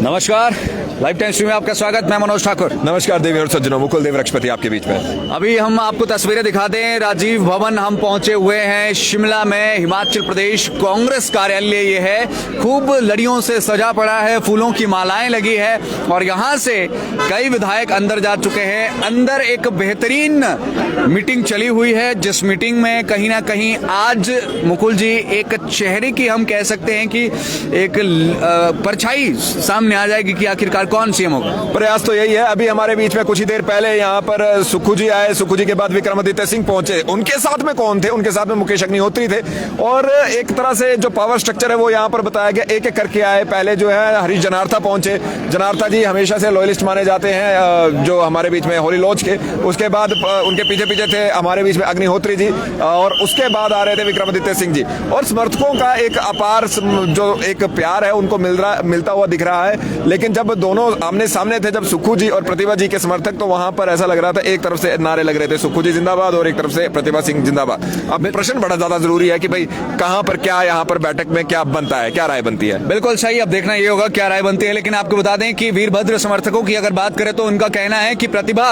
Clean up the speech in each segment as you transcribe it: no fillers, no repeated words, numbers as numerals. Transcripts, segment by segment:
नमस्कार, live time stream में आपका स्वागत। मैं मनोज ठाकुर। नमस्कार देवी और सज्जनों, मुकुल देव रक्षपति आपके बीच में। अभी हम आपको तस्वीरें दिखा दें। राजीव भवन हम पहुंचे हुए हैं शिमला में। हिमाचल प्रदेश कांग्रेस कार्यालय ये है। खूब लड़ियों से सजा पड़ा है, फूलों की मालाएं लगी है और यहाँ से कई विधायक अंदर जा चुके हैं। अंदर एक बेहतरीन मीटिंग चली हुई है, जिस मीटिंग में कहीं ना कहीं आज मुकुल जी एक चेहरे की हम कह सकते हैं कि एक परछाई सामने आ जाएगी कि आखिरकार कौन सीएम होगा। प्रयास तो यही है। अभी हमारे बीच में कुछ ही देर पहले यहाँ पर सुक्खू जी आए, सुक्खू जी के बाद विक्रमादित्य सिंह पहुंचे। उनके साथ में कौन थे? उनके साथ में मुकेश अग्निहोत्री थे और एक तरह से जो पावर स्ट्रक्चर है वो यहाँ पर बताया गया। एक एक करके आए। पहले जो है हरीश जनार्था पहुंचे। जनार्था जी हमेशा से लॉयलिस्ट माने जाते हैं जो हमारे बीच में होली लॉज के। उसके बाद उनके पीछे पीछे थे हमारे बीच में अग्निहोत्री जी और उसके बाद आ रहे थे विक्रमादित्य सिंह जी। और समर्थकों का एक अपार जो एक प्यार है उनको मिलता हुआ दिख रहा है। लेकिन जब दोनों आमने सामने थे, जब सुक्खू जी और प्रतिभा जी के समर्थक, तो वहां पर ऐसा लग रहा था एक तरफ से नारे लग रहे थे सुक्खू जी जिंदाबाद और एक तरफ से प्रतिभा सिंह जिंदाबाद। अब प्रश्न बड़ा ज्यादा जरूरी है कि भाई कहां पर क्या यहाँ पर बैठक में क्या बनता है, क्या राय बनती है। बिल्कुल सही। अब देखना ये होगा क्या राय बनती है। लेकिन आपको बता दें कि वीरभद्र समर्थकों की अगर बात करें तो उनका कहना है कि प्रतिभा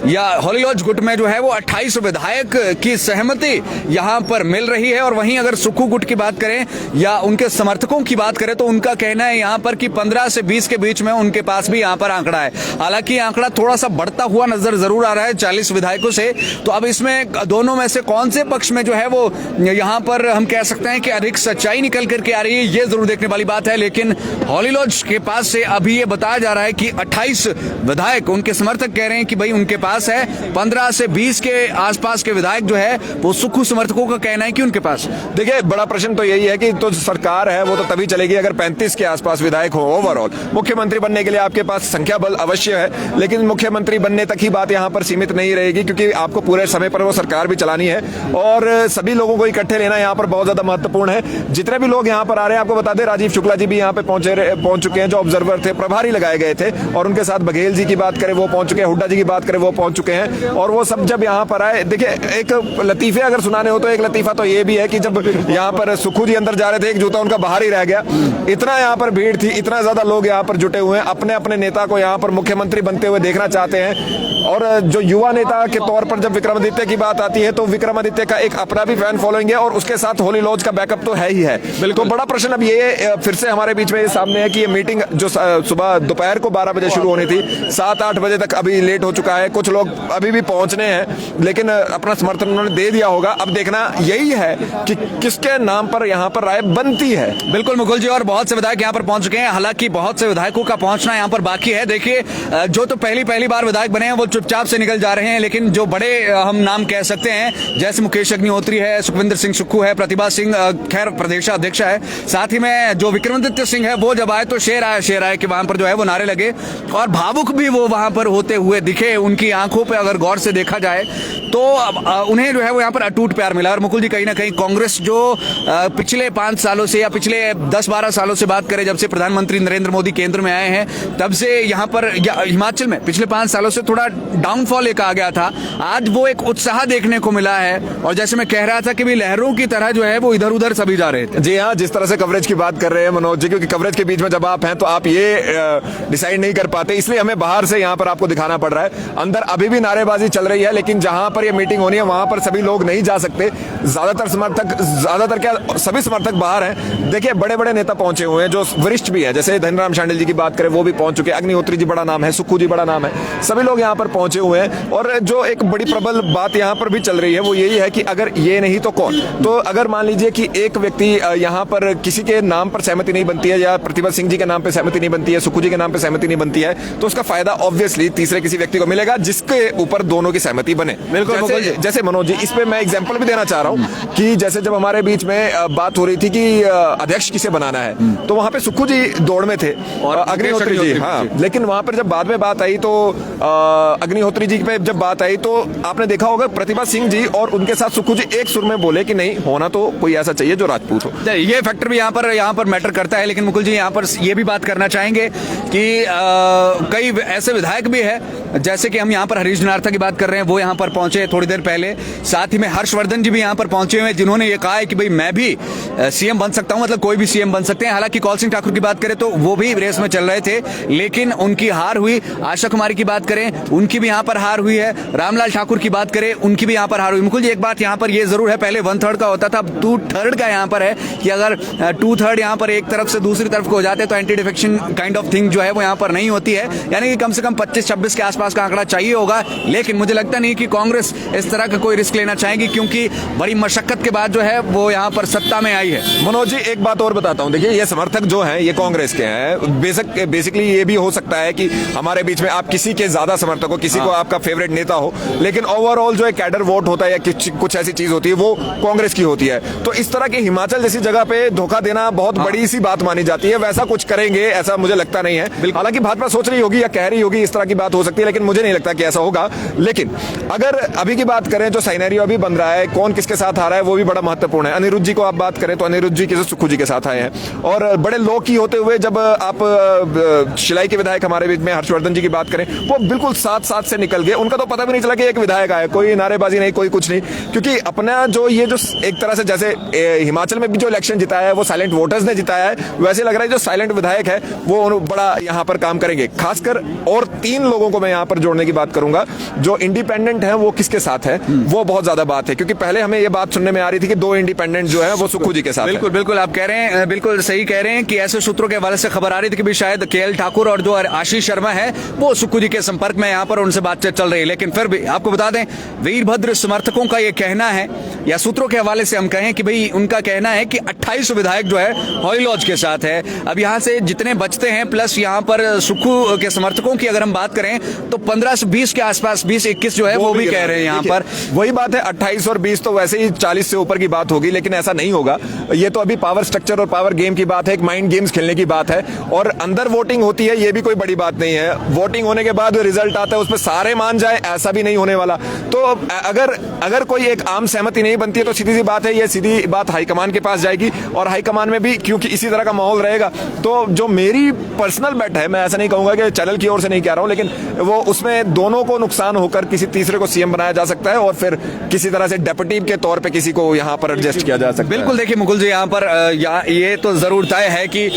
या हॉली लॉज गुट में जो है वो 28 विधायक की सहमति यहाँ पर मिल रही है। और वहीं अगर सुक्खू गुट की बात करें या उनके समर्थकों की बात करें तो उनका कहना है यहाँ पर कि 15 से 20 के बीच में उनके पास भी यहाँ पर आंकड़ा है। हालांकि आंकड़ा थोड़ा सा बढ़ता हुआ नजर जरूर आ रहा है 40 विधायकों से। तो अब इसमें दोनों में से कौन से पक्ष में जो है वो यहाँ पर हम कह सकते हैं कि अधिक सच्चाई निकल करके आ रही है, ये जरूर देखने वाली बात है। लेकिन हॉली लॉज के पास से अभी ये बताया जा रहा है कि 28 विधायक उनके समर्थक कह रहे हैं कि भाई उनके पास है। 15 से 20 के आसपास के विधायक जो है वो सुक्खू समर्थकों का कहना है कि उनके पास। देखिए, बड़ा प्रश्न तो यही है कि तो सरकार है वो तो तभी चलेगी अगर 35 के आसपास विधायक हो ओवरऑल। मुख्यमंत्री बनने के लिए आपके पास संख्या बल अवश्य है, लेकिन मुख्यमंत्री बनने तक ही बात यहाँ पर सीमित नहीं रहेगी, क्योंकि आपको पूरे समय पर वो सरकार भी चलानी है और सभी लोगों को इकट्ठे लेना यहाँ पर बहुत ज्यादा महत्वपूर्ण है। जितने भी लोग यहाँ पर आ रहे हैं, आपको बता दें राजीव शुक्ला जी भी यहाँ पे पहुंच चुके हैं, जो ऑब्जर्वर थे, प्रभारी लगाए गए थे। और उनके साथ बघेल जी की बात करें वो पहुंच चुके हैं, हुड्डा जी की बात करें वो पहुंच चुके हैं। और वो सब जब यहाँ पर आए, देखिए एक लतीफे अगर सुनाने हो तो एक लतीफा तो ये भी है कि जब यहाँ पर सुक्खू जी अंदर जा रहे थे, एक जूता उनका बाहर ही रह गया। इतना यहाँ पर भीड़ थी, इतना ज्यादा लोग यहाँ पर जुटे हुए हैं, अपने अपने नेता को यहाँ पर मुख्यमंत्री बनते हुए देखना चाहते हैं। और जो युवा नेता के तौर पर जब विक्रमादित्य की बात आती है तो विक्रमादित्य का एक अपना भी फैन फॉलोइंग है और उसके साथ होली लॉज का बैकअप तो है ही है। बिल्कुल। तो बड़ा प्रश्न अब ये फिर से हमारे बीच में ये सामने है कि ये मीटिंग जो सुबह दोपहर को 12 बजे शुरू होनी थी, 7-8 बजे तक अभी लेट हो चुका है। कुछ लोग अभी भी पहुंचने हैं, लेकिन अपना समर्थन उन्होंने दे दिया होगा। अब देखना यही है कि किसके नाम पर यहाँ पर राय बनती है। बिल्कुल मुकुल जी, और बहुत से विधायक यहाँ पर पहुंच चुके हैं। हालांकि बहुत से विधायकों का पहुंचना यहाँ पर बाकी है। देखिए, जो तो पहली बार विधायक बने हैं वो चुपचाप से निकल जा रहे हैं, लेकिन जो बड़े हम नाम कह सकते हैं जैसे मुकेश अग्निहोत्री है, सुखविंदर सिंह सुक्खू है, प्रतिभा सिंह खैर प्रदेशाध्यक्ष है, साथ ही में जो विक्रमादित्य सिंह है वो जब आए तो शेर आए कि वहां पर जो है वो नारे लगे और भावुक भी वो वहां पर होते हुए दिखे। उनकी आंखों पे अगर गौर से देखा जाए तो उन्हें जो है वो यहाँ पर अटूट प्यार मिला। और मुकुल जी, कहीं ना कहीं कांग्रेस जो पिछले 5 सालों से या पिछले 10-12 सालों से बात करें, जब से प्रधानमंत्री नरेंद्र मोदी केंद्र में आए हैं तब से यहाँ पर हिमाचल में पिछले 5 सालों से थोड़ा डाउनफॉल एक आ गया था। आज वो एक उत्साह देखने को मिला है और जैसे मैं कह रहा था कि भी लहरों की तरह जो है वो इधर उधर सभी जा रहे थे। जी हाँ, जिस तरह से कवरेज की बात कर रहे हैं मनोज जी, क्योंकि कवरेज के बीच में जब आप हैं तो आप ये डिसाइड नहीं कर पाते, इसलिए हमें बाहर से यहाँ पर आपको दिखाना पड़ रहा है। अंदर अभी भी नारेबाजी चल रही है, लेकिन जहां पर ये मीटिंग होनी है वहां पर सभी लोग नहीं जा सकते। ज्यादातर क्या सभी समर्थक बाहर हैं। देखिए, बड़े बड़े नेता पहुंचे हुए हैं जो वरिष्ठ भी है, जैसे धनीराम शांडिल जी की बात करें वो भी पहुंच चुके हैं, अग्निहोत्री जी बड़ा नाम है, सुक्खू जी बड़ा नाम है, सभी लोग यहाँ पर पहुंचे हुए हैं। और जो एक बड़ी प्रबल बात यहाँ पर भी चल रही है वो यही है कि अगर ये नहीं तो कौन। तो अगर मान लीजिए कि एक व्यक्ति यहाँ पर किसी के नाम पर सहमति नहीं बनती है या प्रतिभा सिंह जी के नाम पर सहमति नहीं बनती है, सुक्खू जी के नाम पर सहमति नहीं बनती है, तो उसका फायदा ऑब्वियसली तीसरे किसी व्यक्ति को मिलेगा जिसके ऊपर दोनों की सहमति बने। बिल्कुल जैसे मनोज जी, इस पे मैं एग्जांपल भी देना चाह रहा हूँ कि जैसे जब हमारे बीच में बात हो रही थी कि अध्यक्ष किसे बनाना है, तो वहां पे सुक्खू जी दौड़ में थे और अग्निहोत्री जी, हाँ, लेकिन वहां पर जब बाद में बात आई तो अग्निहोत्री जी पे जब बात आई तो आपने देखा होगा प्रतिभा सिंह जी और उनके साथ सुक्खू जी एक सुर में बोले कि नहीं, होना तो कोई ऐसा चाहिए जो राजपूत हो। ये फैक्टर भी यहाँ पर मैटर करता है। लेकिन मुकुल जी, यहाँ पर ये भी बात करना चाहेंगे कि कई ऐसे विधायक भी है, जैसे कि हम यहाँ पर हरीश जनार्था की बात कर रहे हैं, वो यहाँ पर पहुंचे थोड़ी देर पहले। साथ ही में हर्षवर्धन जी भी यहाँ पर पहुंचे हुए हैं, जिन्होंने ये कहा है कि भाई मैं भी सीएम बन सकता हूं, मतलब कोई भी सीएम बन सकते हैं। हालांकि कौल सिंह ठाकुर की बात करें तो वो भी रेस में चल रहे थे, लेकिन उनकी हार हुई। आशा कुमारी की बात करें, उनकी भी यहाँ पर हार हुई है। रामलाल ठाकुर की बात करें, उनकी भी यहाँ पर हार हुई। मुकुल जी, एक बात यहाँ पर ये जरूर है, पहले 1/3 का होता था, अब 2/3 का यहाँ पर है कि अगर 2/3 यहाँ पर एक तरफ से दूसरी तरफ को हो जाते तो anti defection kind of thing जो है वो यहाँ पर नहीं होती है, यानी कि कम से कम 25-26 के आसपास का आंकड़ा चाहिए होगा। लेकिन मुझे लगता नहीं कि कांग्रेस इस तरह का कोई रिस्क लेना चाहेगी, क्योंकि बड़ी मशक्कत के बाद जो है वो यहाँ पर सत्ता में आई है। मनोज जी, एक बात और बताता हूं, देखिए ये समर्थक जो हैं ये कांग्रेस के हैं। बेसिकली ये भी हो सकता है कि हमारे बीच में आप किसी के ज्यादा समर्थक हो, किसी को आपका फेवरेट नेता हो, लेकिन ओवरऑल जो एक कैडर वोट होता है या कुछ ऐसी चीज होती है वो कांग्रेस की होती है। तो इस तरह के हिमाचल जैसी जगह पे धोखा देना बहुत बड़ी सी बात मानी जाती है। वैसा कुछ करेंगे ऐसा मुझे लगता नहीं है। हालांकि भाजपा सोच रही होगी या कह रही होगी, इस तरह की बात हो सकती है, लेकिन मुझे नहीं लगता कि ऐसा होगा। लेकिन अगर अभी की बात करें, जो साइनेरियो अभी बन रहा है, कौन किसके साथ आ रहा है, वो भी बड़ा महत्वपूर्ण है। अनिरुद्ध जी को आप बात करें तो अनिरुद्ध जी सुक्खू जी के साथ आए हैं, और बड़े लो की होते हुए जब आप शिलाई के विधायक हमारे बीच में हर्षवर्धन जी की बात करें, वो बिल्कुल साथ से निकल गए। उनका तो पता भी नहीं चला कि एक विधायक आया, कोई नारेबाजी नहीं, कोई कुछ नहीं, क्योंकि अपना जो ये जो एक तरह से जैसे हिमाचल में भी जो इलेक्शन जिताया है वो साइलेंट वोटर्स ने जिताया है, वैसे लग रहा है जो साइलेंट विधायक है वो बड़ा यहाँ पर काम करेंगे। खासकर और 3 लोगों को मैं यहाँ पर जोड़ने की बात करूंगा, जो इंडिपेंडेंट है वो किसके साथ है, वो बहुत ज्यादा बात है, क्योंकि पहले हमें ये बात सुनने में आ रही थी कि 2 इंडिपेंडेंट जो है वो सुक्खू जी के साथ। बिल्कुल बिल्कुल, आप कह रहे हैं, बिल्कुल सही कह रहे हैं कि ऐसे सूत्रों के हवाले से खबर आ रही थी कि भी शायद केएल ठाकुर और जो आशीष शर्मा है वो सुक्खू जी के संपर्क में यहाँ पर उनसे बातचीत चल रही है। लेकिन फिर भी आपको बता दें, वीरभद्र समर्थकों का ये कहना है, या सूत्रों के हवाले से हम कहें कि भाई उनका कहना है कि 28 विधायक जो है हॉली लॉज के साथ है। अब यहाँ से जितने बचते हैं, प्लस यहाँ पर सुक्खू के समर्थकों की अगर हम बात करें तो 15 से 20 के आसपास, 20-21 जो है वो भी कह रहे हैं यहाँ पर। वही बात है, 28 और 20 तो वैसे ही 40 से ऊपर की बात होगी, लेकिन ऐसा नहीं होगा। ये तो अभी पावर स्ट्रक्चर और पावर गेम की बात है, एक माइंड गेम्स खेलने की बात है, और अंदर वोटिंग होती है, ये भी कोई बड़ी बात नहीं है। वोटिंग होने के बाद रिजल्ट आता है, उसमें सारे मान जाए, ऐसा भी नहीं होने वाला। तो अगर कोई एक आम सहमति नहीं बनती है तो सीधी सी बात है, ये सीधी बात हाईकमान के पास जाएगी, और हाईकमान में भी क्योंकि इसी तरह का माहौल रहेगा, तो जो मेरी पर्सनल बेट है, मैं ऐसा नहीं कहूंगा कि चैनल की ओर से नहीं कह रहा हूं, लेकिन वो उसमें दोनों को नुकसान होकर किसी तीसरे को सीएम बनाया जा सकता है, और फिर किसी तरह से डेप्यूटी के तौर पे किसी को यहाँ पर एडजस्ट किया जा सकता है। बिल्कुल, देखिए मुकुल जी, यहाँ पर ये तो जरूर तय है कि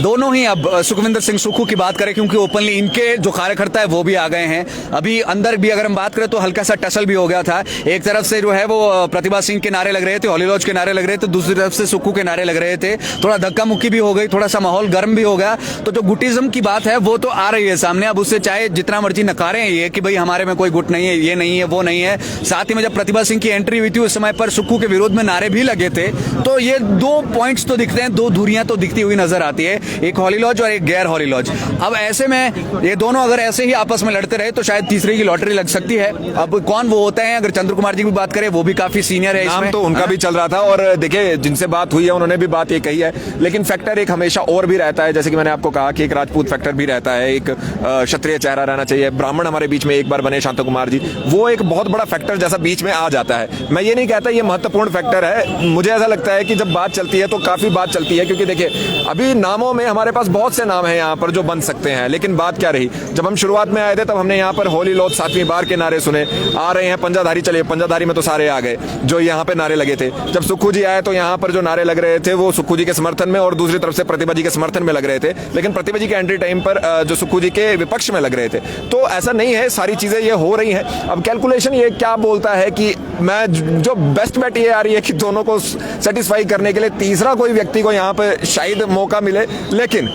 दोनों ही, अब सुखविंदर सिंह सुक्खू की बात करें, क्योंकि ओपनली इनके जो कार्यकर्ता है वो भी आ गए हैं। अभी अंदर भी अगर हम बात करें तो हल्का सा टसल भी हो गया था। एक तरफ से जो है वो प्रतिभा सिंह के नारे लग रहे थे, हॉली लॉज के नारे लग रहे थे, दूसरी तरफ से सुक्खू के नारे लग रहे थे। थोड़ा धक्का मुक्की भी हो गई, थोड़ा सा माहौल गर्म भी हो गया। तो जो गुटिज्म की बात है वो तो आ रही है सामने। अब उससे चाहे जितना मर्जी नकारें ये कि भाई हमारे में कोई गुट नहीं है, ये नहीं है, वो नहीं है। साथ ही में जब प्रतिभा सिंह की एंट्री हुई थी उस समय पर सुक्खू के विरोध में नारे भी लगे थे। तो ये 2 पॉइंट्स तो दिखते हैं, 2 दूरियां तो दिखती हुई नजर आती है, एक हॉली लॉज और एक गैर हॉली लॉज। अब ऐसे में ये दोनों अगर ऐसे ही आपस में लड़ते रहे तो शायद तीसरे की लॉटरी लग सकती है। अब कौन वो होते हैं, अगर चंद्र कुमार जी की बात करें, वो भी काफी सीनियर है इसमें, तो उनका भी चल रहा था, और देखिए जिनसे बात हुई है उन्होंने भी बात ये कही है। लेकिन फैक्टर एक हमेशा और भी रहता है, जैसे कि मैंने आपको कहा कि एक राजपूत फैक्टर भी रहता है, एक क्षत्रिय चेहरा रहना चाहिए। ब्राह्मण हमारे बीच में एक बार बने शांता कुमार जी, वो एक बहुत बड़ा फैक्टर जैसा बीच में आ जाता है। मैं ये नहीं कहता ये महत्वपूर्ण फैक्टर है, मुझे ऐसा लगता है कि जब बात चलती है तो काफी बात चलती है, क्योंकि देखिए अभी नामों में हमारे पास बहुत से नाम हैं यहाँ पर जो बन सकते हैं, लेकिन बात क्या रही, जब हम शुरुआत में आए थे तब हमने यहाँ पर हॉली लॉज 7वीं बार के नारे सुने, आ रहे हैं पंजाधारी, चले पंजाधारी में तो सारे आ गए जो यहाँ पे नारे लगे थे। जब सुक्खू जी आए तो यहाँ पर जो नारे लग रहे थे वो सुक्खू जी के समर्थन में और दूसरी तरफ से प्रतिभा जी के समर्थन में लग रहे थे, लेकिन प्रतिभा जी के एंट्री टाइम पर जो सुक्खू जी के विपक्ष में लग रहे थे। तो ऐसा नहीं है, सारी चीजें ये हो रही हैं। अब कैलकुलेशन ये क्या बोलता है कि मैं जो बेस्ट बेट ये आ रही है कि दोनों को सेटिस्फाई करने के लिए तीसरा कोई व्यक्ति को यहाँ पे शायद मौका मिले। लेकिन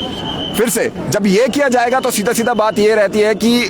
फिर से जब ये किया जाएगा तो सीधा सीधा बात ये रहती है कि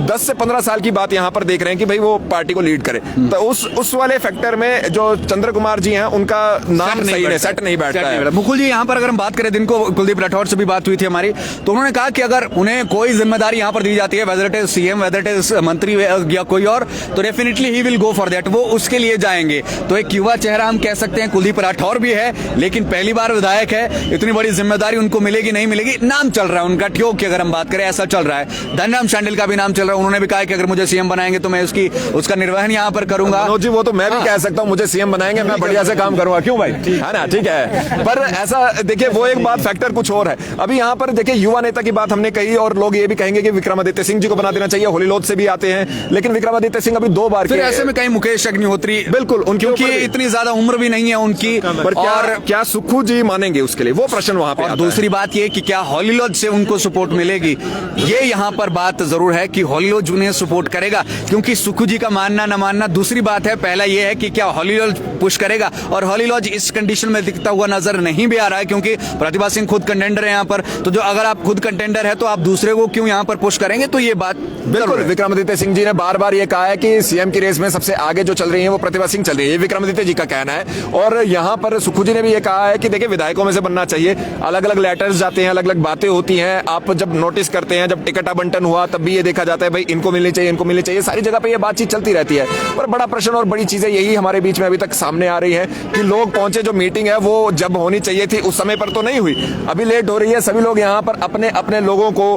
10 से 15 साल की बात यहाँ पर देख रहे हैं कि भाई वो पार्टी को लीड करे, तो उस वाले फैक्टर में जो चंद्र कुमार जी हैं उनका नाम सेट नहीं बैठता है। मुकुल जी, यहाँ पर अगर हम बात करें, दिन को कुलदीप राठौर से भी बात हुई थी हमारी, तो उन्होंने कहा कि अगर उन्हें कोई जिम्मेदारी यहाँ पर दी जाती है, whether it is CM, whether it is मंत्री या कोई और, तो definitely he will go for that, वो उसके लिए जाएंगे। तो एक युवा चेहरा हम कह सकते हैं, कुलदीप राठौर भी है, लेकिन पहली बार विधायक है, इतनी बड़ी जिम्मेदारी उनको मिलेगी नहीं मिलेगी, नाम चल रहा है उनका, ठियोग की अगर हम बात करें ऐसा चल रहा है। धनराम शांडिल का भी नाम चल रहा है, उन्होंने भी कहा कि अगर मुझे सीएम बनाएंगे तो मैं उसका निर्वहन यहाँ पर करूंगा। मनोज जी, वो तो मैं भी कह सकता हूँ, मुझे सीएम बनाएंगे, मैं बढ़िया से काम करूंगा, क्यों भाई, है ना, ठीक है। पर ऐसा देखिए, वो एक बात फैक्टर कुछ और है। अभी यहाँ पर देखिए, युवा नेता की बात हमने कही और लोग ये भी कहेंगे कि विक्रमादित्य सिंह जी को बना देना चाहिए, होलीलोद से भी आते हैं, लेकिन विक्रमादित्य सिंह अभी 2 बार फिर ऐसे में कहीं मुकेश अग्निहोत्री, बिल्कुल, क्योंकि इतनी ज्यादा उम्र भी नहीं है उनकी, पर क्या सुक्खू जी मानेंगे उसके लिए, वो प्रश्न वहां पे आता है। दूसरी बात ये कि क्या हॉलीलॉज से उनको सपोर्ट मिलेगी, ये यहाँ पर बात जरूर है कि हॉलीलॉज उन्हें सपोर्ट करेगा, क्योंकि सुक्खू जी का मानना न मानना दूसरी बात है। पहला ये है कि क्या हॉलीलॉज पुश करेगा, और हॉलीलॉज इस कंडीशन में दिखता हुआ नजर नहीं भी आ रहा है, क्योंकि प्रतिभा सिंह खुद कंटेंडर है यहाँ पर, तो जो अगर आप खुद कंटेंडर है तो आप दूसरे को क्यों यहाँ पर पुश करेंगे, तो ये बात बिल्कुल। विक्रमादित्य सिंह जी ने बार बार ये कहा है कि सीएम की रेस में सबसे आगे जो चल रही है वो प्रतिभा सिंह चल रही है, ये विक्रमादित्य जी का कहना है। और यहाँ पर सुक्खू जी ने भी ये कहा है कि देखिए, विधायकों में से बनना चाहिए, अलग अलग लेटर्स जाते हैं, अलग अलग बातें होती हैं, आप जब नोटिस करते हैं, जब टिकट आवंटन हुआ तब भी ये देखा जाता है भाई इनको मिलनी चाहिए, इनको मिलनी चाहिए, सारी जगह पे ये बातचीत चलती रहती है। पर बड़ा प्रश्न और बड़ी चीजें यही हमारे बीच में अभी तक सामने आ रही है कि लोग पहुंचे, जो मीटिंग है वो जब होनी चाहिए थी उस समय पर तो नहीं हुई, अभी लेट हो रही है। सभी लोग यहाँ पर अपने अपने लोगों को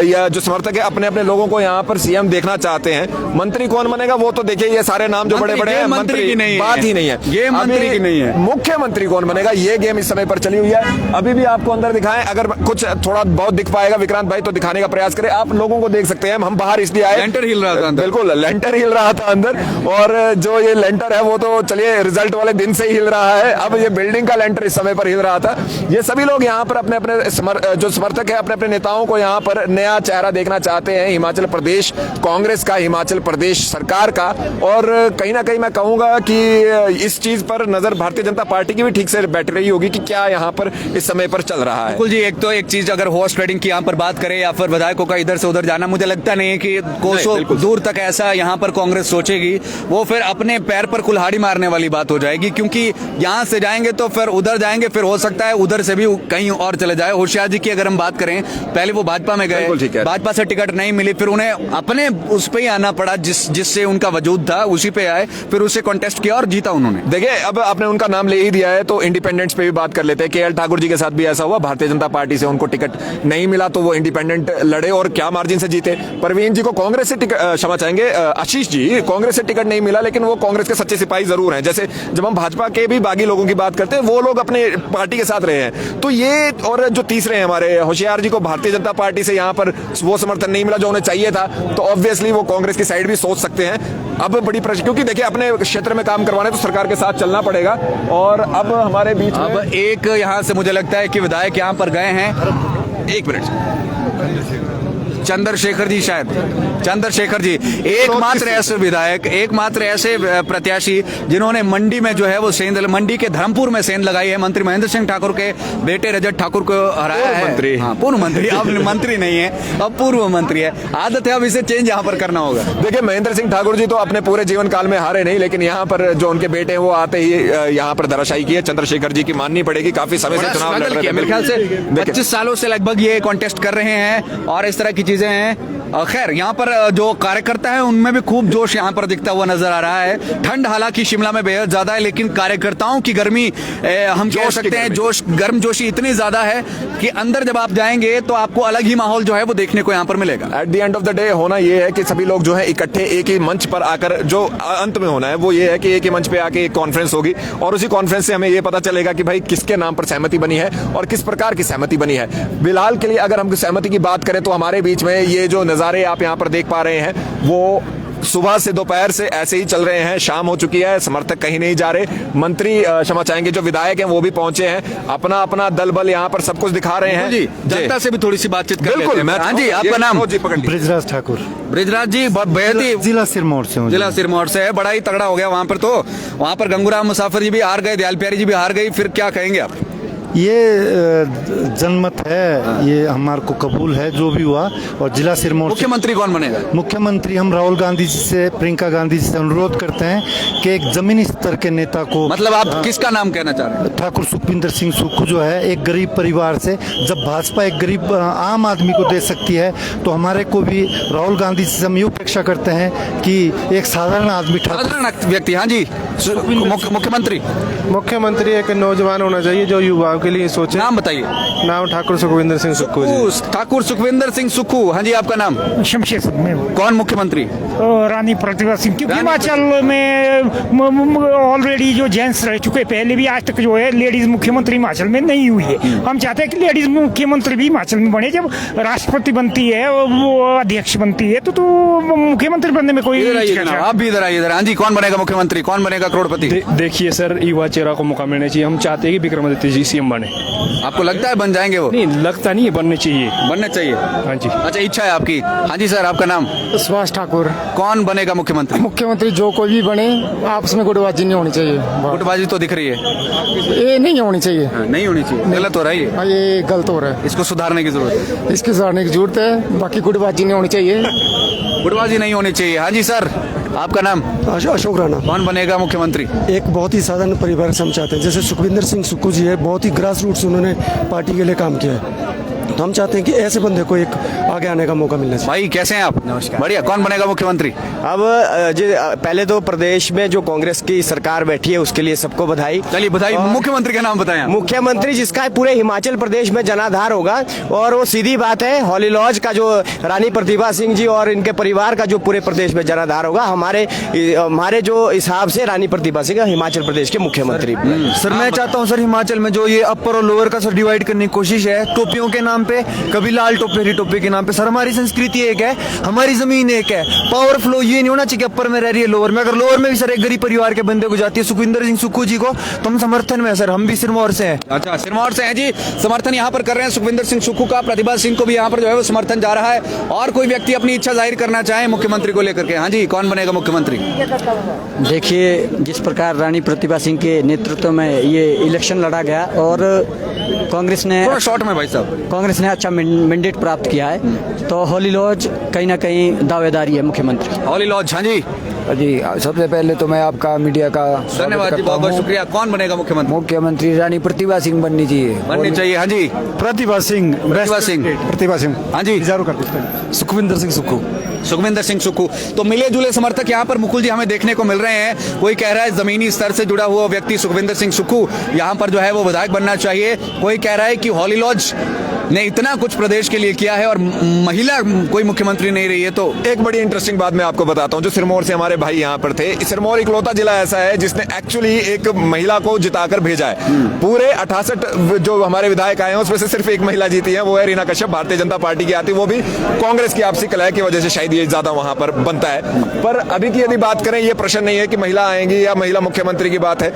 या जो समर्थक है अपने अपने लोगों को यहाँ पर सीएम देखना चाहते हैं। मंत्री कौन बनेगा वो तो देखिए, ये सारे नाम जो बड़े बड़े हैं, मंत्री की नहीं बात ही नहीं है, ये मंत्री की नहीं है। मुख्यमंत्री कौन बनेगा, ये गेम इस समय पर चली हुई है। अभी भी आपको अंदर दिखाएं, अगर कुछ थोड़ा बहुत दिख पाएगा विक्रांत भाई तो दिखाने का प्रयास करें। आप लोगों को देख सकते हैं, हम बाहर इसलिए आए, लेंटर हिल रहा था अंदर, बिल्कुल लेंटर हिल रहा था अंदर, और जो ये लेंटर है वो तो चलिए रिजल्ट वाले दिन से ही हिल रहा है, अब ये बिल्डिंग का लेंटर इस समय पर हिल रहा था। ये सभी लोग यहाँ पर अपने अपने जो समर्थक है, अपने अपने नेताओं को यहाँ पर नया चेहरा देखना चाहते हैं, हिमाचल प्रदेश कांग्रेस का, हिमाचल प्रदेश सरकार का। और कहीं ना कहीं मैं कहूंगा कि इस चीज पर नजर भारतीय जनता पार्टी की भी ठीक से बैठ रही होगी कि क्या यहाँ पर इस समय पर चल रहा है। बिल्कुल जी, एक चीज अगर हॉर्स ट्रेडिंग की यहाँ पर बात करें या फिर विधायकों का इधर से उधर जाना, मुझे लगता नहीं है कि कोसों दूर तक ऐसा यहाँ पर कांग्रेस सोचेगी। वो फिर अपने पैर पर कुल्हाड़ी मारने वाली बात हो जाएगी, क्योंकि यहाँ से जाएंगे तो फिर उधर जाएंगे, फिर हो सकता है उधर से भी कहीं और चले जाए। होशियार जी की अगर हम बात करें, पहले वो भाजपा में गए, भाजपा से टिकट नहीं मिली, फिर उन्हें अपने उस पे ही आना पड़ा जिससे उनका वजूद था, उसी पे आए, फिर उसे कॉन्टेस्ट किया और जीता उन्होंने। देखिए, अब आपने उनका नाम ले ही दिया है तो इंडिपेंडेंट्स पे भी बात कर लेते हैं। केएल ठाकुर जी के साथ भी ऐसा हुआ, भारतीय जनता पार्टी से उनको टिकट नहीं मिला तो वो इंडिपेंडेंट लड़े और क्या मार्जिन से जीते। परवीन जी को कांग्रेस से टिकट, क्षमा चाहेंगे आशीष जी, कांग्रेस से टिकट नहीं मिला, लेकिन वो कांग्रेस के सच्चे सिपाही जरूर हैं। जैसे जब हम भाजपा के भी बागी लोगों की बात करते हैं, वो लोग अपने पार्टी के साथ रहे हैं। तो ये, और जो तीसरे हैं हमारे होशियार जी को भारतीय जनता पार्टी से यहाँ पर वो समर्थन नहीं मिला जो उन्हें चाहिए था, तो ऑब्वियसली वो कांग्रेस की साइड भी सोच सकते हैं। अब बड़ी प्रश्न, क्योंकि देखिए अपने क्षेत्र में काम करवाने तो सरकार के साथ चलना पड़ेगा। और अब हमारे बीच में अब एक यहाँ से मुझे लगता है कि विधायक यहाँ पर गए हैं, एक मिनट, चंद्रशेखर जी, शायद चंद्रशेखर जी एकमात्र ऐसे विधायक, एकमात्र ऐसे प्रत्याशी जिन्होंने मंडी में जो है वो सेंध, मंडी के धर्मपुर में सेंध लगाई है। मंत्री महेंद्र सिंह ठाकुर के बेटे रजत ठाकुर को हराया है। मंत्री, हाँ, पूर्व मंत्री, अब मंत्री नहीं है, अब पूर्व मंत्री है। आदत है, अब इसे चेंज यहाँ पर करना होगा। देखिए, महेंद्र सिंह ठाकुर जी तो अपने पूरे जीवन काल में हारे नहीं, लेकिन यहाँ पर जो उनके बेटे हैं वो आते ही यहाँ पर धराशायी की है। चंद्रशेखर जी की माननी पड़ेगी, काफी समय से चुनाव लड़ रहे थे, मेरे ख्याल से 25 सालों से लगभग ये कॉन्टेस्ट कर रहे हैं और इस तरह की चीजें हैं। खैर, यहाँ पर जो कार्यकर्ता है उनमें भी खूब जोश यहाँ पर दिखता हुआ नजर आ रहा है। ठंड हालांकि शिमला में बेहद ज्यादा है, लेकिन कार्यकर्ताओं की गर्मी, हम कह सकते हैं जोश, गर्मजोशी इतनी ज्यादा है कि अंदर जब आप जाएंगे तो आपको अलग ही माहौल जो है वो देखने को यहाँ पर मिलेगा। At the end of the day होना ये है कि सभी लोग जो है इकट्ठे एक ही मंच पर आकर, जो अंत में होना है वो ये है कि एक ही मंच पे आके एक कॉन्फ्रेंस होगी और उसी कॉन्फ्रेंस से हमें ये पता चलेगा कि भाई किसके नाम पर सहमति बनी है और किस प्रकार की सहमति बनी है। फिलहाल के लिए अगर हम सहमति की बात करें तो हमारे बीच में ये जो नजारे आप यहाँ पर देख पा रहे हैं वो सुबह से दोपहर से ऐसे ही चल रहे हैं। शाम हो चुकी है, समर्थक कहीं नहीं जा रहे, मंत्री क्षमा चाहेंगे जो विधायक हैं वो भी पहुंचे हैं, अपना अपना दल बल यहाँ पर सब कुछ दिखा रहे हैं। जी, जनता से भी थोड़ी सी बातचीत कर बिल्कुल। लेते हैं। हाँ जी, आपका नाम? ब्रिजराज ठाकुर। ब्रिजराज जी, बेहद ही जिला सिरमौर से हूँ। जिला सिरमौर से है, बड़ा ही तगड़ा हो गया वहाँ पर। तो वहाँ पर गंगूराम मुसाफिर जी भी हार गए, दयाल प्यारी जी भी हार गई, फिर क्या कहेंगे आप? ये जनमत है, ये हमारे को कबूल है जो भी हुआ। और जिला सिरमौर, मुख्यमंत्री कौन बनेगा? मुख्यमंत्री हम राहुल गांधी जी से, प्रियंका गांधी जी से अनुरोध करते हैं कि एक जमीनी स्तर के नेता को, मतलब आप किसका नाम कहना चाह रहे हैं? ठाकुर सुखविंदर सिंह सुक्खू जो है एक गरीब परिवार से, जब भाजपा एक गरीब आम आदमी को दे सकती है तो हमारे को भी राहुल गांधी से हम ये अपेक्षा करते हैं कि एक साधारण आदमी, साधारण व्यक्ति। हाँ जी, मुख्यमंत्री मुख्यमंत्री एक नौजवान होना चाहिए जो युवाओं के लिए सोचे। नाम बताइए। नाम ठाकुर सुखविंदर सिंह सुक्खू जी। ठाकुर सुखविंदर सिंह सुक्खू। हाँ जी, आपका नाम? शमशेर सिंह में कौन मुख्यमंत्री? रानी प्रतिभा सिंह, क्योंकि रानी हिमाचल में ऑलरेडी जो जेंट्स रह चुके पहले भी, आज तक जो है लेडीज मुख्यमंत्री हिमाचल में नहीं हुई है। हम चाहते हैं कि लेडीज मुख्यमंत्री भी हिमाचल में बने। जब राष्ट्रपति बनती है और वो अध्यक्ष बनती है तो मुख्यमंत्री बनने में कोई इधर आइए हिचकिचाहट जनाब, आप भी इधर आइए। इधर हाँ जी, कौन बनेगा मुख्यमंत्री, कौन बनेगा करोड़पति? देखिए सर, युवा चेहरा को मौका मिलना चाहिए। हम चाहते हैं कि विक्रमादित्य जी सीएम बने। आपको लगता है बन जाएंगे वो? नहीं लगता, नहीं है, बनने चाहिए। बनने चाहिए। हाँ जी। अच्छा, इच्छा है आपकी। हाँ जी सर, आपका नाम? सुभाष ठाकुर। कौन बनेगा मुख्यमंत्री? मुख्यमंत्री जो कोई भी बने, आपस में गुटबाजी नहीं होनी चाहिए। गुटबाजी तो दिख रही है। ये नहीं होनी चाहिए। नहीं होनी चाहिए, गलत हो रहा है ये। हाँ, ये गलत हो रहा है। इसको सुधारने की जरूरत है। इसकी सुधारने की जरूरत है। बाकी गुटबाजी नहीं होनी चाहिए। गुटबाजी नहीं होनी चाहिए। हाँ जी सर, आपका नाम? अशोक राणा। कौन बनेगा मुख्यमंत्री? एक बहुत ही साधारण परिवार से हम चाहते हैं, जैसे सुखविंदर सिंह सुक्खू जी है, बहुत ही ग्रास रूट्स उन्होंने पार्टी के लिए काम किया है, तो हम चाहते हैं कि ऐसे बंदे को एक आगे आने का मौका मिलना चाहिए। भाई कैसे हैं आप? नमस्कार। बढ़िया। कौन बनेगा मुख्यमंत्री? अब पहले तो प्रदेश में जो कांग्रेस की सरकार बैठी है उसके लिए सबको बधाई। चलिए बधाई। मुख्यमंत्री का नाम बताएं आप। मुख्यमंत्री जिसका पूरे हिमाचल प्रदेश में जनाधार होगा, और वो सीधी बात है, हॉली लॉज का जो रानी प्रतिभा सिंह जी और इनके परिवार का जो पूरे प्रदेश में जनाधार होगा, हमारे जो हिसाब से रानी प्रतिभा सिंह हिमाचल प्रदेश के मुख्यमंत्री। सर मैं चाहता हूं सर, हिमाचल में जो ये अपर और लोअर का सर डिवाइड करने की कोशिश है टोपियों के नाम पे, कभी लाल टोपी हरी टोपी के नाम पे। सर हमारी संस्कृति एक है, हमारी जमीन एक है। पावर फ्लो ये नहीं होना चाहिए कि अपर में रह रही है लोअर में। अगर लोअर में भी सर एक गरीब परिवार के बंदे को जाती है सुखविंदर सिंह सुक्खू जी को, तो हम समर्थन में है सर। हम भी सिरमौर से हैं। अच्छा, सिरमौर से हैं जी। समर्थन यहाँ पर कर रहे हैं सुखविंदर सिंह सुक्खू का। प्रतिभा सिंह को भी यहाँ पर जो है वो समर्थन जा रहा है। और कोई व्यक्ति अपनी इच्छा जाहिर करना चाहे मुख्यमंत्री को लेकर के? हाँ जी, कौन बनेगा मुख्यमंत्री? देखिए, जिस प्रकार रानी प्रतिभा सिंह के नेतृत्व में ये इलेक्शन लड़ा गया और कांग्रेस ने शॉर्ट में भाई साहब, कांग्रेस ने अच्छा मैंडेट प्राप्त किया है, तो हॉली लॉज कहीं ना कहीं दावेदारी है मुख्यमंत्री। Holly Lodge. हाँ जी जी, सबसे पहले तो मैं आपका मीडिया का धन्यवाद जी, बहुत बहुत शुक्रिया। कौन बनेगा मुख्यमंत्री? मुख्यमंत्री रानी प्रतिभा सिंह बननी चाहिए। हाँ जी, प्रतिभा सिंह। प्रतिभा सिंह। हाँ जी, जरूर कर देते हैं। सुखविंदर सिंह सुक्खू। सुखविंदर सिंह सुक्खू। तो मिले जुले समर्थक यहाँ पर मुकुल जी हमें देखने को मिल रहे हैं। कोई कह रहा है जमीनी स्तर से जुड़ा हुआ व्यक्ति सुखविंदर सिंह सुक्खू यहाँ पर जो है वो विधायक बनना चाहिए। कोई कह रहा है कि हॉली लॉज ने इतना कुछ प्रदेश के लिए किया है और महिला कोई मुख्यमंत्री नहीं रही है। तो एक बड़ी इंटरेस्टिंग बात मैं आपको बताता हूं, जो सिरमौर से हमारे भाई यहाँ पर थे। सिरमौर इकलौता जिला ऐसा है जिसने एक्चुअली एक महिला को जिताकर भेजा है। पूरे 68 जो हमारे विधायक आए हैं उसमें से सिर्फ एक महिला जीती है, वो है रीना कश्यप, भारतीय जनता पार्टी की आती, वो भी कांग्रेस की आपसी कलह की वजह से शायद ये ज्यादा वहां पर बनता है। पर अभी की यदि बात करें, ये प्रश्न नहीं है कि महिला आएंगी या महिला मुख्यमंत्री की बात है।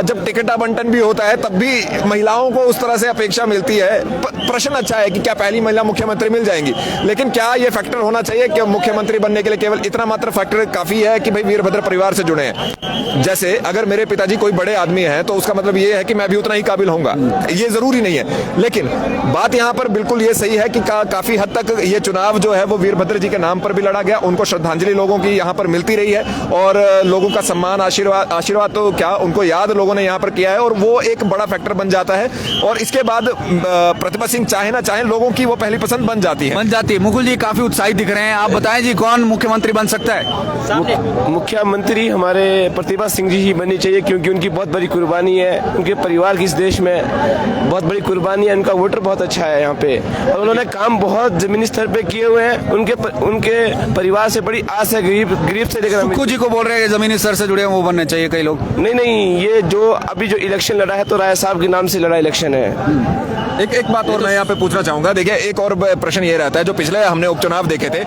जब टिकट आवंटन भी होता है तब भी महिलाओं को उस तरह से अपेक्षा मिलती है। प्रश्न अच्छा है कि क्या पहली महिला मुख्यमंत्री मिल जाएंगी, लेकिन क्या ये फैक्टर होना चाहिए कि मुख्यमंत्री बनने के लिए केवल इतना मात्र फैक्टर काफी है कि भाई वीरभद्र परिवार से जुड़े हैं? जैसे अगर मेरे पिताजी कोई बड़े आदमी हैं तो उसका मतलब ये है कि मैं भी उतना ही काबिल होऊंगा, ये जरूरी नहीं है। लेकिन बात यहाँ पर बिल्कुल ये सही है कि काफी हद तक ये चुनाव जो है वो वीरभद्र जी के नाम पर भी लड़ा गया। उनको श्रद्धांजलि लोगों की यहाँ पर मिलती रही है और लोगों का सम्मान, आशीर्वाद तो क्या, उनको याद लोगों ने यहाँ पर किया है और वो एक बड़ा फैक्टर बन जाता है। और इसके बाद प्रतिभा सिंह चाहे ना चाहे लोगों की वो पहली पसंद बन जाती है। मुकुल जी काफी उत्साहित दिख रहे हैं। आप बताएं जी, कौन मुख्यमंत्री बन सकता है? मुख्यमंत्री हमारे प्रतिभा सिंह जी ही बननी चाहिए, क्योंकि उनकी बहुत बड़ी कुर्बानी है, उनके परिवार की इस देश में बहुत बड़ी कुर्बानी है। उनका वोटर बहुत अच्छा है यहाँ पे और उन्होंने काम बहुत जमीनी स्तर पे किए हुए हैं। उनके परिवार से बड़ी आस है, गरीब से लेकर। सुक्खू जी को बोल रहे हैं जमीनी स्तर से जुड़े वो बनने चाहिए कई लोग। नहीं, ये जो अभी जो इलेक्शन लड़ा है तो राय साहब के नाम से लड़ा इलेक्शन है। एक बात और मैं यहाँ पे पूछना चाहूंगा। देखिए, एक और प्रश्न ये रहता है, जो पिछले हमने उपचुनाव देखे थे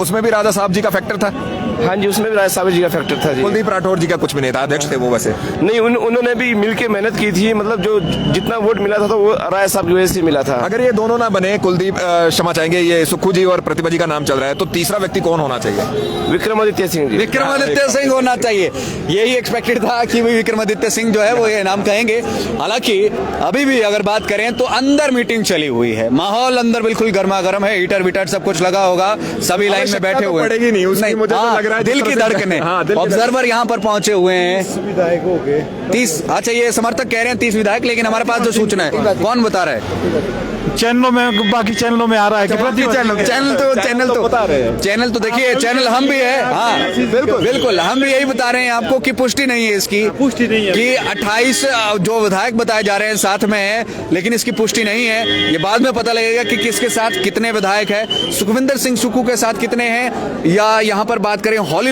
उसमें भी राजा साहब जी का फैक्टर था। हाँ जी, उसमें भी राज साहब जी का फैक्टर था जी। कुलदीप राठौर जी का कुछ भी नहीं था, अध्यक्ष थे वो वैसे। नहीं, उन्होंने भी मिलके मेहनत की थी, मतलब जो जितना वोट मिला था तो वो राय साहब की वजह से मिला था। अगर ये दोनों ना बने, कुलदीप क्षमा चाहेंगे, ये सुक्खू जी और प्रतिभा जी का नाम चल रहा है, तो तीसरा व्यक्ति कौन होना चाहिए? विक्रमादित्य सिंह जी। विक्रमादित्य सिंह होना चाहिए। यही एक्सपेक्टेड था कि विक्रमादित्य सिंह जो है वो ये नाम कहेंगे। हालांकि अभी भी अगर बात करें तो अंदर मीटिंग चली हुई है, माहौल अंदर बिल्कुल गर्मा गर्म है, हीटर वीटर सब कुछ लगा होगा, सभी लाइन में बैठे हुए पड़ेगी नहीं उसकी, मुझे तो लग रहा है दिल की धड़कने। ऑब्जर्वर यहाँ पर पहुंचे हुए हैं। विधायकों के 30, अच्छा ये समर्थक कह रहे हैं 30 विधायक, लेकिन हमारे पास जो सूचना है, कौन बता रहा है? चैनलों में, बाकी चैनलों में आ रहा है कि चैनल तो देखिए, चैनल हम भी है। हाँ बिल्कुल हम भी यही बता रहे हैं आपको कि पुष्टि नहीं है इसकी, पुष्टि नहीं है कि 28 जो विधायक बताए जा रहे हैं साथ में है, लेकिन इसकी पुष्टि नहीं है। ये बाद में पता लगेगा कि किसके साथ कितने विधायक है, सुखविंदर सिंह सुक्खू के साथ कितने हैं, या यहाँ पर बात करें हॉली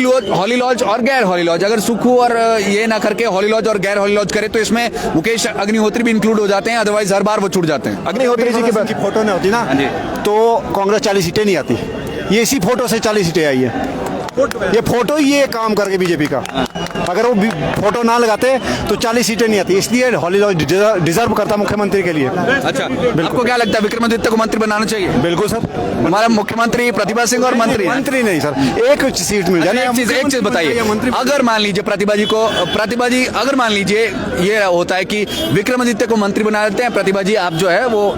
लॉज और गैर हॉली लॉज। अगर सुक्खू और ये ना करके हॉली लॉज और गैर हॉली लॉज करे तो इसमें मुकेश अग्निहोत्री भी इंक्लूड हो जाते हैं, अदरवाइज हर बार वो छूट जाते हैं। अग्निहोत्री जी की फोटो नहीं होती ना तो कांग्रेस 40 सीटें नहीं आती। ये इसी फोटो से 40 सीटें आई है। ये फोटो ही ये काम करके बीजेपी का, अगर वो फोटो ना लगाते तो 40 सीटें नहीं आती। इसलिए हॉली लॉज डिजर्व करता मुख्यमंत्री के लिए। अच्छा, आपको क्या लगता है विक्रमादित्य को मंत्री बनाना चाहिए? बिल्कुल सर, हमारा मुख्यमंत्री प्रतिभा सिंह और मंत्री नहीं सर, एक सीट मिल जाए। एक चीज बताइए, अगर मान लीजिए प्रतिभा जी अगर मान लीजिए ये होता है कि विक्रमादित्य को मंत्री बना देते हैं, प्रतिभा जी आप जो है वो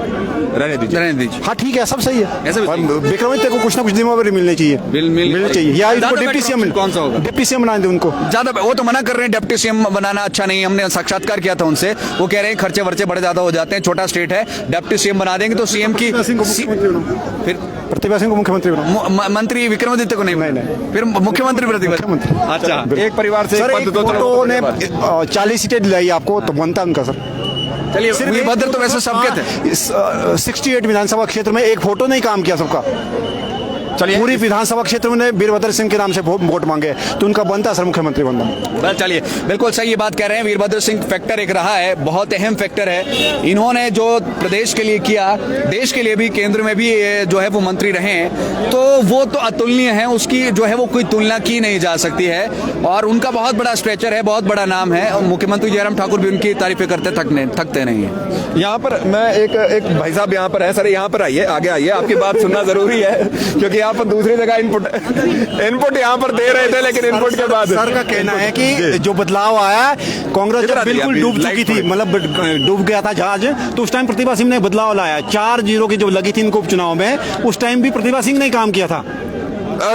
रहने दीजिए। हाँ ठीक है, सब सही है। ऐसा विक्रमादित्य को कुछ ना कुछ जिम्मेदारी मिलनी चाहिए, मिलनी चाहिए, या डिप्टी सीएम कौन सा होगा? डिप्टी सीएम बना दे उनको। ज्यादा वो तो मना कर रहे हैं, डिप्टी सीएम बनाना अच्छा नहीं। हमने साक्षात्कार किया था उनसे, वो कह रहे हैं खर्चे वर्चे बड़े ज्यादा हो जाते हैं, छोटा स्टेट है, डिप्टी सीएम बना देंगे तो सीएम की फिर प्रतिभा सिंह को मुख्यमंत्री बनाओ, मंत्री विक्रमादित्य को नहीं, फिर मुख्यमंत्री प्रतिभा। अच्छा, एक परिवार से 40 सीटें दिलाई आपको तो बनता उनका सर। चलिए, वीरभद्र तो वैसे सबके थे। 68 विधानसभा क्षेत्र में एक फोटो नहीं काम किया सबका। चलिए, पूरी विधानसभा क्षेत्र में वीरभद्र सिंह के नाम से वोट मांगे तो उनका बनता सर मुख्यमंत्री बनना। चलिए, बिल्कुल सही ये बात कह रहे हैं। वीरभद्र सिंह फैक्टर एक रहा है, बहुत अहम फैक्टर है। इन्होंने जो प्रदेश के लिए किया, देश के लिए भी, केंद्र में भी जो है वो मंत्री रहे हैं, तो वो तो अतुलनीय है, उसकी जो है वो कोई तुलना की नहीं जा सकती है। और उनका बहुत बड़ा स्ट्रेचर है, बहुत बड़ा नाम है। मुख्यमंत्री जयराम ठाकुर भी उनकी तारीफें करते थकते नहीं है। यहाँ पर मैं एक भाई साहब यहाँ पर है सर, यहाँ पर आइए, आगे आइए, आपकी बात सुनना जरूरी है क्योंकि यहाँ पर दूसरी जगह इनपुट यहाँ पर दे रहे थे, लेकिन इनपुट के बाद सर का कहना है कि जो बदलाव आया, कांग्रेस जब बिल्कुल डूब चुकी थी, मतलब डूब गया था जहाज, तो उस टाइम प्रतिभा सिंह ने बदलाव लाया। 4-0 की जो लगी थी इनको उपचुनाव में, उस टाइम भी प्रतिभा सिंह ने काम किया था,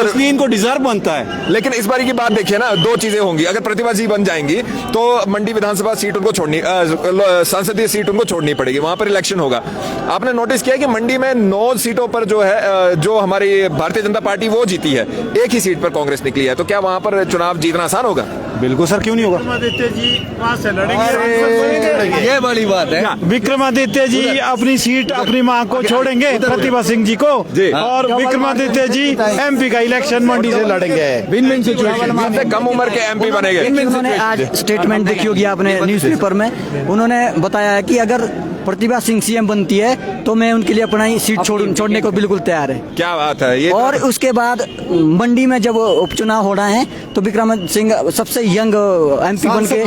इसलिए इनको डिजर्व बनता है। लेकिन इस बारी की बात देखिए ना, दो चीजें होंगी। अगर प्रतिभा जी बन जाएंगी तो मंडी विधानसभा सीट उनको छोड़नी, संसदीय सीट उनको छोड़नी पड़ेगी, वहां पर इलेक्शन होगा। आपने नोटिस किया कि मंडी में 9 सीटों पर जो है, जो हमारी भारतीय जनता पार्टी वो जीती है, एक ही सीट पर कांग्रेस निकली है। तो क्या वहां पर चुनाव जीतना आसान होगा? बिल्कुल सर, क्यों नहीं होगा। विक्रमादित्य जी वहाँ से लड़ेंगे, ये बड़ी बात है। विक्रमादित्य जी अपनी सीट अपनी मां को छोड़ेंगे प्रतिभा सिंह जी को, और विक्रमादित्य जी एमपी का इलेक्शन मंडी से लड़ेंगे। विन-विन सिचुएशन, कम उम्र के एमपी बनेंगे। उन्होंने आज स्टेटमेंट देखी होगी आपने न्यूज़पेपर में, उन्होंने बताया है कि अगर प्रतिभा सिंह सीएम बनती है तो मैं उनके लिए अपना ही सीट छोड़ने को बिल्कुल तैयार है। क्या बात है ये। और उसके बाद मंडी में जब उपचुनाव हो रहे हैं तो विक्रमादित्य सिंह सबसे यंग एमपी बन के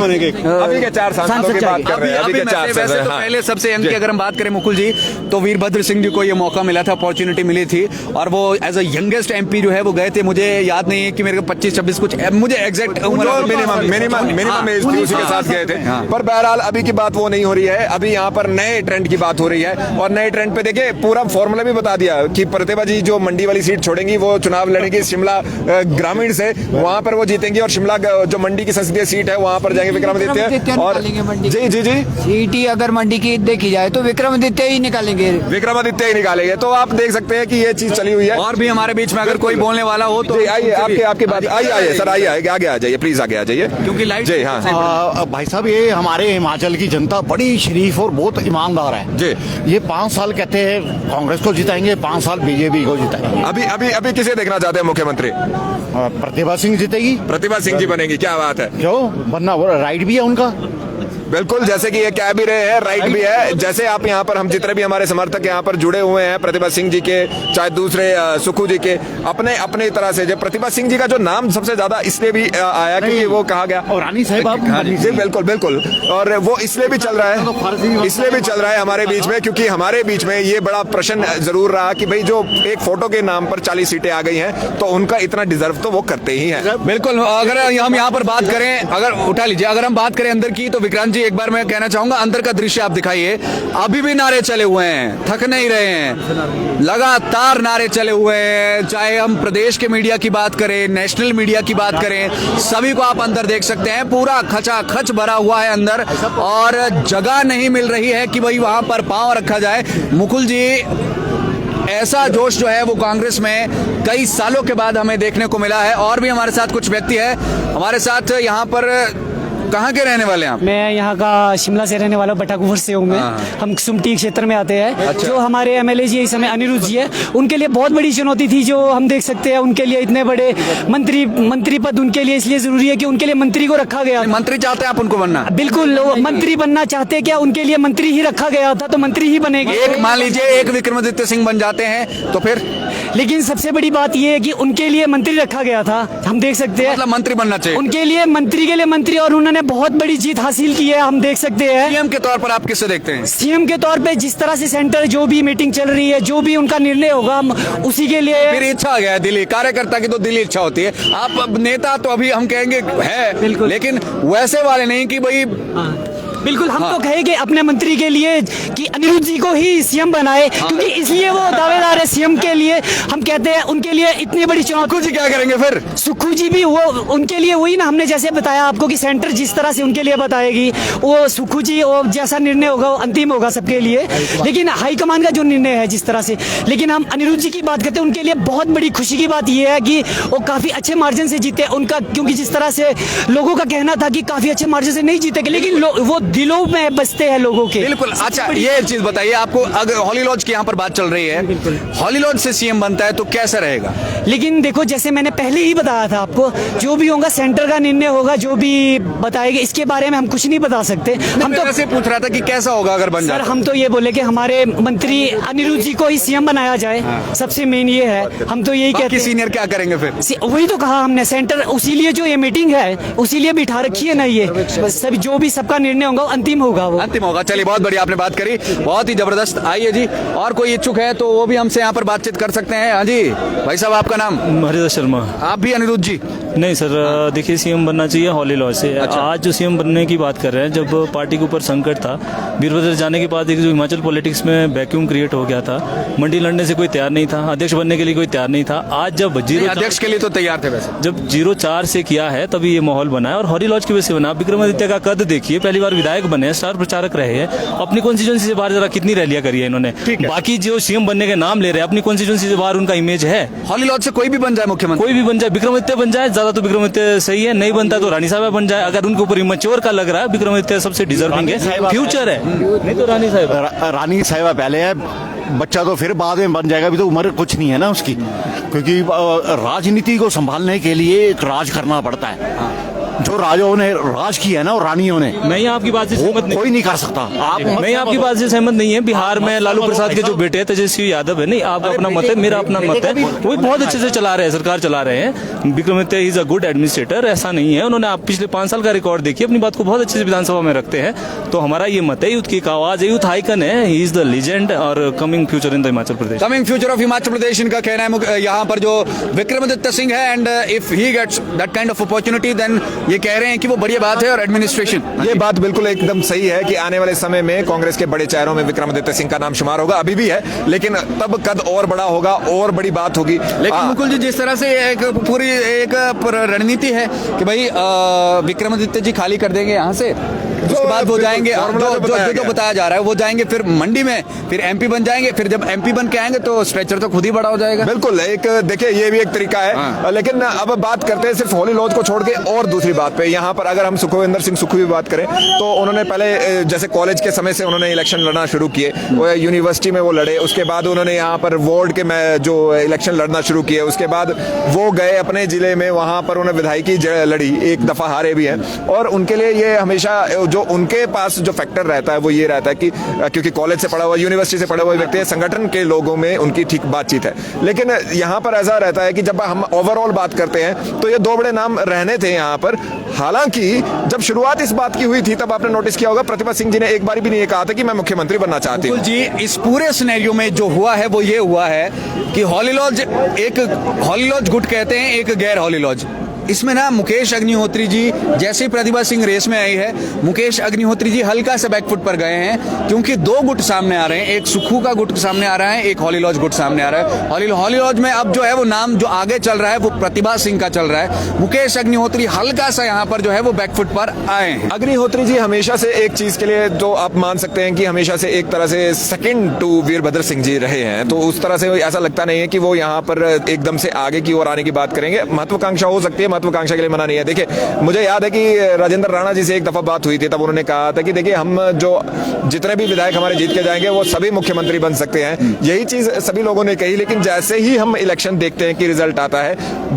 अभी के 4 सांसदों की बात कर रहे हैं। अभी के 4 वैसे तो पहले सबसे यंग की अगर हम बात करें मुकुल जी, तो वीरभद्र सिंह जी को ये मौका मिला था, अपॉर्चुनिटी मिली थी, और वो एज अ यंगेस्ट एमपी जो है वो गए थे। मुझे याद नहीं है कि मेरे को 25-26 कुछ, मुझे एग्जैक्ट मिनिमम एज थी, उसी के साथ गए थे। पर बहरहाल अभी की बात वो नहीं हो रही है। अभी यहाँ पर नए ट्रेंड की बात हो रही है, और नए ट्रेंड पे देखिए पूरा फॉर्मूला भी बता दिया कि प्रतिभा जी जो मंडी वाली सीट छोड़ेंगी, वो चुनाव लड़ेंगी शिमला ग्रामीण से, वहां पर वो जीतेंगी, और शिमला जो मंडी की संसदीय सीट है वहां पर जाएंगे विक्रमादित्य। और जी सीट ही अगर मंडी की देखी जाए तो विक्रमादित्य ही निकालेंगे, विक्रमादित्य ही निकालेंगे। तो आप देख सकते हैं कि ये चीज चली हुई है। और भी हमारे बीच में अगर कोई बोलने वाला हो तो आइए, आपकी बात आइए सर, आइए आगे आ जाइए, प्लीज आगे आ जाइए, क्योंकि लाइट जी। हाँ भाई साहब, ये हमारे हिमाचल की जनता बड़ी शरीफ और बहुत ईमानदार है जी। ये 5 साल कहते हैं कांग्रेस को जिताएंगे, 5 साल बीजेपी को जिताएंगे। अभी किसे देखना चाहते हैं मुख्यमंत्री? प्रतिभा सिंह जीतेगी। प्रतिभा सिंह जी बनेगी, क्या बात है। क्यों बनना, वो राइट भी है उनका। बिल्कुल, जैसे कि ये कह भी रहे हैं, राइट भी है। जैसे आप यहाँ पर, हम जितने भी हमारे समर्थक यहाँ पर जुड़े हुए हैं प्रतिभा सिंह जी के, चाहे दूसरे सुक्खू जी के, अपने अपने तरह से, जो प्रतिभा सिंह जी का जो नाम सबसे ज्यादा इसलिए भी आया क्योंकि वो कहा गया, और रानी साहब जी बिल्कुल, और वो इसलिए भी चल रहा है हमारे बीच में, क्योंकि हमारे बीच में ये बड़ा प्रश्न जरूर रहा कि भाई जो एक फोटो के नाम पर 40 सीटें आ गई हैं, तो उनका इतना डिजर्व तो वो करते ही हैं। बिल्कुल, अगर हम यहाँ पर बात करें, अगर उठा लीजिए, अगर हम बात करें अंदर की, तो विक्रांत जी एक बार मैं कहना चाहूंगा अंदर का दृश्य आप दिखाइए। अभी भी नारे चले हुए हैं, थक नहीं रहे हैं, लगातार नारे चले हुए हैं। चाहे हम प्रदेश के मीडिया की बात करें, नेशनल मीडिया की बात करें, सभी को आप अंदर देख सकते हैं। पूरा खचाखच भरा हुआ है अंदर और जगह नहीं मिल रही है कि भाई वहां पर पांव रखा जाए। मुकुल जी, ऐसा जोश जो है वो कांग्रेस में कई सालों के बाद हमें देखने को मिला है। और भी हमारे साथ कुछ व्यक्ति है हमारे साथ। यहाँ पर कहाँ के रहने वाले हैं आप? मैं यहाँ का शिमला से रहने वाला बटाकुफर से हूँ मैं। हम सुमटी क्षेत्र में आते हैं। अच्छा। जो हमारे एमएलए जी इस समय अनिरुद्ध जी है, उनके लिए बहुत बड़ी चुनौती थी जो हम देख सकते हैं। उनके लिए इतने बड़े मंत्री पद उनके लिए इसलिए जरूरी है कि उनके लिए मंत्री को रखा गया। मंत्री चाहते हैं आप उनको बनना? बिल्कुल, मंत्री बनना चाहते हैं क्या? उनके लिए मंत्री ही रखा गया था तो मंत्री ही बनेंगे। एक मान लीजिए एक विक्रमादित्य सिंह बन जाते हैं तो फिर? लेकिन सबसे बड़ी बात यह है कि उनके लिए मंत्री रखा गया था, हम देख सकते हैं। मतलब मंत्री बनना चाहिए उनके लिए, मंत्री के लिए मंत्री, और उन्होंने बहुत बड़ी जीत हासिल की है, हम देख सकते हैं। सीएम के तौर पर आप किससे देखते हैं? सीएम के तौर पे जिस तरह से सेंटर जो भी मीटिंग चल रही है, जो भी उनका निर्णय होगा, हम उसी के लिए। मेरी इच्छा आ गया है दिल्ली, कार्यकर्ता की तो दिल्ली इच्छा होती है। आप नेता तो अभी हम कहेंगे है, बिल्कुल, लेकिन वैसे वाले नहीं कि भाई बिल्कुल हम तो कहेंगे अपने मंत्री के लिए कि अनिरुद्ध जी को ही सीएम बनाए, क्योंकि इसलिए वो दावेदार है सीएम के लिए। हम कहते हैं उनके लिए इतनी बड़ी चुनौती। जी क्या करेंगे फिर? सुक्खू जी भी वो उनके लिए वही ना, हमने जैसे बताया आपको कि सेंटर जिस तरह से उनके लिए बताएगी, वो सुक्खू जी और जैसा निर्णय होगा वो अंतिम होगा सबके लिए। लेकिन हाईकमान का जो निर्णय है जिस तरह से, लेकिन हम अनिरुद्ध जी की बात करते हैं, उनके लिए बहुत बड़ी खुशी की बात यह है कि वो काफी अच्छे मार्जिन से जीते उनका, क्योंकि जिस तरह से लोगों का कहना था कि काफी अच्छे मार्जिन से नहीं जीतेंगे, लेकिन वो दिलों में बसते हैं लोगों के। बिल्कुल। अच्छा, ये चीज बताइए आपको, अगर हॉली लॉज की यहाँ पर बात चल रही है, हॉली लॉज से सीएम बनता है तो कैसा रहेगा? लेकिन देखो, जैसे मैंने पहले ही बताया था आपको, जो भी होगा सेंटर का निर्णय होगा, जो भी बताएंगे, इसके बारे में हम कुछ नहीं बता सकते। हम तो ऐसे पूछ रहा था कि कैसा होगा अगर बन जाए। सर, हम तो ये बोले कि हमारे मंत्री अनिरुद्ध जी को ही सीएम बनाया जाए, सबसे मेन ये है। हम तो यही कहते हैं। सीनियर क्या करेंगे फिर? वही तो कहा हमने, सेंटर उसी लिए जो ये मीटिंग है उसी लिए बिठा रखी है ना, ये सब जो भी सबका निर्णय होगा अंतिम होगा, वो अंतिम होगा। चलिए, बहुत बढ़िया आपने बात करी, बहुत ही जबरदस्त। आइए जी, और कोई इच्छुक है तो वो भी हमसे यहाँ पर बातचीत कर सकते हैं। हाँ जी भाई साहब, आपका नाम? हरिदास शर्मा। आप भी अनिरुद्ध जी? नहीं सर, देखिए सीएम बनना चाहिए हॉली लॉज से। अच्छा। आज जो सीएम बनने की बात कर रहे हैं, जब पार्टी के ऊपर संकट था, वीरभद्र जाने के बाद एक जो हिमाचल पॉलिटिक्स में वैक्यूम क्रिएट हो गया था, मंडी लड़ने से कोई तैयार नहीं था, अध्यक्ष बनने के लिए कोई तैयार नहीं था। आज जब अध्यक्ष के लिए तो तैयार थे वैसे, जब 0-4 से किया है तभी ये माहौल बना है और हॉली लॉज की वजह से बना। विक्रमादित्य का कद देखिए, पहली बार विधायक बने, स्टार प्रचारक रहे हैं, अपनी कॉन्स्टिट्यूंसी से बाहर जरा कितनी रैलियां करी है इन्होंने। बाकी जो सीएम बनने के नाम ले रहे हैं, अपनी कॉन्स्टिट्यूंसी से बाहर उनका इमेज है। हॉली लॉज से कोई भी बन जाए मुख्यमंत्री, कोई भी बन जाए, विक्रमादित्य बन जाए, ज्यादा तो विक्रमादित्य सही है, नहीं बनता तो रानी साहब बन जाए। अगर उनके ऊपर इमेच्योर का लग रहा है, विक्रमादित्य सबसे डिजर्विंग है, फ्यूचर है। नहीं तो रानी साहिबा पहले है, बच्चा तो फिर बाद में बन जाएगा, अभी तो उम्र कुछ नहीं है ना उसकी, क्योंकि राजनीति को संभालने के लिए एक राज करना पड़ता है। जो राजाओं ने राज किया है ना और रानियों ने, मैं आपकी बात से सहमत नहीं, कोई नहीं कर सकता। मैं आपकी बात से सहमत नहीं है। बिहार में लालू प्रसाद के जो बेटे हैं तेजस्वी यादव है, नहीं आपका अपना मत है, मेरा अपना मत है, वो बहुत अच्छे से चला रहे हैं, सरकार चला रहे हैं। Vikramaditya is a good administrator, ऐसा नहीं है। उन्होंने आप पिछले 5 साल का रिकॉर्ड देखिए, अपनी बात को बहुत अच्छे से विधानसभा में रखते हैं। तो हमारा ये मत है, यूथ की एक आवाज है, यूथ आइकन है, ही इज द लीजेंड और coming future in the Himachal Pradesh. Coming future of Himachal Pradesh, इनका कहना है यहाँ पर जो विक्रमादित्य सिंह है। And if he gets that kind of opportunity, then ये कह रहे हैं कि वो बढ़िया बात है। और एडमिनिस्ट्रेशन, ये बात बिल्कुल एकदम सही है कि आने वाले समय में कांग्रेस के बड़े चेहरों में विक्रमादित्य सिंह का नाम शुमार होगा, अभी भी है, लेकिन तब कद और बड़ा होगा और बड़ी बात होगी। लेकिन मुकुल जी, जिस तरह से एक पूरी एक रणनीति है कि भाई विक्रमादित्य जी खाली कर देंगे यहाँ से, उसके बाद वो जाएंगे, जो बताया जा रहा है वो जाएंगे फिर मंडी में, फिर एमपी बन जाएंगे, फिर जब एमपी बन के आएंगे तो स्ट्रेचर तो खुद ही बड़ा हो जाएगा। बिल्कुल, एक देखिए ये भी एक तरीका है। लेकिन अब बात करते हैं सिर्फ हॉली लॉज को छोड़ के और दूसरी बात पे। यहाँ पर अगर हम सुखविंदर सिंह सुक्खू की बात करें तो उन्होंने पहले जैसे कॉलेज के समय से उन्होंने इलेक्शन लड़ना शुरू किए, वो यूनिवर्सिटी में वो लड़े, उसके बाद उन्होंने यहाँ पर वार्ड के में जो इलेक्शन लड़ना शुरू किए, उसके बाद वो गए अपने जिले में, वहाँ पर उन्होंने विधायकी लड़ी, एक दफा हारे भी हैं। और उनके लिए ये हमेशा जो उनके पास जो फैक्टर रहता है वो ये रहता है कि क्योंकि कॉलेज से पढ़ा हुआ, यूनिवर्सिटी से पढ़ा हुआ व्यक्ति है, संगठन के लोगों में उनकी ठीक बातचीत है। लेकिन यहाँ पर ऐसा रहता है कि जब हम ओवरऑल बात करते हैं तो ये 2 बड़े नाम रहने थे यहाँ पर। हालांकि जब शुरुआत इस बात की हुई थी तब आपने नोटिस किया होगा, प्रतिभा सिंह जी ने एक बार भी नहीं कहा था कि मैं मुख्यमंत्री बनना चाहती हूँ। जी, इस पूरे सिनेरियो में जो हुआ है वो ये हुआ है कि हॉली लॉज, एक हॉली लॉज गुट कहते हैं, एक गैर हॉली लॉज। इसमें ना मुकेश अग्निहोत्री जी जैसे ही प्रतिभा सिंह रेस में आई है, मुकेश अग्निहोत्री जी हल्का सा बैकफुट पर गए हैं, क्योंकि दो गुट सामने आ रहे हैं। एक सुक्खू का गुट सामने आ रहा है, एक हॉली लॉज गुट सामने आ रहा है। हॉली लॉज में अब जो है वो नाम जो आगे चल रहा है वो प्रतिभा सिंह का चल रहा है। मुकेश अग्निहोत्री हल्का सा यहाँ पर जो है वो बैकफुट पर आए हैं। अग्निहोत्री जी हमेशा से एक चीज के लिए तो आप मान सकते हैं कि हमेशा से एक तरह से सेकंड टू वीरभद्र सिंह जी रहे हैं, तो उस तरह से ऐसा लगता नहीं है कि वो यहाँ पर एकदम से आगे की ओर आने की बात करेंगे। महत्वाकांक्षा हो सकती है, महत्वाकांक्षा के लिए मना नहीं है। देखिए, मुझे याद है कि राजेंद्र राणा जी से एक दफा बात हुई थी, तब उन्होंने कहा था कि देखिए हम जो जितने भी विधायक हमारे जीत के जाएंगे वो सभी मुख्यमंत्री बन सकते हैं। यही चीज सभी लोगों ने कही, लेकिन जैसे ही हम इलेक्शन देखते हैं कि रिजल्ट आता है,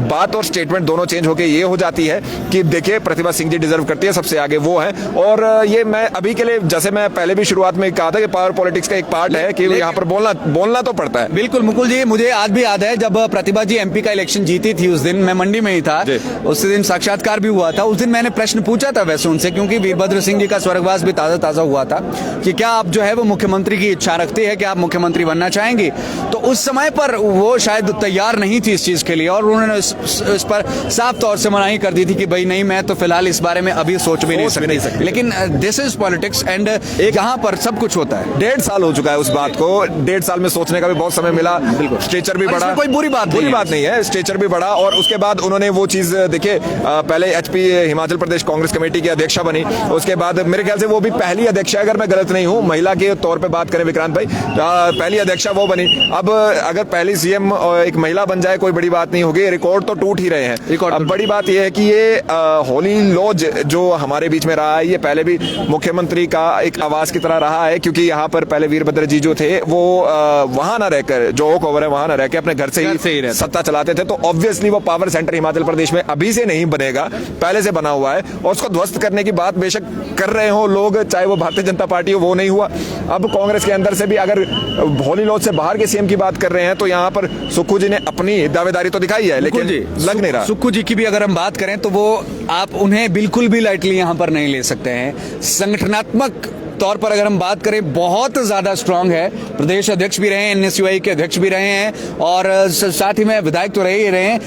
बात और स्टेटमेंट दोनों चेंज होकर ये हो जाती है कि देखिए प्रतिभा सिंह जी डिजर्व करती है, सबसे आगे वो है। और ये मैं अभी के लिए, जैसे मैं पहले भी शुरुआत में कहा था कि पावर पॉलिटिक्स का एक पार्ट है कि यहाँ पर बोलना तो पड़ता है। बिल्कुल मुकुल जी, मुझे आज भी याद है जब प्रतिभा जी एमपी का इलेक्शन जीती थी, उस दिन मैं मंडी में ही था, उस दिन साक्षात्कार भी हुआ था। उस दिन मैंने प्रश्न पूछा था वैसे उनसे, क्योंकि वीरभद्र सिंह जी का स्वर्गवास भी ताजा हुआ था, कि क्या आप जो है वो मुख्यमंत्री की इच्छा रखते हैं कि आप मुख्यमंत्री बनना चाहेंगे। तो उस समय पर वो शायद तैयार नहीं थी इस चीज के लिए, और उन्होंने इस पर साफ तौर से मनाही कर दी थी कि भाई नहीं, मैं तो फिलहाल इस बारे में अभी सोच भी नहीं सकती। लेकिन दिस इज पॉलिटिक्स एंड यहाँ पर सब कुछ होता है। 1.5 साल हो चुका है उस बात को, 1.5 साल में सोचने का भी बहुत समय मिला। स्टेचर भी बढ़ा, कोई बुरी बात नहीं है, स्टेचर भी बढ़ा। और उसके बाद उन्होंने वो चीज देखिए, पहले एचपी हिमाचल प्रदेश कांग्रेस कमेटी की अध्यक्षा बनी, उसके बाद मेरे ख्याल से वो भी पहली अध्यक्षा, अगर मैं गलत नहीं हूँ, महिला के तौर पे बात करें विक्रांत भाई, पहली अध्यक्षा वो बनी। अब अगर पहली सीएम एक महिला बन जाए कोई बड़ी बात नहीं होगी, रिकॉर्ड तो टूट ही रहे हैं। अब बड़ी बात यह है कि ये हॉली लॉज जो हमारे बीच में रहा है, ये पहले भी मुख्यमंत्री का एक आवास की तरह रहा है, क्योंकि यहाँ पर पहले वीरभद्र जी जो थे वो वहां न रहकर, जो ओक ओवर है वहां न रहकर अपने घर से ही सत्ता चलाते थे। तो ऑब्वियसली वो पावर सेंटर हिमाचल प्रदेश में अभी से नहीं बनेगा, पहले से बना हुआ है, और उसको ध्वस्त करने की बात बेशक कर रहे हो लोग, चाहे वो भारतीय जनता पार्टी हो, वो नहीं हुआ। अब कांग्रेस के अंदर से भी अगर हॉली लॉज से बाहर के सीएम की बात कर रहे हैं, तो यहाँ पर सुक्खू जी ने अपनी दावेदारी तो दिखाई है, लेकिन लग नहीं रहा। सुक्खू जी की भी अगर हम बात करें तो वो आप उन्हें बिल्कुल भी लाइटली यहाँ पर नहीं ले सकते हैं। संगठनात्मक तौर पर अगर हम बात करें, बहुत ज्यादा स्ट्रांग है, प्रदेश अध्यक्ष भी रहे हैं, एनएसयूआई के अध्यक्ष भी रहे हैं, और साथ ही में विधायक तो रहे ही रहे हैं,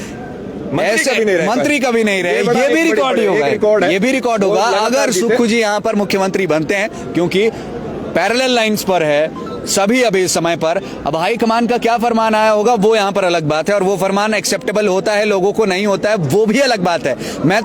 मंत्री का भी नहीं रहे। ये भी रिकॉर्ड ही होगा, ये भी रिकॉर्ड होगा अगर सुक्खू जी यहाँ पर मुख्यमंत्री बनते हैं, क्योंकि पैरेलल लाइंस पर है सभी अभी इस समय पर। अब हाईकमान का क्या फरमान आया होगा वो यहाँ पर अलग बात है, और वो फरमान एक्सेप्टेबल होता है लोगों को, नहीं होता है वो भी अलग बात है। मैं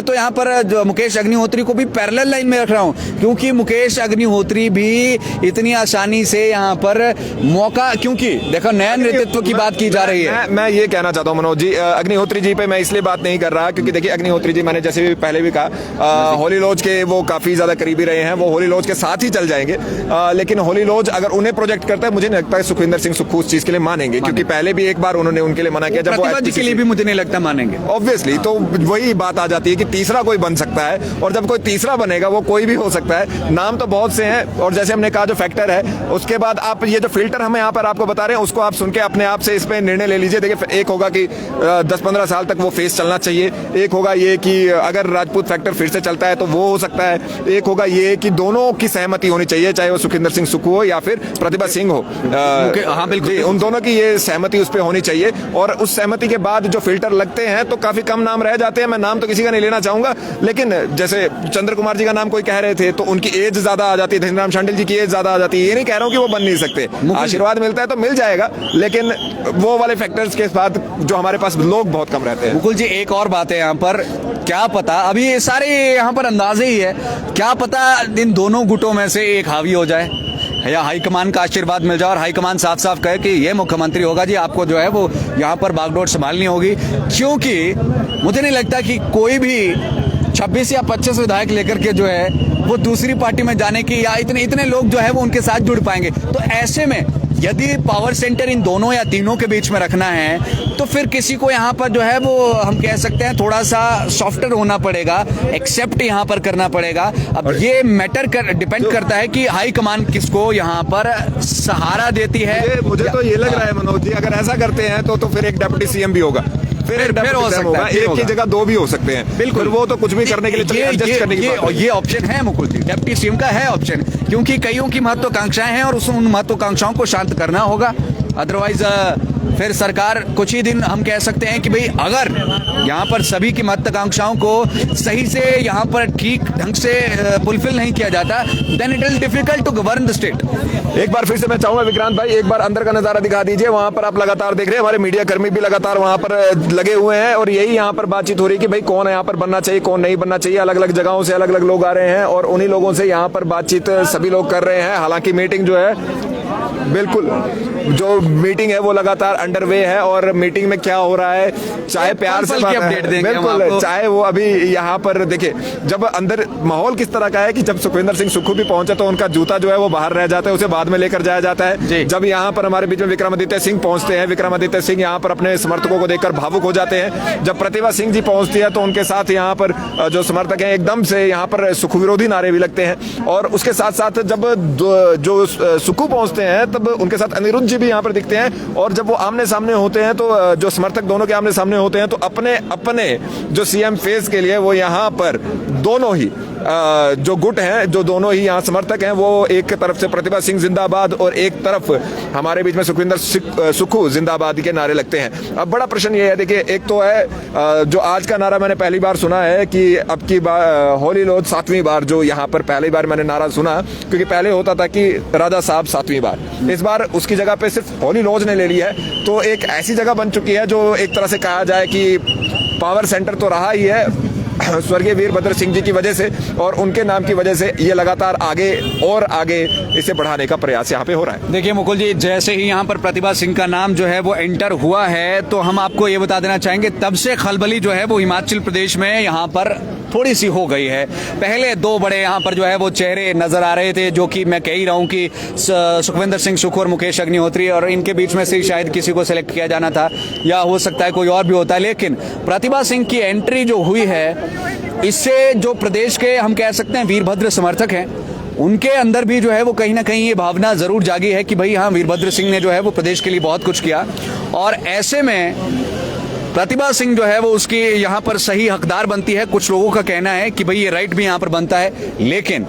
तो यहाँ पर जो मुकेश अग्निहोत्री को भी पैरेलल लाइन में रख रहा हूँ, क्योंकि मुकेश अग्निहोत्री भी इतनी आसानी से यहाँ पर मौका, क्योंकि देखो नया नेतृत्व की बात की जा रही है। मैं ये कहना चाहता हूँ मनोज जी, अग्निहोत्री जी पे मैं इसलिए बात नहीं कर रहा, क्योंकि देखिए अग्निहोत्री जी, मैंने जैसे भी पहले भी कहा, हॉली लॉज के वो काफी ज्यादा करीबी रहे हैं, वो हॉली लॉज के साथ ही चल जाएंगे। लेकिन हॉली लॉज अगर उन्हें प्रोजेक्ट करता है, मुझे नहीं लगता है सुखविंदर सिंह सुक्खू उस चीज के लिए मानेंगे, क्योंकि पहले भी एक बार उन्होंने उनके लिए मना किया, जब वो के लिए भी मुझे नहीं लगता मानेंगे ऑब्वियसली। तो वही बात आ जाती है कि तीसरा कोई बन सकता है, और जब कोई तीसरा बनेगा वो कोई भी हो सकता है। नाम तो बहुत से हैं, और जैसे हमने कहा जो फैक्टर है, उसके बाद आप ये जो फिल्टर हम यहाँ पर आपको बता रहे हैं, उसको आप सुन के अपने आप से इस पे निर्णय ले लीजिए। देखिए, एक होगा कि 10-15 साल तक वो फेस चलना चाहिए, एक होगा ये कि अगर राजपूत फैक्टर फिर से चलता है तो वो हो सकता है, एक होगा ये कि दोनों की सहमति होनी चाहिए, चाहे वो सुखविंदर सिंह सुक्खू हो या फिर प्रतिभा सिंह हो। हाँ बिल्कुल, उन दोनों की ये सहमति उस पे होनी चाहिए, और उस सहमति के बाद जो फिल्टर लगते हैं तो काफी कम नाम रह जाते हैं। मैं नाम तो किसी का नहीं लेना चाहूंगा, लेकिन जैसे चंद्र कुमार जी का नाम कोई कह रहे थे, तो उनकी एज ज्यादा आ जाती है, धनीराम शांडिल जी की एज ज्यादा आ जाती है। ये नहीं कह रहा हूँ कि वो बन नहीं सकते, आशीर्वाद मिलता है तो मिल जाएगा, लेकिन वो वाले फैक्टर्स के साथ जो हमारे पास लोग बहुत कम रहते हैं। मुकुल जी, एक और बात है यहाँ पर, क्या पता, अभी ये सारे यहाँ पर अंदाजे ही है, क्या पता इन दोनों गुटों में से एक हावी हो जाए, या हाईकमान का आशीर्वाद मिल जाए और हाईकमान साफ साफ कहे कि ये मुख्यमंत्री होगा जी, आपको जो है वो यहाँ पर बागडोर संभालनी होगी। क्योंकि मुझे नहीं लगता कि कोई भी 26 या 25 विधायक लेकर के जो है वो दूसरी पार्टी में जाने की, या इतने लोग जो है वो उनके साथ जुड़ पाएंगे। तो ऐसे में यदि पावर सेंटर इन दोनों या तीनों के बीच में रखना है, तो फिर किसी को यहाँ पर जो है वो हम कह सकते हैं थोड़ा सा सॉफ्टर होना पड़ेगा, एक्सेप्ट यहाँ पर करना पड़ेगा। अब ये मैटर डिपेंड करता है कि हाई कमान किसको यहाँ पर सहारा देती है। मुझे तो ये लग रहा है मनोज जी, अगर ऐसा करते हैं तो फिर एक डिप्टी सीएम भी होगा, फिर हो सकता है, एक की जगह दो भी हो सकते हैं। बिल्कुल, वो तो कुछ भी करने के लिए एडजस्ट करने की बात है। ये ऑप्शन है मुकुल जी, डिप्टी सीएम का है ऑप्शन, क्योंकि कईयों की महत्वाकांक्षाएं हैं और उन महत्वाकांक्षाओं को शांत करना होगा। अदरवाइज फिर सरकार कुछ ही दिन हम कह सकते हैं कि भाई अगर यहाँ पर सभी की महत्वाकांक्षाओं को सही से यहाँ पर ठीक ढंग से फुलफिल नहीं किया जाता, then it is difficult to govern the state. एक बार फिर से मैं चाहूंगा विक्रांत भाई, एक बार अंदर का नजारा दिखा दीजिए। वहां पर आप लगातार देख रहे हैं, हमारे मीडिया कर्मी भी लगातार वहां पर लगे हुए हैं और यही यहाँ पर बातचीत हो रही है कि भाई कौन यहाँ पर बनना चाहिए, कौन नहीं बनना चाहिए। अलग अलग जगहों से अलग अलग लोग आ रहे हैं और उन्हीं लोगों से यहाँ पर बातचीत सभी लोग कर रहे हैं। हालांकि मीटिंग जो है, बिल्कुल जो मीटिंग है वो लगातार अंडरवे है और मीटिंग में क्या हो रहा है चाहे प्यार से अपडेट देंगे, बिल्कुल, चाहे वो अभी यहाँ पर देखिए जब अंदर माहौल किस तरह का है कि जब सुखविंदर सिंह सुक्खू भी पहुंचे तो उनका जूता जो है वो बाहर रह जाता है, उसे बाद में लेकर जाया जाता है। जब यहाँ पर हमारे बीच में विक्रमादित्य सिंह पहुंचते हैं, विक्रमादित्य सिंह यहाँ पर अपने समर्थकों को देखकर भावुक हो जाते हैं। जब प्रतिभा सिंह जी पहुंचती है तो उनके साथ यहाँ पर जो समर्थक हैं एकदम से यहाँ पर सुक्खू विरोधी नारे भी लगते हैं। और उसके साथ साथ जब जो सुक्खू पहुंचते हैं तब उनके साथ अनिरुद्ध जी भी यहाँ पर दिखते हैं और जब वो आमने सामने होते हैं तो जो समर्थक दोनों के आमने सामने होते हैं तो अपने अपने जो सीएम फेस के लिए वो यहाँ पर दोनों ही जो गुट हैं, जो दोनों ही यहाँ समर्थक हैं, वो एक तरफ से प्रतिभा सिंह जिंदाबाद और एक तरफ हमारे बीच में सुखविंदर सुक्खू जिंदाबाद के नारे लगते हैं। अब बड़ा प्रश्न ये है, देखिए एक तो है जो आज का नारा मैंने पहली बार सुना है कि अब की बार होली लोध 7वीं बार, जो यहाँ पर पहली बार मैंने नारा सुना, क्योंकि पहले होता था कि राजा साहब 7वीं बार, इस बार उसकी जगह पे सिर्फ होली लोध ने ले ली है। तो एक ऐसी जगह बन चुकी है जो एक तरह से कहा जाए कि पावर सेंटर तो रहा ही है स्वर्गीय वीरभद्र सिंह जी की वजह से और उनके नाम की वजह से ये लगातार आगे और आगे इसे बढ़ाने का प्रयास यहाँ पे हो रहा है। देखिए मुकुल जी, जैसे ही यहाँ पर प्रतिभा सिंह का नाम जो है वो एंटर हुआ है तो हम आपको ये बता देना चाहेंगे तब से खलबली जो है वो हिमाचल प्रदेश में यहाँ पर थोड़ी सी हो गई है। पहले दो बड़े यहाँ पर जो है वो चेहरे नजर आ रहे थे, जो कि मैं कह ही रहा हूँ कि सुखविंदर सिंह सुक्खू और मुकेश अग्निहोत्री, और इनके बीच में से शायद किसी को सिलेक्ट किया जाना था या हो सकता है कोई और भी होता है। लेकिन प्रतिभा सिंह की एंट्री जो हुई है, इससे जो प्रदेश के हम कह सकते हैं वीरभद्र समर्थक हैं, उनके अंदर भी जो है वो कहीं ना कहीं ये भावना जरूर जागी है कि भाई हाँ, वीरभद्र सिंह ने जो है वो प्रदेश के लिए बहुत कुछ किया और ऐसे में प्रतिभा सिंह जो है वो उसकी यहाँ पर सही हकदार बनती है। कुछ लोगों का कहना है कि भाई ये राइट भी यहाँ पर बनता है, लेकिन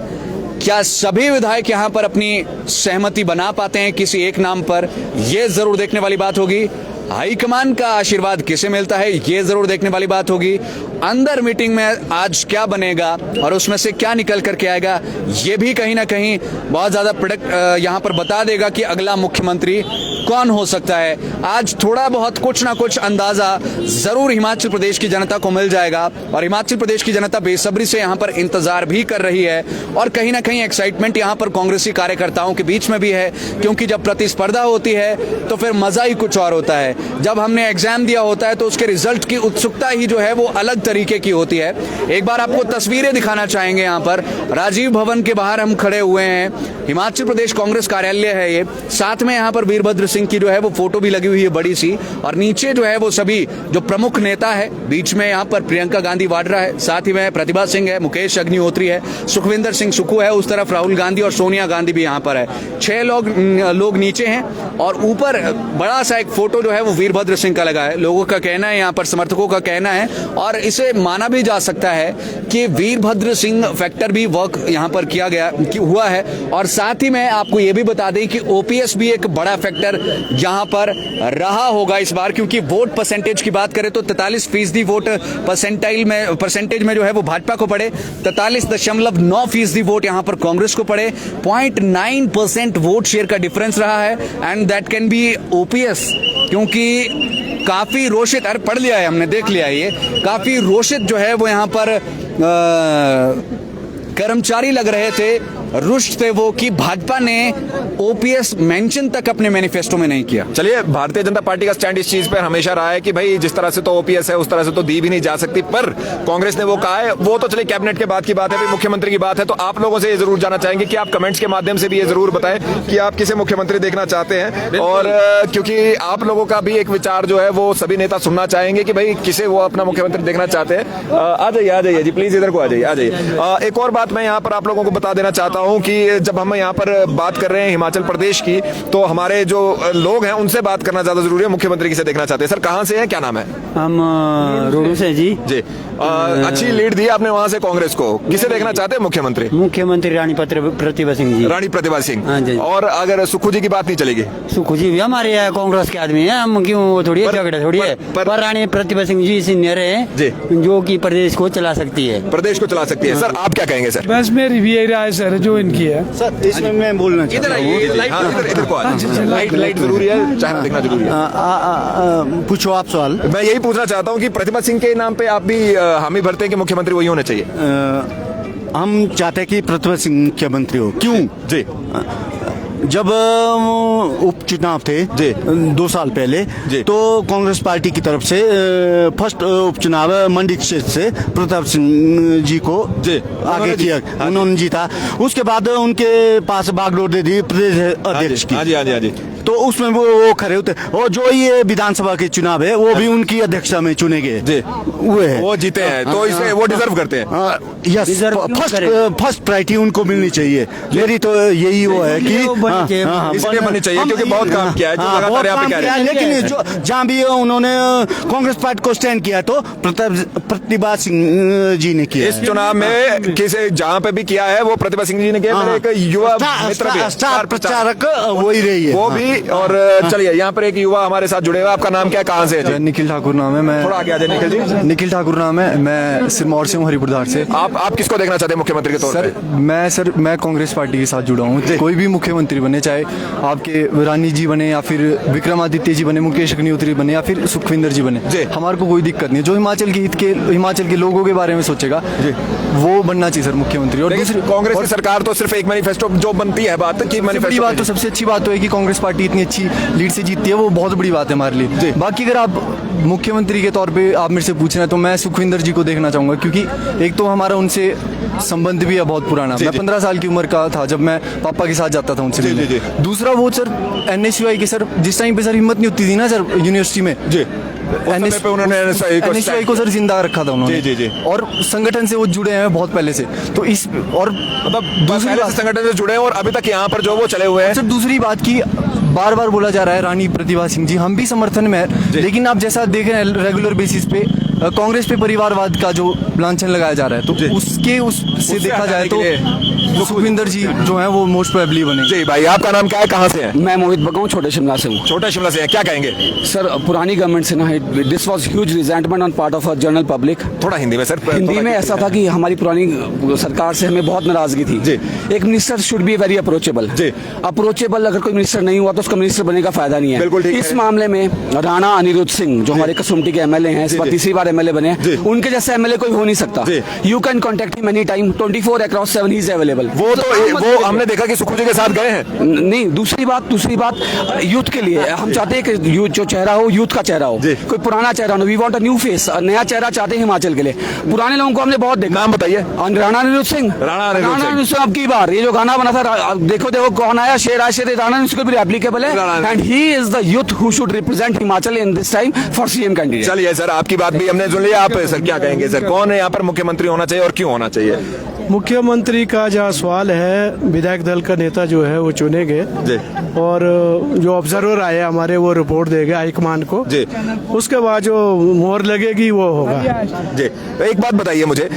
क्या सभी विधायक यहाँ पर अपनी सहमति बना पाते हैं किसी एक नाम पर, ये जरूर देखने वाली बात होगी। हाईकमान का आशीर्वाद किसे मिलता है, ये जरूर देखने वाली बात होगी। अंदर मीटिंग में आज क्या बनेगा और उसमें से क्या निकल करके आएगा, ये भी कहीं ना कहीं बहुत ज्यादा प्रोडक्ट यहाँ पर बता देगा कि अगला मुख्यमंत्री कौन हो सकता है। आज थोड़ा बहुत कुछ ना कुछ अंदाजा जरूर हिमाचल प्रदेश की जनता को मिल जाएगा और हिमाचल प्रदेश की जनता बेसब्री से यहाँ पर इंतजार भी कर रही है और कहीं ना कहीं एक्साइटमेंट यहाँ पर कांग्रेसी कार्यकर्ताओं के बीच में भी है, क्योंकि जब प्रतिस्पर्धा होती है तो फिर मजा ही कुछ और होता है। जब हमने एग्जाम दिया होता है तो उसके रिजल्ट की उत्सुकता ही जो है वो अलग तरीके की होती है। एक बार आपको तस्वीरें दिखाना चाहेंगे। यहाँ पर राजीव भवन के बाहर हम खड़े हुए हैं, हिमाचल प्रदेश कांग्रेस कार्यालय है ये, साथ में यहाँ पर वीरभद्र सिंह की जो है वो फोटो भी लगी हुई है बड़ी सी, और नीचे जो है वो सभी जो प्रमुख नेता है, बीच में यहाँ पर प्रियंका गांधी वाड्रा है, साथ ही में प्रतिभा सिंह है, मुकेश अग्निहोत्री है, सुखविंदर सिंह सुक्खू है, उस तरफ राहुल गांधी और सोनिया गांधी भी यहाँ पर है। 6 लोग नीचे हैं और ऊपर बड़ा सा एक फोटो जो है वो वीरभद्र सिंह का लगा है। लोगों का कहना है, यहाँ पर समर्थकों का कहना है और इसे माना भी जा सकता है कि वीरभद्र सिंह फैक्टर भी वर्क यहाँ पर किया गया हुआ है। और साथ ही मैं आपको ये भी बता दें कि ओपीएस भी एक बड़ा फैक्टर यहाँ पर रहा होगा इस बार, क्योंकि वोट परसेंटेज की बात करें तो 43% वोट परसेंटेज में जो है वो भाजपा को पड़े, 43.9% वोट यहाँ पर कांग्रेस को पड़े, 0.9% वोट शेयर का डिफरेंस रहा है and that can be OPS, क्योंकि काफी रोषित, अरे पढ़ लिया है हमने, देख लिया है, ये काफी रोषित जो है वो यहाँ पर कर्मचारी लग रहे थे, रुष्ट थे वो कि भाजपा ने ओपीएस मेंशन तक अपने मैनिफेस्टो में नहीं किया। चलिए, भारतीय जनता पार्टी का स्टैंड इस चीज पर हमेशा रहा है कि भाई जिस तरह से तो ओपीएस है उस तरह से तो दी भी नहीं जा सकती, पर कांग्रेस ने वो कहा है, वो तो चलिए कैबिनेट के बाद की बात है, फिर मुख्यमंत्री की बात है। तो आप लोगों से ये जरूर जानना चाहेंगे कि आप कमेंट्स के माध्यम से भी ये जरूर बताएं कि आप किसे मुख्यमंत्री देखना चाहते हैं, और क्योंकि आप लोगों का भी एक विचार जो है वो सभी नेता सुनना चाहेंगे कि भाई किसे वो अपना मुख्यमंत्री देखना चाहते हैं। आ जाइए जी, प्लीज इधर को आ जाइए। एक और बात मैं यहाँ पर आप लोगों को बता देना चाहता चाहता हूं कि जब हम यहाँ पर बात कर रहे हैं हिमाचल प्रदेश की, तो हमारे जो लोग हैं उनसे बात करना ज्यादा जरूरी है। मुख्यमंत्री किसे देखना चाहते हैं? सर कहाँ से हैं, क्या नाम है? हम रोडू से जी। अच्छी लीड दी आपने वहाँ से कांग्रेस को, किसे देखना चाहते हैं मुख्यमंत्री? मुख्यमंत्री रानी प्रतिभा सिंह जी। रानी प्रतिभा सिंह। हाँ जी। और अगर सुक्खू जी की बात नहीं चलेगी? सुखू जी भी हमारे कांग्रेस के आदमी है, हम क्यों थोड़ी है झगड़ा थोड़ी है। पर रानी प्रतिभा सिंह जी सीनियर है जी, जो कि प्रदेश को चला सकती है। प्रदेश को चला सकती है। सर आप क्या कहेंगे सर? बस मेरी भी यही राय सर जो इनकी है। सर इसमें मैं बोलना चाहता हूँ, इधर को आ जाइए। लाइट जरूरी है, चाहे देखना जरूरी है। पूछो आप सवाल। मैं यही पूछना चाहता हूँ कि प्रतिभा सिंह के नाम पे आप भी हामी भरते हैं कि मुख्यमंत्री वही होने चाहिए? हम चाहते हैं कि प्रतिभा सिंह मुख्यमंत्री हो। क्यों जी? जब उपचुनाव थे जी 2 साल पहले जी, तो कांग्रेस पार्टी की तरफ से फर्स्ट उपचुनाव मंडी क्षेत्र से प्रताप सिंह जी को जी आगे किया, उन्होंने जीता। उसके बाद उनके पास बागडोर दे दी प्रदेश अध्यक्ष की। हाँ जी, हाँ जी, हाँ जी। तो उसमें वो खड़े होते, और जो ये विधानसभा के चुनाव है वो भी उनकी अध्यक्षता में चुने गए जी, वो जीते हैं, तो इसे वो डिजर्व करते हैं। यस, फर्स्ट प्रायोरिटी उनको मिलनी चाहिए। मेरी तो यही वो है कि इसलिए बननी चाहिए क्योंकि बहुत काम किया है, जो लगातार यहाँ पे कह रहे हैं। लेकिन जो जहाँ भी उन्होंने कांग्रेस पार्टी को स्टैंड किया तो प्रतिभा सिंह जी ने किया। इस चुनाव में किसे जहाँ पे भी किया है वो प्रतिभा सिंह जी ने किया। मेरे एक युवा मित्र भी स्टार प्रचारक वही रही है। वो भी। और चलिए यहाँ पर एक युवा हमारे साथ जुड़े हुए, आपका नाम क्या है, कहाँ से है? निखिल ठाकुर नाम है। मैं थोड़ा आगे आ जाए निखिल जी। निखिल ठाकुर नाम है, मैं सिरमौर से हूँ, हरिपुरधार से। आप किसको देखना चाहते हैं मुख्यमंत्री के तौर पे? सर मैं कांग्रेस पार्टी के साथ जुड़ा हूँ। कोई भी मुख्यमंत्री बने, चाहे आपके रानी जी बने या फिर विक्रमादित्य जी बने, मुकेश अग्निहोत्री बने या फिर सुखविंदर जी बने, हमारे को कोई दिक्कत नहीं है। जो हिमाचल के हित के, हिमाचल के लोगों के बारे में सोचेगा वो बनना चाहिए सर मुख्यमंत्री। और दूसरी कांग्रेस की सरकार तो सिर्फ एक मैनिफेस्टो जो बनती है बात की, बड़ी बात तो सबसे अच्छी बात तो है कि कांग्रेस पार्टी इतनी अच्छी लीड से जीतती है, वो बहुत बड़ी बात है हमारे लिए। बाकी अगर आप मुख्यमंत्री के तौर पे आप मेरे से पूछ रहे हैं तो मैं सुखविंदर जी को देखना चाहूंगा, क्योंकि एक तो हमारा उनसे संबंध भी है बहुत पुराना। मैं 15 साल की उम्र का था जब मैं पापा के साथ जाता था उनसे मिलने। दूसरा वो सर NSUI के सर जिस टाइम पे सर हिम्मत नहीं होती थी ना सर यूनिवर्सिटी में, NSUI को सर जिंदा रखा था उन्होंने। जी। और संगठन से वो जुड़े हैं बहुत पहले से। तो इस और दूसरी संगठन से जुड़े हैं और अभी तक यहाँ पर जो वो चले हुए हैं। सर दूसरी बात की बार बार बोला जा रहा है रानी प्रतिभा सिंह जी, हम भी समर्थन में है, लेकिन आप जैसा देख रहे हैं रेगुलर बेसिस पे कांग्रेस पे परिवारवाद का जो लांछन लगाया जा रहा है, तो उससे देखा जाए तो सुखविंदर जी जो है वो मोस्ट प्रोबेबली बने। जी भाई, आपका नाम क्या है, कहाँ से है? मैं मोहित बगाऊं, छोटे शिमला से हूँ। छोटे शिमला से हैं, क्या कहेंगे? सर पुरानी गवर्नमेंट से ना this was huge resentment on part of general public. थोड़ा हिंदी में सर। हिंदी में ऐसा था कि हमारी पुरानी सरकार से हमें बहुत नाराजगी थी। जी। एक minister should be very approachable. जी। अप्रोचेबल अगर कोई मिनिस्टर नहीं हुआ तो उसका मिनिस्टर बनने का फायदा नहीं है। बिल्कुल ठीक इस मामले में राणा अनिरुद्ध सिंह जो हमारे कसुम्पटी के MLA हैं, इस बार तीसरी बार MLA बने, उनके जैसे MLA कोई हो नहीं सकता। You can contact him any time, 24/7 he is available. वो हमने देखा कि सुक्खू जी के साथ गए हैं। नहीं, दूसरी बात यूथ के लिए हम चाहते हैं कि यूथ जो चेहरा हो यूथ का चेहरा हो, कोई पुराना चेहरा हो। We want a new face, नया चेहरा चाहते हैं हिमाचल के लिए। पुराने लोगों को हमने बहुत देखा। नाम बताइए। राणा अनिरुद्ध सिंह। राणा अनिरुद्ध सिंह अब की बार ये जो गाना बना था, देखो कौन आया, शेर आया शेर, राणा अनिरुद्ध को भी एप्लीकेबल है। And he is the youth who should represent Himachal in this time for CM candidate. चलिए सर, आपकी बात भी हमने सुन लिया। आप सर क्या कहेंगे सर, कौन है यहाँ पर मुख्यमंत्री होना चाहिए और क्यों होना चाहिए? मुख्यमंत्री का जहाँ सवाल है, विधायक दल का नेता जो है वो चुने गए और जो ऑब्जर्वर आए हमारे वो रिपोर्ट देंगे हाईकमान को। उसके बाद जो मोहर लगेगी वो होगा। जी, एक बात बताइए मुझे,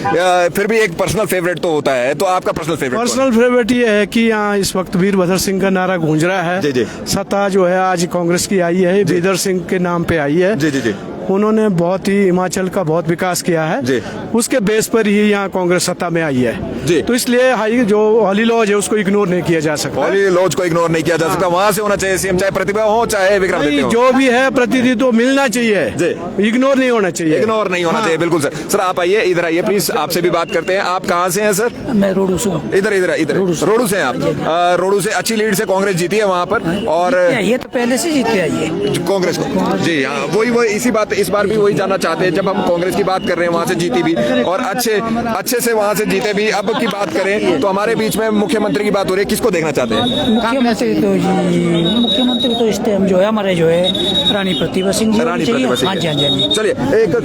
फिर भी एक पर्सनल फेवरेट तो होता है, तो आपका पर्सनल फेवरेट ये है कि यहाँ इस वक्त वीरभद्र सिंह का नारा गूंज रहा है। सत्ता जो है आज कांग्रेस की आई है, वीरभद्र सिंह के नाम पे आई है। जी। उन्होंने बहुत ही हिमाचल का बहुत विकास किया है, उसके बेस पर ही यहाँ कांग्रेस सत्ता में आई है। तो इसलिए जो हॉली लॉज है उसको इग्नोर नहीं किया जा सकता। हॉली लॉज को इग्नोर नहीं किया जा सकता, वहाँ से होना चाहिए CM, चाहे प्रतिभा हो चाहे विक्रमादित्य हो। जो भी है प्रतिनिधित्व मिलना चाहिए, इग्नोर नहीं होना चाहिए। इग्नोर नहीं होना चाहिए, बिल्कुल सर। सर आप आइए, इधर आइए प्लीज, आपसे भी बात करते हैं। आप कहाँ से हैं सर? मैं रोडू से हूँ। इधर रोडू से हैं आप। रोडू से अच्छी लीड से कांग्रेस जीती है वहाँ पर, और ये तो पहले से जीतते आई है कांग्रेस को। जी हाँ, वही इसी बात बात इस बार भी वही जानना चाहते हैं, जब हम कांग्रेस की बात कर रहे हैं वहां से जीती भी और अच्छे से वहां से जीते भी, अब की बात करें तो हमारे बीच में मुख्यमंत्री की बात हो रही है, किसको देखना चाहते हैं? मुख्यमंत्री तो इस टाइम जो है हमारे जो है रानी प्रतिभा सिंह जी। रानी प्रतिभा सिंह। हाँ जी, हाँ जी, हाँ जी। चलिए, एक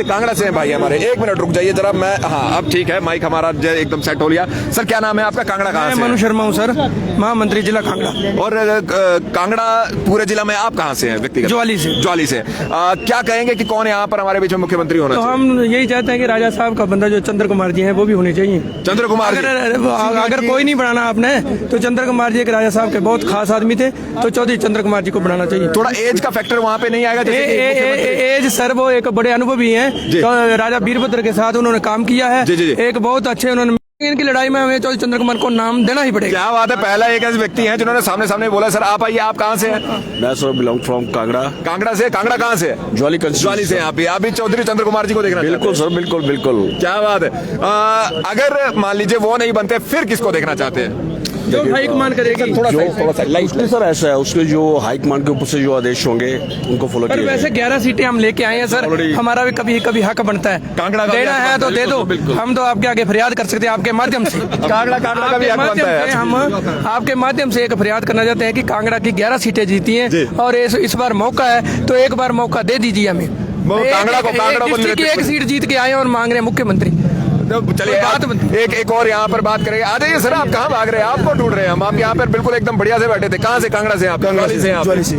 कांगड़ा से हैं भाई हमारे, 1 मिनट रुक जाइए जरा। मैं हाँ अब ठीक है, माइक हमारा एकदम सेट हो लिया। सर क्या नाम है आपका? कांगड़ा कहाँ से? मनु शर्मा हूँ सर, महामंत्री जिला कांगड़ा। और कांगड़ा पूरे जिला में आप कहाँ से हैं व्यक्तिगत? ज्वाली से। क्या कहेंगे कि कौन यहाँ पर हमारे बीच में मुख्यमंत्री होना चाहिए? हम यही चाहते हैं कि राजा साहब का बंदा जो चंद्र कुमार जी हैं वो भी होने चाहिए। चंद्र कुमार अगर कोई नहीं बनाना आपने तो चंद्र कुमार जी एक राजा साहब के बहुत खास आदमी थे, तो चौधरी चंद्र कुमार जी को बनाना चाहिए। थोड़ा एज का फैक्टर वहाँ पे नहीं आएगा? एज सर वो एक बड़े अनुभवी हैं, तो राजा वीरभद्र के साथ उन्होंने काम किया है, एक बहुत अच्छे उन्होंने। इनकी लड़ाई में हमें चौधरी चंद्र कुमार को नाम देना ही पड़ेगा। क्या बात है, पहला एक ऐसे व्यक्ति हैं जिन्होंने सामने बोला। सर आप आइए, आप कहाँ से हैं? मैं sir belong from Kangra. Kangra से? कांगड़ा कहाँ से? ज्वाली से। आप भी चौधरी चंद्र कुमार जी को देखना? बिल्कुल सर, बिल्कुल। क्या बात है। अगर मान लीजिए वो नहीं बनते, फिर किसको देखना चाहते हैं? जो हाईकमान करेगी। थोड़ा सा लाइट सर ऐसा है, उसके जो हाईकमान के ऊपर से जो आदेश होंगे उनको फॉलो किया। वैसे 11 सीटें हम लेके आए हैं सर, हमारा भी कभी हक बनता है। कांगड़ा देना है तो दे दो, हम तो आपके आगे फरियाद कर सकते हैं आपके माध्यम से। कांगड़ा का भी हक बनता है। हम आपके माध्यम से एक फरियाद करना चाहते हैं कि कांगड़ा की 11 सीटें जीती हैं और इस बार मौका है तो एक बार मौका दे दीजिए हमें। कांगड़ा को एक सीट जीत के आए और मांग रहे हैं मुख्यमंत्री। चलिए एक और यहाँ पर बात करेंगे। आ जाइए सर, आप कहाँ भाग रहे हैं? आपको ढूंढ रहे हैं हम। आप यहाँ पर बिल्कुल एकदम बढ़िया से बैठे थे। कहाँ से? कांगड़ा से? आप ज्वाली से।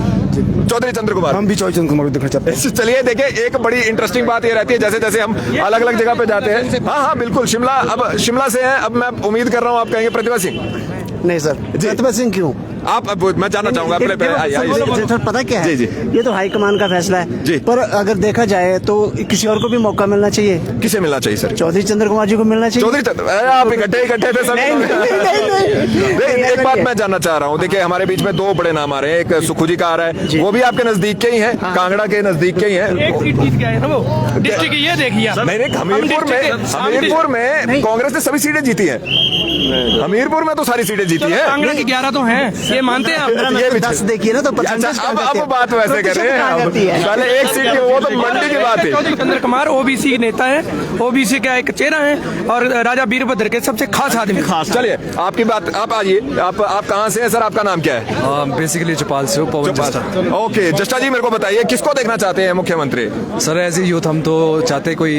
चौधरी चंद्र कुमार। हम भी चौधरी चंद्र कुमार को देखना चाहते हैं। चलिए देखिए, एक बड़ी इंटरेस्टिंग बात ये रहती है जैसे जैसे हम अलग अलग जगह पे जाते हैं। हाँ बिल्कुल, शिमला से है। अब मैं उम्मीद कर रहा हूँ आप कहेंगे प्रतिभा सिंह। नहीं सर, प्रतिभा सिंह क्यों? मैं जानना चाहूंगा पता क्या है? जी। ये तो हाईकमान का फैसला है जी, पर अगर देखा जाए तो किसी और को भी मौका मिलना चाहिए। किसे मिलना चाहिए सर? चौधरी चंद्र कुमार जी को मिलना चाहिए। आप इकट्ठे थे सब। एक बात मैं जानना चाह रहा हूँ, देखिए हमारे बीच में 2 बड़े नाम आ रहे हैं। एक सुखू जी का आ रहा है, वो भी आपके नजदीक के ही है, कांगड़ा के नजदीक के ही है। हमीरपुर में कांग्रेस ने सभी सीटें जीती है। हमीरपुर में तो सारी सीटें जीती है। कांगड़ा की 11 तो हैं, ये मानते हैं आप? ये 10 देखिए ना तो अब बात वैसे कर रहे हैं। पहले एक सीट की वो तो मंडी की बात है। चौधरी चंद्र कुमार ओबीसी नेता है, ओबीसी का एक चेहरा है और राजा वीरभद्र के सबसे खास आदमी। चलिए आपकी बात, आप आइए। आप कहाँ से हैं सर? आपका नाम क्या है? बेसिकली चौपाल से पवन जस्टा। ओके जस्टा जी, मेरे को बताइए किसको देखना चाहते हैं मुख्यमंत्री? सर एज ए यूथ हम तो चाहते हैं कोई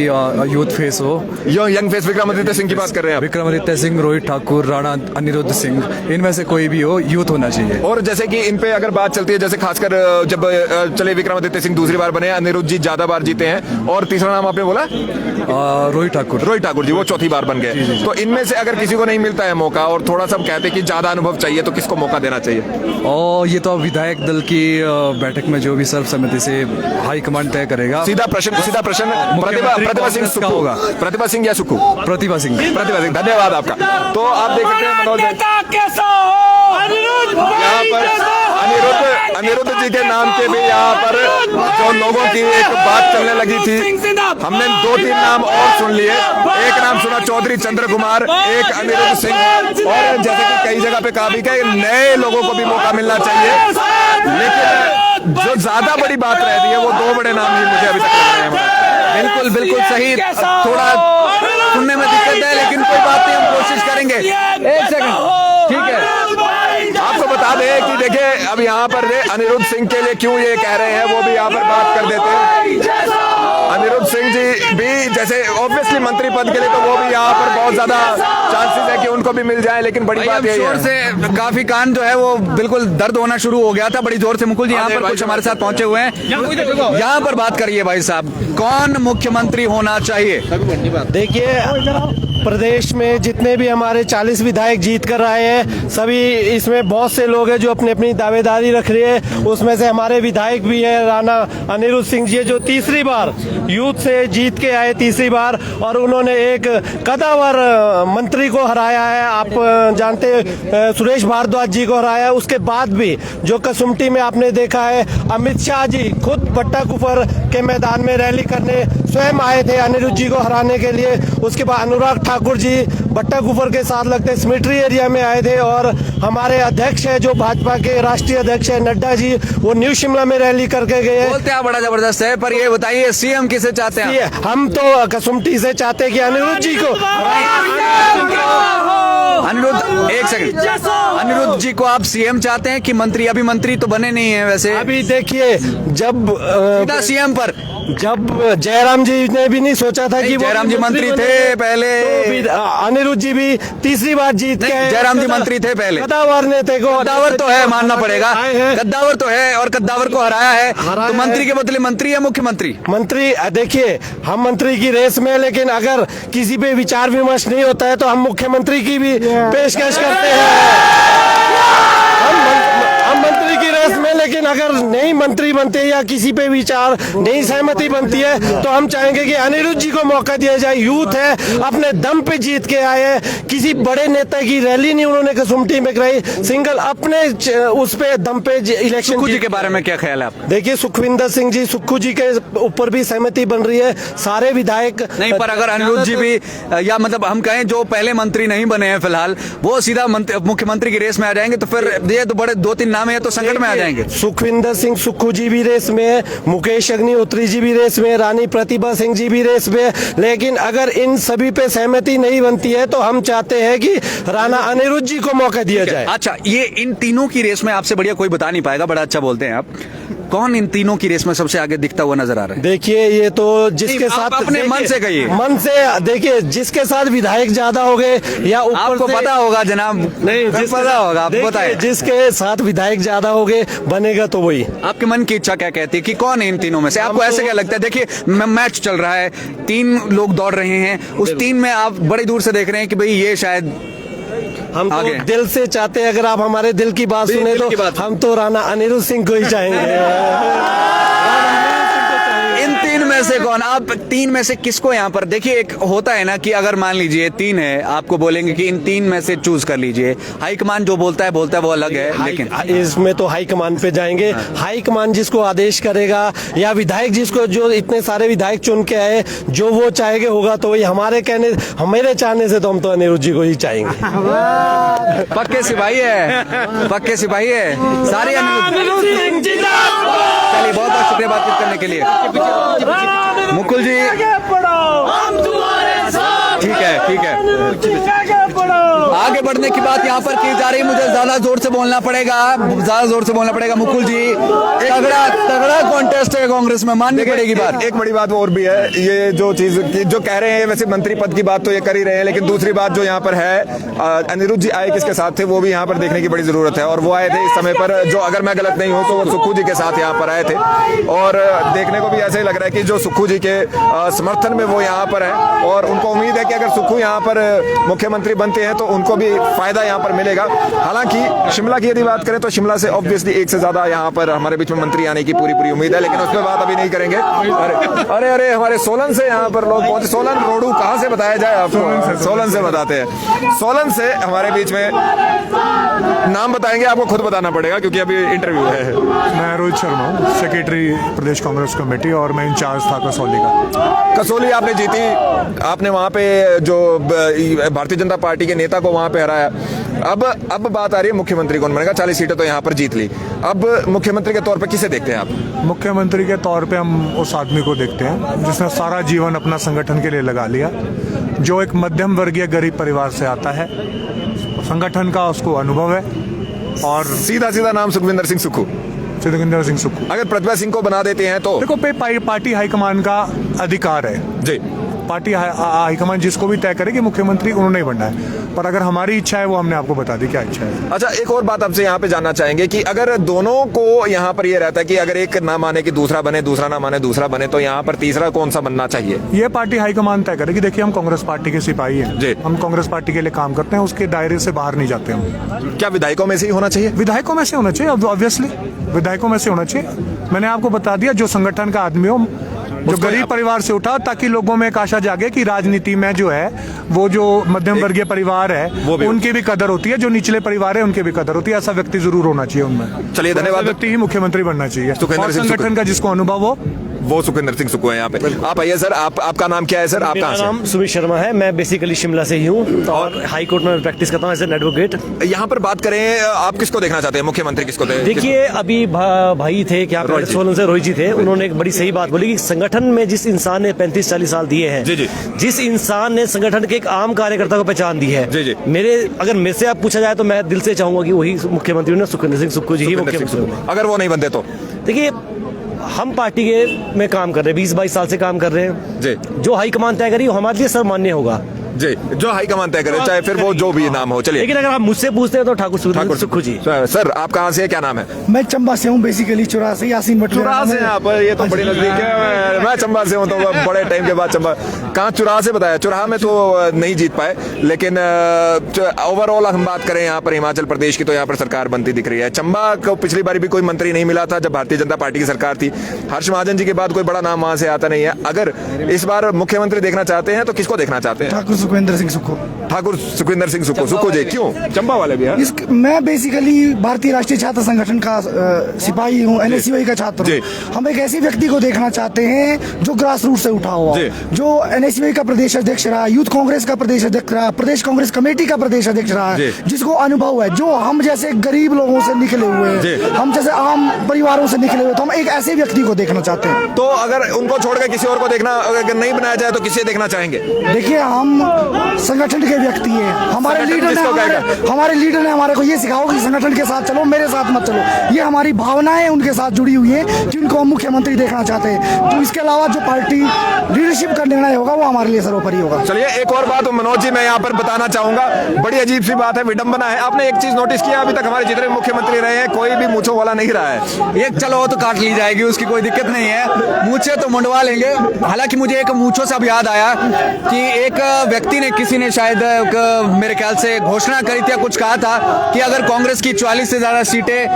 यूथ फेस हो। यंग फेस विक्रमादित्य सिंह की बात कर रहे हैं? विक्रमादित्य सिंह, रोहित ठाकुर, राणा अनिरुद्ध सिंह, इनमें से कोई भी हो, यूथ होना चाहिए। और जैसे कि इन पे अगर बात चलती है, जैसे खासकर जब चले विक्रमादित्य सिंह दूसरी बार बने, अनिरुद्ध जी ज्यादा बार जीते हैं, और तीसरा नाम आपने बोला रोहित ठाकुर जी, वो चौथी बार बन गए। तो इनमें से अगर किसी को नहीं मिलता है मौका और थोड़ा सा कहते हैं कि ज्यादा अनुभव चाहिए, तो किसको मौका देना चाहिए? और ये तो विधायक दल की बैठक में जो भी सर्वसम्मति से हाईकमान तय करेगा। सीधा प्रश्न प्रतिभा सिंह सुक्खू होगा? प्रतिभा सिंह या सुक्खू? प्रतिभा सिंह। धन्यवाद आपका। तो आप देख सकते हैं मनोज यहाँ पर अनिरुद्ध जी के नाम के भी यहाँ पर जो लोगों की एक बात चलने लगी थी, हमने 2-3 नाम और सुन लिए। एक नाम सुना चौधरी चंद्र कुमार, एक अनिरुद्ध सिंह, और जैसे कि कई जगह पे कहा भी कि नए लोगों को भी मौका मिलना चाहिए। लेकिन जो ज्यादा बड़ी बात रहती है वो 2 बड़े नाम ही मुझे अभी तक लग रहे हैं। बिल्कुल सही। थोड़ा सुनने में दिक्कत है लेकिन कोई बात नहीं, हम कोशिश करेंगे। एक सेकंड, ठीक है। आपको बता दें कि देखिए अब यहाँ पर अनिरुद्ध सिंह के लिए क्यों ये कह रहे हैं, वो भी यहाँ पर बात कर देते हैं। अनिरुद्ध सिंह जी भी जैसे ऑब्वियसली मंत्री पद के लिए तो वो भी यहाँ पर बहुत ज्यादा चांसेस है कि उनको भी मिल जाए, लेकिन बड़ी बात यही है से काफी कान जो है वो बिल्कुल दर्द होना शुरू हो गया था बड़ी जोर से। मुकुल जी यहाँ पर कुछ हमारे साथ पहुंचे हुए हैं, यहाँ पर बात करिए भाई साहब, कौन मुख्यमंत्री होना चाहिए? देखिए प्रदेश में जितने भी हमारे 40 विधायक जीत कर आए हैं, सभी इसमें बहुत से लोग हैं जो अपनी अपनी दावेदारी रख रहे हैं। उसमें से हमारे विधायक भी हैं, राणा अनिरुद्ध सिंह जी जो तीसरी बार यूथ से जीत के आए, तीसरी बार, और उन्होंने एक कदावर मंत्री को हराया है। आप जानते हैं सुरेश भारद्वाज जी को हराया है। उसके बाद भी जो कसुमटी में आपने देखा है, अमित शाह जी खुद बट्टाकुफर के मैदान में रैली करने स्वयं आए थे अनिरुद्ध जी को हराने के लिए। उसके बाद अनुराग ठाकुर जी बट्टाकुफर के साथ लगते स्मिट्री एरिया में आए थे और हमारे अध्यक्ष है, जो भाजपा के राष्ट्रीय अध्यक्ष है नड्डा जी, वो न्यू शिमला में रैली करके गए। बोलते हैं बड़ा जबरदस्त है, पर ये बताइए सीएम किसे चाहते हैं? हम तो कसुमटी से चाहते हैं कि अनिरुद्ध जी को, अनिरुद्ध एक सेकंड, अनिरुद्ध जी को आप सीएम चाहते हैं कि मंत्री? अभी मंत्री तो बने नहीं है वैसे। अभी देखिए, जब सीएम पर जब जयराम जी ने भी नहीं सोचा था कि जयराम जी मंत्री थे पहले, तो अनिरुद्ध जी भी तीसरी बार जीत के, जयराम जी मंत्री थे पहले, कद्दावर नेता को, कद्दावर तो है, मानना पड़ेगा, कद्दावर तो है और कद्दावर को हराया है, तो मंत्री के बदले मंत्री या मुख्यमंत्री? मंत्री, देखिए हम मंत्री की रेस में, लेकिन अगर किसी पे विचार विमर्श नहीं होता है तो हम मुख्यमंत्री की भी पेशकश करते हैं। हम मंत्री की रेस में, लेकिन अगर नई मंत्री बनते या किसी पे विचार नई सहमति बनती है तो हम चाहेंगे कि अनिरुद्ध जी को मौका दिया जाए। यूथ है, अपने दम पे जीत के आए, किसी बड़े नेता की रैली नहीं उन्होंने कसुमटी में कराई, सिंगल अपने उस पे दम पे इलेक्शन। सुक्खू जी के बारे में क्या ख्याल है आप? देखिए, सुखविंदर सिंह जी, सुक्खू जी के ऊपर भी सहमति बन रही है, सारे विधायक नहीं, पर अगर अनिरुद्ध जी भी, या मतलब हम कहें जो पहले मंत्री नहीं बने हैं फिलहाल, वो सीधा मुख्यमंत्री की रेस में आ जाएंगे, तो फिर ये तो बड़े 2-3 नाम है, तो संकट में आ जाएंगे। सुखविंदर सिंह सुक्खू जी भी रेस में है, मुकेश अग्निहोत्री जी भी रेस में, रानी प्रतिभा सिंह जी भी रेस में, लेकिन अगर इन सभी पे सहमति नहीं बनती है तो हम चाहते हैं कि राणा अनिरुद्ध जी को मौका दिया जाए। अच्छा, ये इन तीनों की रेस में आपसे बढ़िया कोई बता नहीं पाएगा, बड़ा अच्छा बोलते हैं आप। कौन इन तीनों की रेस में सबसे आगे दिखता हुआ नजर आ रहा है? देखिए, ये तो जिसके साथ अपने मन से कहिए, मन से देखिए, जिसके साथ विधायक ज्यादा हो गए या ऊपर आपको पता होगा जनाब, नहीं पता होगा, आप बताइए। जिसके साथ विधायक ज्यादा हो गए बनेगा तो वही। आपके मन की इच्छा क्या कहती है कि कौन है इन तीनों में से? आपको ऐसे क्या लगता है? देखिए, मैच चल रहा है, 3 लोग दौड़ रहे हैं, उस 3 में आप बड़ी दूर से देख रहे हैं कि भाई ये शायद हम तो दिल से चाहते हैं, अगर आप हमारे दिल की बात सुने तो हम तो राणा अनिरुद्ध सिंह को ही चाहेंगे। इन 3 में से कौन? आप 3 में से किसको यहाँ पर? देखिए, एक होता है ना कि अगर मान लीजिए 3 है, आपको बोलेंगे कि इन 3 में से चूज कर लीजिए, हाईकमान जो बोलता है वो अलग है, लेकिन इसमें तो हाईकमान पे जाएंगे। हाईकमान जिसको आदेश करेगा या विधायक जिसको, जो इतने सारे विधायक चुन के आए, जो वो चाहेंगे होगा तो वही। हमारे चाहने से तो हम तो अनिरुद्ध जी को ही चाहेंगे। पक्के सिपाही है, पक्के सिपाही है सारे अनिरुद्ध। चलिए, बहुत बहुत शुक्रिया बातचीत करने के लिए। मुकुल जी, ठीक है। आगे बढ़ने की बात यहाँ पर की जा रही है, मुझे ज्यादा जोर से बोलना पड़ेगा। मुकुल जी, तगड़ा कॉन्टेस्ट है कांग्रेस में, माननी पड़ेगी बात। एक बड़ी बात और भी है, ये जो चीज जो कह रहे हैं, वैसे मंत्री पद की बात तो ये कर ही रहे हैं, लेकिन दूसरी बात जो यहाँ पर है, अनिरुद्ध जी आए किसके साथ थे वो भी यहाँ पर देखने की बड़ी जरूरत है। और वो आए थे इस समय पर, जो अगर मैं गलत नहीं हूँ तो वो सुक्खू जी के साथ यहाँ पर आए थे, और देखने को भी ऐसे ही लग रहा है कि जो सुक्खू जी के समर्थन में वो यहाँ पर है, और उनको उम्मीद है कि अगर सुक्खू यहाँ पर मुख्यमंत्री बनते हैं तो उनको भी फायदा यहाँ पर मिलेगा। हालांकि शिमला की यदि बात करें तो शिमला से ऑब्वियसली 1 से ज्यादा यहाँ पर हमारे बीच में मंत्री आने की पूरी उम्मीद है, लेकिन उस पर बात अभी नहीं करेंगे। अरे हमारे सोलन से यहाँ पर लोग पहुंचे। सोलन रोडू कहाँ से बताया जाए आपको? सोलन से बताते हैं। सोलन से हमारे बीच में नाम बताएंगे, आपको खुद बताना पड़ेगा क्योंकि अभी इंटरव्यू है। मैं रोहित शर्मा हूँ, सेक्रेटरी प्रदेश कांग्रेस कमेटी, और मैं इंचार्ज था कसौली का। कसौली आपने जीती, आपने वहाँ पे जो भारतीय जनता पार्टी के नेता को वहाँ पे हराया। अब बात आ रही है मुख्यमंत्री कौन बनेगा। 40 सीटें तो यहाँ पर जीत ली, अब मुख्यमंत्री के तौर पे किसे देखते हैं आप? मुख्यमंत्री के तौर पे हम उस आदमी को देखते हैं जिसने सारा जीवन अपना संगठन के लिए लगा लिया, जो एक मध्यम वर्गीय गरीब परिवार से आता है, संगठन का उसको अनुभव है। और सीधा नाम सुखविंदर सिंह सुक्खू। अगर प्रतिभा सिंह को बना देते हैं तो देखो, पार्टी हाईकमान का अधिकार है जी, पार्टी हाईकमान जिसको भी तय करे कि मुख्यमंत्री उन्होंने ही बनना है, पर अगर हमारी इच्छा है वो हमने आपको बता दी क्या इच्छा है। अच्छा, एक और बात आपसे यहाँ पे जानना चाहेंगे कि अगर दोनों को यहाँ पर ये रहता है कि अगर एक ना माने कि दूसरा बने, दूसरा ना माने दूसरा बने, तो यहाँ पर तीसरा कौन सा बनना चाहिए? ये पार्टी हाईकमान तय करेगी। देखिए, हम कांग्रेस पार्टी के सिपाही हैं, हम कांग्रेस पार्टी के लिए काम करते हैं, उसके दायरे से बाहर नहीं जाते हम। क्या विधायकों में से ही होना चाहिए? विधायकों में से होना चाहिए, ऑब्वियसली विधायकों में से होना चाहिए। मैंने आपको बता दिया, जो संगठन का आदमी हो, जो गरीब परिवार से उठा, ताकि लोगों में एक आशा जागे कि राजनीति में जो है वो जो मध्यम वर्गीय परिवार है उनकी भी कदर होती है, जो निचले परिवार है उनकी भी कदर होती है। ऐसा व्यक्ति जरूर होना चाहिए उनमें। चलिए, धन्यवाद। व्यक्ति ही मुख्यमंत्री बनना चाहिए, और संगठन का जिसको अनुभव हो वो सुखविंदर सिंह सुक्खू है यहाँ पे। आप आइए सर, आपका नाम क्या है सर? आप कहाँ से? नाम सुमित शर्मा है, मैं बेसिकली शिमला से ही हूँ और हाई कोर्ट में प्रैक्टिस करता हूँ एज एन एडवोकेट। यहाँ पर बात करें, आप किसको देखना चाहते हैं? मुख्यमंत्री किसको देखिए, अभी भाई थे क्या सोलन से रोहित जी थे, उन्होंने एक बड़ी सही बात बोली कि संगठन में जिस इंसान ने 35-40 साल दिए हैं, जिस इंसान ने संगठन के एक आम कार्यकर्ता को पहचान दी है, अगर मेरे से आप पूछा जाए तो मैं दिल से चाहूंगा कि वही मुख्यमंत्री ने सुखविंदर सिंह सुक्खू जी ही मुख्यमंत्री। अगर वो नहीं बनते तो देखिए, हम पार्टी के में काम कर रहे हैं, 20-22 साल से काम कर रहे हैं जी। जो हाईकमान तय करी वो हमारे लिए सर्वमान्य होगा जी, जो हाईकमान तय करे, चाहे फिर वो जो भी नाम हो। चलिए, लेकिन अगर आप मुझसे पूछते हैं तो ठाकुर सुक्खू जी। सर, आप कहाँ से, क्या नाम है? मैं चंबा से हूँ, बेसिकली चुरा से, यासीन भट्ट चुरा से। आप ये तो बड़ी नजदीक है, मैं चंबा से हूँ, तो बड़े टाइम के बाद चंबा। कहाँ? चुरा से बताया। चुराहा में तो नहीं जीत पाए, लेकिन ओवरऑल हम बात करें यहाँ पर हिमाचल प्रदेश की, तो यहाँ पर सरकार बनती दिख रही है। चंबा को पिछली बार भी कोई मंत्री नहीं मिला था जब भारतीय जनता पार्टी की सरकार थी। हर्ष महाजन जी के बाद कोई बड़ा नाम वहां से आता नहीं है। अगर इस बार मुख्यमंत्री देखना चाहते हैं तो किसको देखना चाहते हैं? ठाकुर सुखविंदर सिंह सुक्खू। ठाकुर सुखविंदर सिंह सुक्खू। सुक्खू जी क्यों? चंबा वाले भी हैं। मैं बेसिकली भारतीय राष्ट्रीय छात्र संगठन का सिपाही हूँ, NSUI का छात्र हूँ। हम एक ऐसे व्यक्ति को देखना चाहते हैं जो ग्रास रूट से उठा हुआ, जो NSUI का प्रदेश अध्यक्ष रहा, यूथ कांग्रेस का प्रदेश अध्यक्ष रहा, प्रदेश कांग्रेस कमेटी का प्रदेश अध्यक्ष रहा, जिसको अनुभव है, जो हम जैसे गरीब लोगों से निकले हुए हैं, हम जैसे आम परिवारों से निकले हुए, तो हम एक ऐसे व्यक्ति को देखना चाहते हैं। तो अगर उनको छोड़कर किसी और को देखना, अगर नहीं बनाया जाए तो किसे देखना चाहेंगे? देखिए, हम संगठन के व्यक्ति हैं, हमारे लीडर ने हमारे को ये सिखाओ कि संगठन के साथ चलो, मेरे साथ मत चलो। ये हमारी भावनाएं उनके साथ जुड़ी हुई है जिनको हम मुख्यमंत्री देखना चाहते हैं। तो इसके अलावा जो पार्टी लीडरशिप का निर्णय होगा वो हमारे लिए सर्वोपरि होगा। चलिए, एक और बात मनोज जी मैं यहाँ पर बताना चाहूंगा, बड़ी अजीब सी बात है, विडंबना है। आपने एक चीज नोटिस किया, अभी तक हमारे जितने मुख्यमंत्री रहे हैं कोई भी मूंछों वाला नहीं रहा है। एक चलो वो तो काट ली जाएगी, उसकी कोई दिक्कत नहीं है, मूंछें तो मुंडवा लेंगे। हालांकि मुझे एक मूंछों से अब याद आया कि एक व्यक्ति ने, किसी ने शायद मेरे ख्याल से घोषणा करी थी या कुछ कहा था कि अगर कांग्रेस की 44 से ज्यादा सीटें,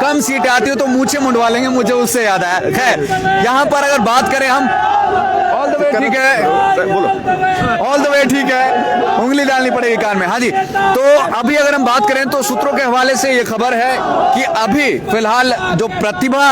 कम सीटें आती हो तो मूंछें मुंडवा लेंगे। मुझे उससे याद आया। खैर, यहाँ पर अगर बात करें हम, ऑल द वे ठीक है, बोलो, ऑल द वे ठीक है, उंगली डालनी पड़ेगी कान में। हाँ जी, तो अभी अगर हम बात करें तो सूत्रों के हवाले से ये खबर है कि अभी फिलहाल जो प्रतिभा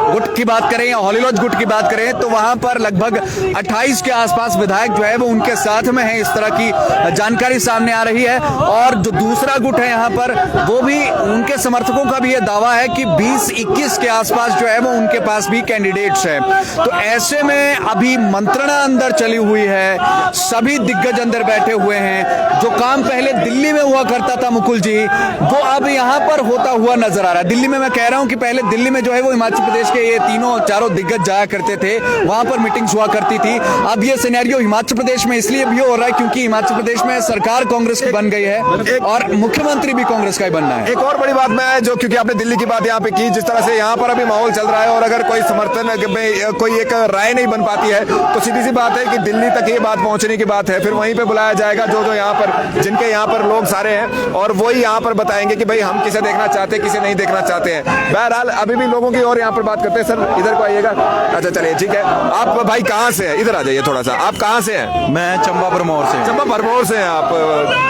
गुट की बात करें या हॉलीलॉज गुट की बात करें तो वहां पर लगभग 28 के आसपास विधायक जो है वो उनके साथ में है, इस तरह की जानकारी सामने आ रही है। और जो दूसरा गुट है यहाँ पर, वो भी, उनके समर्थकों का भी ये दावा है कि 20-21 के आसपास जो है वो उनके पास भी कैंडिडेट्स हैं। तो ऐसे में अभी मंत्रणा अंदर चली हुई है, सभी दिग्गज अंदर बैठे हुए हैं। जो काम पहले दिल्ली में हुआ करता था मुकुल जी, वो अब यहाँ पर होता हुआ नजर आ रहा है। दिल्ली में मैं कह रहा हूँ कि पहले दिल्ली में जो है वो हिमाचल प्रदेश के ये चारों दिग्गज जाया करते थे, वहां पर मीटिंग्स हुआ करती थी। अब ये सिनेरियो हिमाचल प्रदेश में इसलिए भी हो रहा है क्योंकि हिमाचल प्रदेश में सरकार कांग्रेस की बन गई है और मुख्यमंत्री भी कांग्रेस का ही बनना है। एक और बड़ी बात मैं, जो क्योंकि आपने दिल्ली की बात यहाँ पे की, जिस तरह से यहाँ पर अभी माहौल चल रहा है और अगर कोई समर्थन में कोई एक राय नहीं बन पाती है तो सीधी सी बात है कि दिल्ली तक ये बात पहुंचने की बात है। फिर वहीं पे बुलाया जाएगा जो यहाँ पर, जिनके यहाँ पर लोग सारे हैं, और वही यहाँ पर बताएंगे कि भाई हम किसे देखना चाहते हैं, किसे नहीं देखना चाहते हैं। बहरहाल अभी भी लोगों की और यहाँ पर बात करते हैं। सर, इधर को आइएगा। अच्छा, चलिए ठीक है। आप भाई कहाँ से हैं? इधर आ जाइए थोड़ा सा। आप कहाँ से हैं? मैं चंबा भरमौर से। चंबा भरमौर से हैं आप।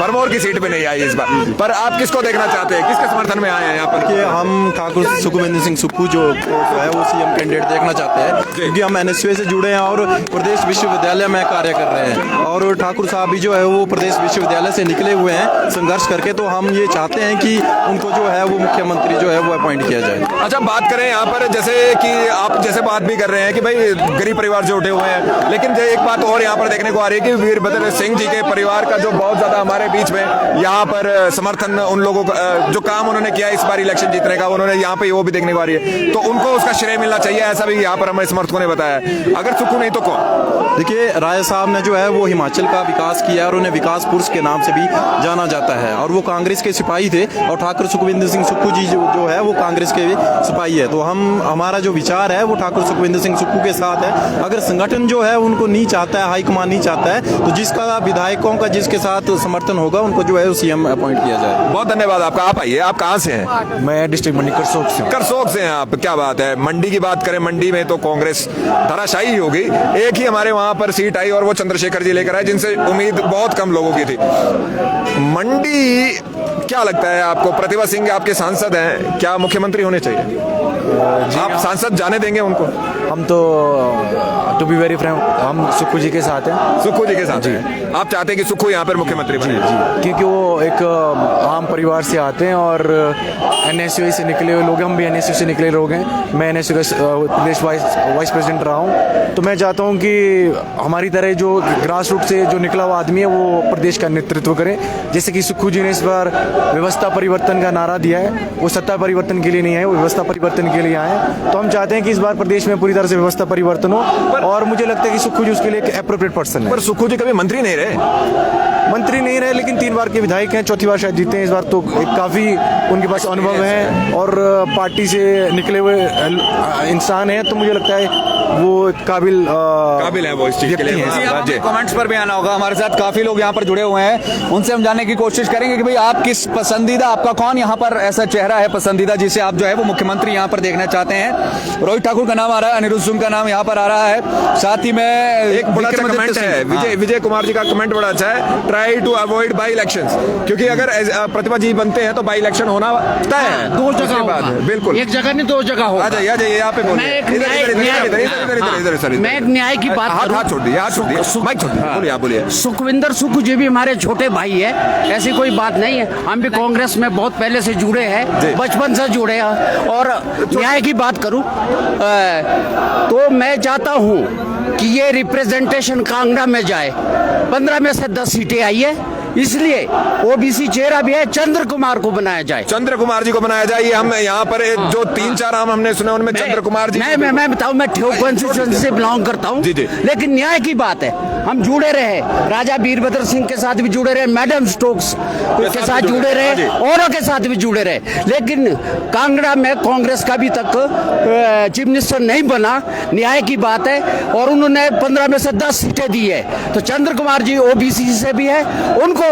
भरमौर की सीट पे नहीं आई इस बार, पर आप किसको देखना चाहते हैं, किसके समर्थन में आए हैं यहाँ पर? हम ठाकुर सुखविंदर सिंह सुक्खू जो है वो CM कैंडिडेट देखना चाहते हैं, क्योंकि हम NSUI से जुड़े हैं और प्रदेश विश्वविद्यालय में कार्य कर रहे हैं। और ठाकुर साहब भी जो है वो प्रदेश विश्वविद्यालय से निकले हुए हैं संघर्ष करके, तो हम ये चाहते हैं कि उनको जो है वो मुख्यमंत्री जो है वो अपॉइंट किया जाए। अच्छा, बात करें यहाँ पर, जैसे कि आप जैसे बात भी कर रहे हैं कि भाई गरीब परिवार से उठे हुए हैं, लेकिन एक बात और यहाँ पर देखने को आ रही है कि वीरभद्र सिंह जी के परिवार का जो बहुत ज्यादा हमारे बीच में यहाँ पर समर्थन, उन लोगों का जो काम उन्होंने किया इस बार इलेक्शन जीतने का, उन्होंने यहाँ पे वो भी देखने को आ रही है, तो उनको उसका श्रेय मिलना चाहिए, ऐसा भी यहाँ पर हमारे समर्थकों ने बताया। अगर सुक्खू नहीं तो कौन? देखिए, राय साहब ने जो है वो हिमाचल का विकास किया और उन्हें विकास पुरुष के नाम से भी जाना जाता है, और वो कांग्रेस के सिपाही थे, और ठाकुर सुखविंदर सिंह सुक्खू जी जो है वो कांग्रेस के सिपाही है। तो हमारा जो विचार है वो ठाकुर सुखविंदर सिंह सुक्खू के साथ है। अगर संगठन जो है उनको नहीं चाहता है, हाईकमान नहीं चाहता है, तो जिसका विधायकों का जिसके साथ समर्थन होगा उनको जो है CM अपॉइंट किया जाए। बहुत धन्यवाद आपका। आप आइए, आप कहाँ से हैं? मैं डिस्ट्रिक्ट मंडी करसोग से। करसोग से हैं आप, क्या बात है। मंडी की बात करें, मंडी में तो कांग्रेस धराशायी हो गई। एक ही हमारे वहां पर सीट आई और वो चंद्रशेखर जी लेकर आए, जिनसे उम्मीद बहुत कम लोगों की थी। मंडी, क्या लगता है आपको? प्रतिभा सिंह आपके सांसद हैं, क्या मुख्यमंत्री होने चाहिए? आप सांसद जाने देंगे उनको? हम तो टू बी वेरी फ्रैंक हम सुक्खू जी के साथ हैं। सुक्खू जी के साथ हैं। आप चाहते हैं कि सुक्खू यहाँ पर मुख्यमंत्री बने? क्योंकि वो एक आम परिवार से आते हैं और एनएसयू से निकले हुए लोग हैं। हम भी एनएसयू से निकले लोग हैं। मैं एनएसयू का प्रदेश वाइस प्रेसिडेंट रहा हूँ। तो मैं चाहता हूँ कि हमारी तरह जो ग्रास रूट से जो निकला हुआ आदमी है वो प्रदेश का नेतृत्व करे। जैसे कि सुक्खू जी ने इस बार व्यवस्था परिवर्तन का नारा दिया है। वो सत्ता परिवर्तन के लिए नहीं आए, वो व्यवस्था परिवर्तन के लिए आए। तो हम चाहते हैं कि इस बार प्रदेश में पूरी तरह से व्यवस्था परिवर्तन हो और मुझे लगता है कि सुक्खू जी उसके लिए एक एप्रोप्रिएट पर्सन है। पर सुक्खू जी कभी मंत्री नहीं रहे? मंत्री नहीं रहे, लेकिन 3 बार के विधायक हैं, 4थी बार शायद जीते हैं इस बार। तो काफी उनके पास अनुभव है और पार्टी से निकले हुए इंसान हैं। तो मुझे लगता है वो काबिल है वो इस चीज के लिए। कमेंट्स पर भी आना होगा। हमारे साथ काफी लोग यहाँ पर जुड़े हुए हैं, उनसे हम जानने की कोशिश करेंगे कि भाई आप किस पसंदीदा, आपका कौन यहाँ पर ऐसा चेहरा है पसंदीदा जिसे आप जो है वो मुख्यमंत्री यहाँ पर देखना चाहते हैं। रोहित ठाकुर का नाम आ रहा है, अनिरुद्ध सिंह का नाम यहाँ पर आ रहा है, साथ ही में एक बड़ा अच्छा कमेंट है विजय कुमार जी का कमेंट बड़ा अच्छा है, try to avoid by elections. क्योंकि अगर प्रतिभा जी बनते हैं तो बाई इलेक्शन होना तय है। 2 जगह बिल्कुल, एक जगह नहीं 2 जगह होगा। आ जाइए यहाँ पे मैं एक न्याय की बात हाथ छोड़ दिए, माइक छोड़ दिए, बोलिए आप बोलिए। सुखविंदर सुक्खू जी भी हमारे छोटे भाई है, ऐसी कोई बात नहीं है। हम भी कांग्रेस में बहुत पहले से जुड़े हैं, बचपन से जुड़े हैं। और न्याय की बात करूं तो मैं चाहता हूं कि ये रिप्रेजेंटेशन कांगड़ा में जाए। 15 में से 10 सीटें आई है, इसलिए ओबीसी चेहरा भी है, चंद्र कुमार को बनाया जाए। चंद्र कुमार जी को बनाया जाए। हम यहाँ पर जो 3-4 नाम हमने सुने उनमें चंद्र कुमार जी। मैं बताऊं, मैं ठेक कॉन्स्टिट्यूएंसी से बिलोंग करता हूं, लेकिन न्याय की बात है। हम जुड़े रहे, राजा वीरभद्र सिंह के साथ भी जुड़े रहे, मैडम स्टोक्स के साथ जुड़े रहे, औरों के साथ भी जुड़े रहे, लेकिन कांगड़ा में कांग्रेस का अभी तक चीफ मिनिस्टर नहीं बना। न्याय की बात है और उन्होंने 15 में से 10 सीटें दी है। तो चंद्र कुमार जी ओबीसी से भी है, उनको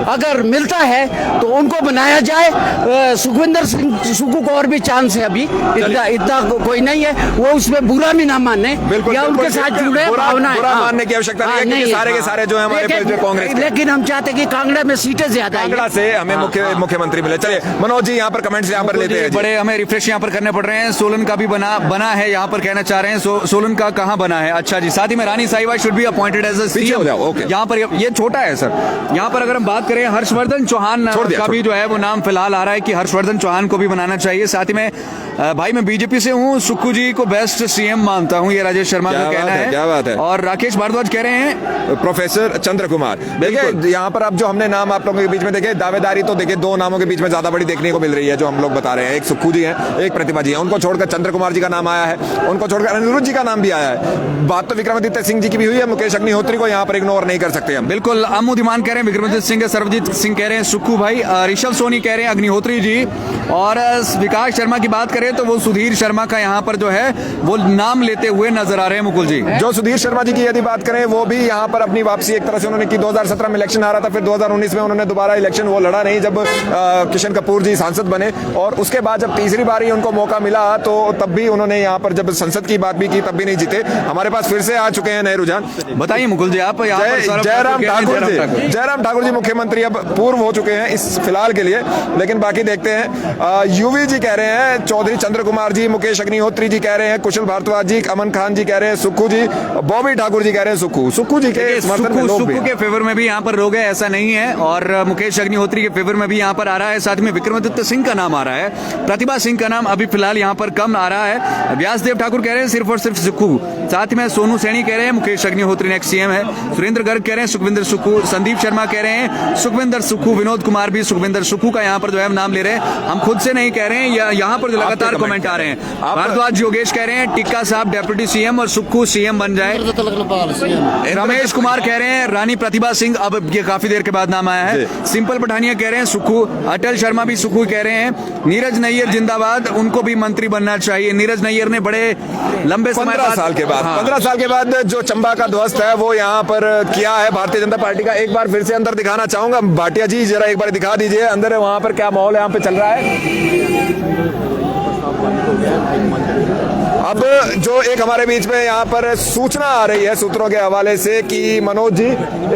अगर मिलता है तो उनको बनाया जाए। सुखविंदर सिंह सुक्खू को और भी चांस है, अभी इतना कोई नहीं है, वो उसमें बुरा भी ना माने या उनके साथ जुड़े भावना मानने की आवश्यकता नहीं है। सारे के सारे जो है हमारे कांग्रेस, लेकिन हम चाहते हैं कि कांगड़ा में सीटें ज्यादा कांगड़ा से हमें मुख्यमंत्री मिले। चलिए मनोज जी यहाँ पर कमेंट्स यहाँ पर लेते हैं। बड़े हमें रिफ्रेश यहाँ पर करने पड़ रहे हैं। सोलन का भी बना है यहाँ पर, कहना चाह रहे हैं सोलन का कहाँ बना है। अच्छा जी, साथ ही में रानी साहिबा should be appointed as a CM. यहाँ पर ये छोटा है सर। यहाँ पर अगर हम बात करें हर्षवर्धन चौहान का भी जो है वो नाम फिलहाल आ रहा है कि हर्षवर्धन चौहान को भी बनाना चाहिए। साथ ही में भाई मैं बीजेपी से हूँ, सुक्खू जी को बेस्ट सीएम मानता हूँ, ये राजेश शर्मा का कहना है। क्या बात है। और राकेश भारद्वाज कह रहे हैं प्रोफेसर चंद्र कुमार। देखिए यहाँ पर अब जो हमने नाम आप लोगों के बीच में देखे, दावेदारी तो देखिए 2 नामों के बीच में ज्यादा बड़ी देखने को मिल रही है जो हम लोग बता रहे हैं। एक सुक्खू जी है, एक प्रतिभा जी है। उनको छोड़कर चंद्र कुमार जी का नाम आया है, उनको छोड़कर अनिरुद्ध जी का नाम भी आया है। बात तो विक्रमादित्य सिंह जी की भी हुई है, मुकेश अग्निहोत्री को यहाँ पर इग्नोर नहीं कर सकते हम। बिल्कुल, अमू धीमान कह रहे हैं विक्रमादित्य सिंह, सर्वजीत सिंह कह रहे हैं सुक्खू भाई, ऋषभ सोनी कह रहे हैं अग्निहोत्री जी, और विकास शर्मा की बात करें तो वो सुधीर शर्मा का यहाँ पर जो है वो नाम लेते हुए नजर आ रहे हैं। मुकुल जी, जो सुधीर शर्मा जी की यदि बात करें, वो भी यहाँ पर अपनी वापसी एक तरह से उन्होंने की। 2017 में इलेक्शन आ रहा था, फिर 2019 में उन्होंने दोबारा इलेक्शन वो लड़ा नहीं जब किशन कपूर जी सांसद बने, और उसके बाद जब तीसरी बारी उनको मौका मिला तो तब भी उन्होंने यहाँ पर जब संसद की बात भी की तब भी नहीं जीते। हमारे पास फिर से आ चुके हैं नए रुझान। बताइए मुकुल जी, आप जयराम ठाकुर जी मुख्यमंत्री अब पूर्व हो चुके हैं इस फिलहाल के लिए, लेकिन बाकी देखते हैं। यूवी जी कह रहे हैं चौधरी चंद्र कुमार जी, मुकेश अग्निहोत्री जी कह रहे हैं, कुशल भारद्वाज जी, अमन खान जी कह रहे हैं सुक्खू जी, बॉबी ठाकुर जी कह रहे हैं सुक्खू जी के सुक्खू के फेवर में भी यहाँ पर लोग हैं, ऐसा नहीं है। और मुकेश अग्निहोत्री के फेवर में भी यहाँ पर आ रहा है। साथ में विक्रमादित्य सिंह का नाम आ रहा है, प्रतिभा सिंह का नाम अभी फिलहाल यहाँ पर कम आ रहा है। व्यासदेव ठाकुर कह रहे हैं सिर्फ और सिर्फ सुक्खू। साथ में सोनू सैनी कह रहे हैं मुकेश अग्निहोत्री नेक्स्ट सीएम है। सुरेंद्र गर्ग कह रहे हैं सुखविंदर सुक्खू। संदीप शर्मा कह रहे हैं सुखविंदर सुक्खू। विनोद कुमार भी सुखविंदर सुक्खू का यहाँ पर जो है नाम ले रहे हैं, हम खुद से नहीं कह रहे हैं, यहाँ पर जो लगातार कमेंट आ रहे हैं। भारद्वाज योगेश कह रहे हैं टिक्का साहब डेप्यूटी सीएम और सुक्खू सीएम बन जाए। रमेश कुमार कह रहे हैं रानी प्रतिभा सिंह, अब ये काफी देर के बाद नाम आया है। सिंपल पठानिया कह रहे हैं सुक्खू। अटल शर्मा भी सुक्खू कह रहे हैं। नीरज नैयर जिंदाबाद, उनको भी मंत्री बनना चाहिए। नीरज नैयर ने बड़े लंबे समय 15 साल के बाद जो चंबा का ध्वस्त है वो यहाँ पर किया है भारतीय जनता पार्टी का। एक बार फिर से अंदर दिखाना चाहूंगा, भाटिया जी जरा एक बार दिखा दीजिए अंदर वहां पर क्या माहौल यहाँ पे चल रहा है। अब जो एक हमारे बीच में यहाँ पर सूचना आ रही है सूत्रों के हवाले से कि मनोज जी,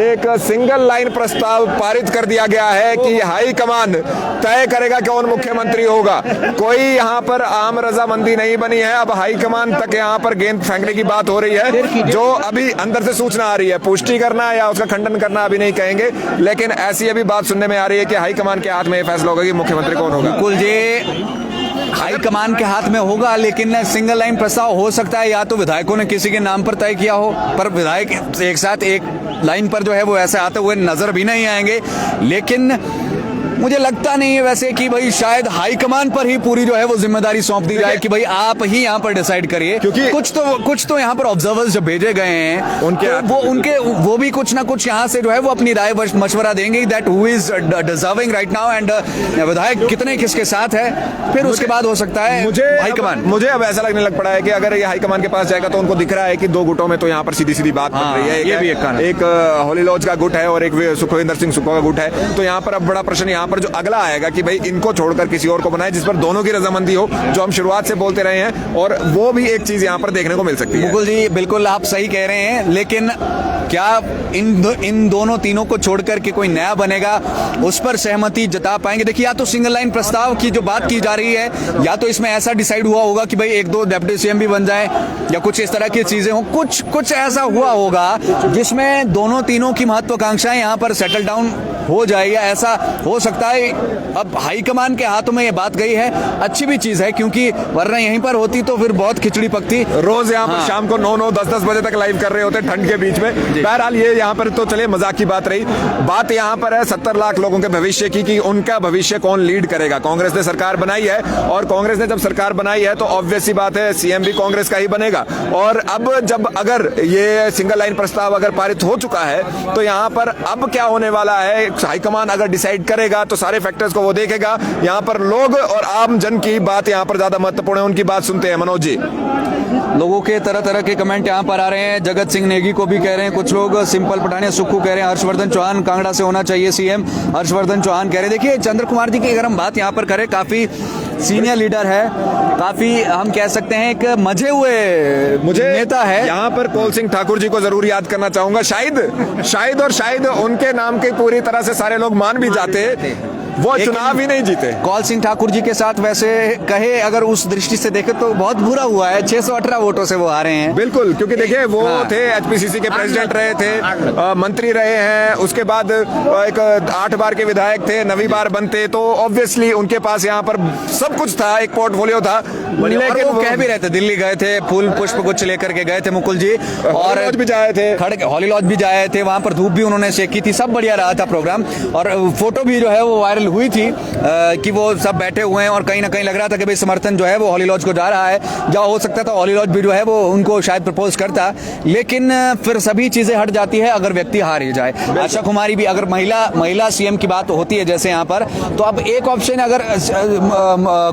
एक सिंगल लाइन प्रस्ताव पारित कर दिया गया है कि हाई कमान तय करेगा कौन मुख्यमंत्री होगा। कोई यहाँ पर आम रजामंदी नहीं बनी है। अब हाई कमान तक यहाँ पर गेंद फेंकने की बात हो रही है, जो अभी अंदर से सूचना आ रही है। पुष्टि करना या उसका खंडन करना अभी नहीं कहेंगे, लेकिन ऐसी अभी बात सुनने में आ रही है कि हाई कमान के हाथ में फैसला होगा कि मुख्यमंत्री कौन होगा। बिल्कुल जी, हाई कमान के हाथ में होगा, लेकिन सिंगल लाइन प्रस्ताव हो सकता है या तो विधायकों ने किसी के नाम पर तय किया हो, पर विधायक एक साथ एक लाइन पर जो है वो ऐसे आते हुए नजर भी नहीं आएंगे। लेकिन मुझे लगता नहीं है वैसे कि भाई शायद हाई कमान पर ही पूरी जो है वो जिम्मेदारी सौंप दी जाए कि भाई आप ही यहाँ पर डिसाइड करिए, क्योंकि कुछ तो यहाँ पर ऑब्जर्वर्स जो भेजे गए हैं वो भी कुछ ना कुछ यहाँ से जो है वो अपनी राय मशवरा देंगे that who is deserving right now and विधायक कितने किसके साथ है, फिर उसके बाद हो सकता है हाईकमान। मुझे अब ऐसा लगने लग पड़ा है कि अगर ये हाईकमान के पास जाएगा तो उनको दिख रहा है कि दो गुटों में तो यहाँ पर सीधी सीधी बात बन रही है। ये भी एक होली लॉज का गुट है और एक सुखविंदर सिंह सुक्खू का गुट है। तो यहाँ पर अब बड़ा प्रश्न यहाँ पर जो अगला आएगा कि भाई इनको छोड़कर किसी और को बनाए जिस पर दोनों की रजामंदी हो, जो हम शुरुआत से बोलते रहे हैं, और वो भी एक चीज यहाँ पर देखने को मिल सकती है। मुकुल जी, बिल्कुल आप सही कह रहे हैं, लेकिन क्या इन दोनों तीनों को छोड़कर के कोई नया बनेगा, उस पर सहमति जता पाएंगे? देखिए, या तो सिंगल लाइन प्रस्ताव की जो बात की जा रही है, या तो इसमें ऐसा डिसाइड हुआ होगा कि भाई एक दो डिप्टी सीएम भी बन जाए या कुछ इस तरह की चीजें हो, कुछ ऐसा हुआ होगा जिसमें दोनों तीनों की महत्वाकांक्षाएं यहाँ पर सेटल डाउन हो जाए, या ऐसा हो सकता है। अब हाईकमान के हाथों में ये बात गई है, अच्छी भी चीज है, क्योंकि वरना यहीं पर होती तो फिर बहुत खिचड़ी पकती। रोज यहाँ पर शाम को 9-9, 10-10 बजे तक लाइव कर रहे होते ठंड के बीच में। बहरहाल ये यहाँ पर तो चले मजाक की बात रही। बात यहाँ पर है 70 लाख लोगों के भविष्य की, कि उनका भविष्य कौन लीड करेगा। कांग्रेस ने सरकार बनाई है, और कांग्रेस ने जब सरकार बनाई है तो ऑब्वियस सी बात है सीएम भी कांग्रेस का ही बनेगा। और अब जब अगर ये सिंगल लाइन प्रस्ताव अगर पारित हो चुका है तो यहाँ पर अब क्या होने वाला है, हाईकमान अगर डिसाइड करेगा तो सारे फैक्टर्स को वो देखेगा। यहाँ पर लोग और आम जन की बात यहाँ पर ज्यादा महत्वपूर्ण है, उनकी बात सुनते हैं। मनोज जी, लोगों के तरह तरह के कमेंट यहाँ पर आ रहे हैं। जगत सिंह नेगी को भी कह रहे हैं कुछ लोग, सिंपल पठानिया सुक्खू कह रहे हैं हर्षवर्धन चौहान कांगड़ा से होना चाहिए सीएम, हर्षवर्धन चौहान कह रहे हैं। देखिए, चंद्र कुमार जी की अगर हम बात यहाँ पर करें, काफी सीनियर लीडर है, काफी हम कह सकते हैं एक मजे हुए नेता है। यहाँ पर कौल सिंह ठाकुर जी को जरूर याद करना चाहूंगा। शायद उनके नाम के पूरी तरह से सारे लोग मान भी जाते, वो चुनाव ही नहीं जीते। कौल सिंह ठाकुर जी के साथ वैसे कहे अगर उस दृष्टि से देखे तो बहुत बुरा हुआ है, 618 वोटों से वो हारे हैं। बिल्कुल, क्योंकि देखिए वो थे एचपीसीसी के प्रेसिडेंट रहे थे, मंत्री रहे हैं, उसके बाद एक 8 बार के विधायक थे, 9वीं बार बनते, तो ऑब्वियसली उनके पास यहाँ पर सब कुछ था, एक पोर्टफोलियो था। लेकिन वो कह भी रहे थे, दिल्ली गए थे, फूल पुष्प गुच्छ लेकर के गए थे मुकुल जी, और भी जाए थे, हॉली लॉज भी जाए थे, वहां पर धूप भी उन्होंने सेकी थी, सब बढ़िया रहा था प्रोग्राम। और फोटो भी जो है वो वायरल हुई थी कि वो सब बैठे हुए हैं और कहीं ना कहीं लग रहा था कि भाई समर्थन जो है वो हॉली लॉज को जा रहा है, या हो सकता था हॉली लॉज भी जो है वो उनको शायद प्रपोज करता। लेकिन फिर सभी चीजें हट जाती है अगर व्यक्ति हार ही जाए। आशा कुमारी भी, अगर महिला सीएम की बात होती है जैसे यहाँ पर, तो अब एक ऑप्शन अगर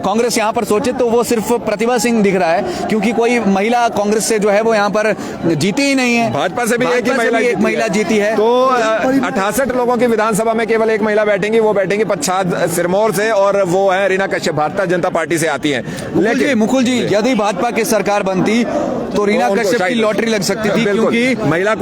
कांग्रेस यहाँ पर सोचे तो वो सिर्फ प्रतिभा सिंह दिख रहा है, क्योंकि कोई महिला कांग्रेस से जो है वो यहाँ पर जीती ही नहीं है। भाजपा से भी एक महिला जीती है। तो 68 लोगों की विधानसभा में केवल एक महिला बैठेंगी, वो बैठेंगी पच्छाद सिरमौर से, और वो है रीना कश्यप, भारतीय जनता पार्टी से आती हैं। लेकिन मुकुल जी, यदि भाजपा की सरकार बनती तो रीना कश्यप की लॉटरी लग सकती थी, क्योंकि महिला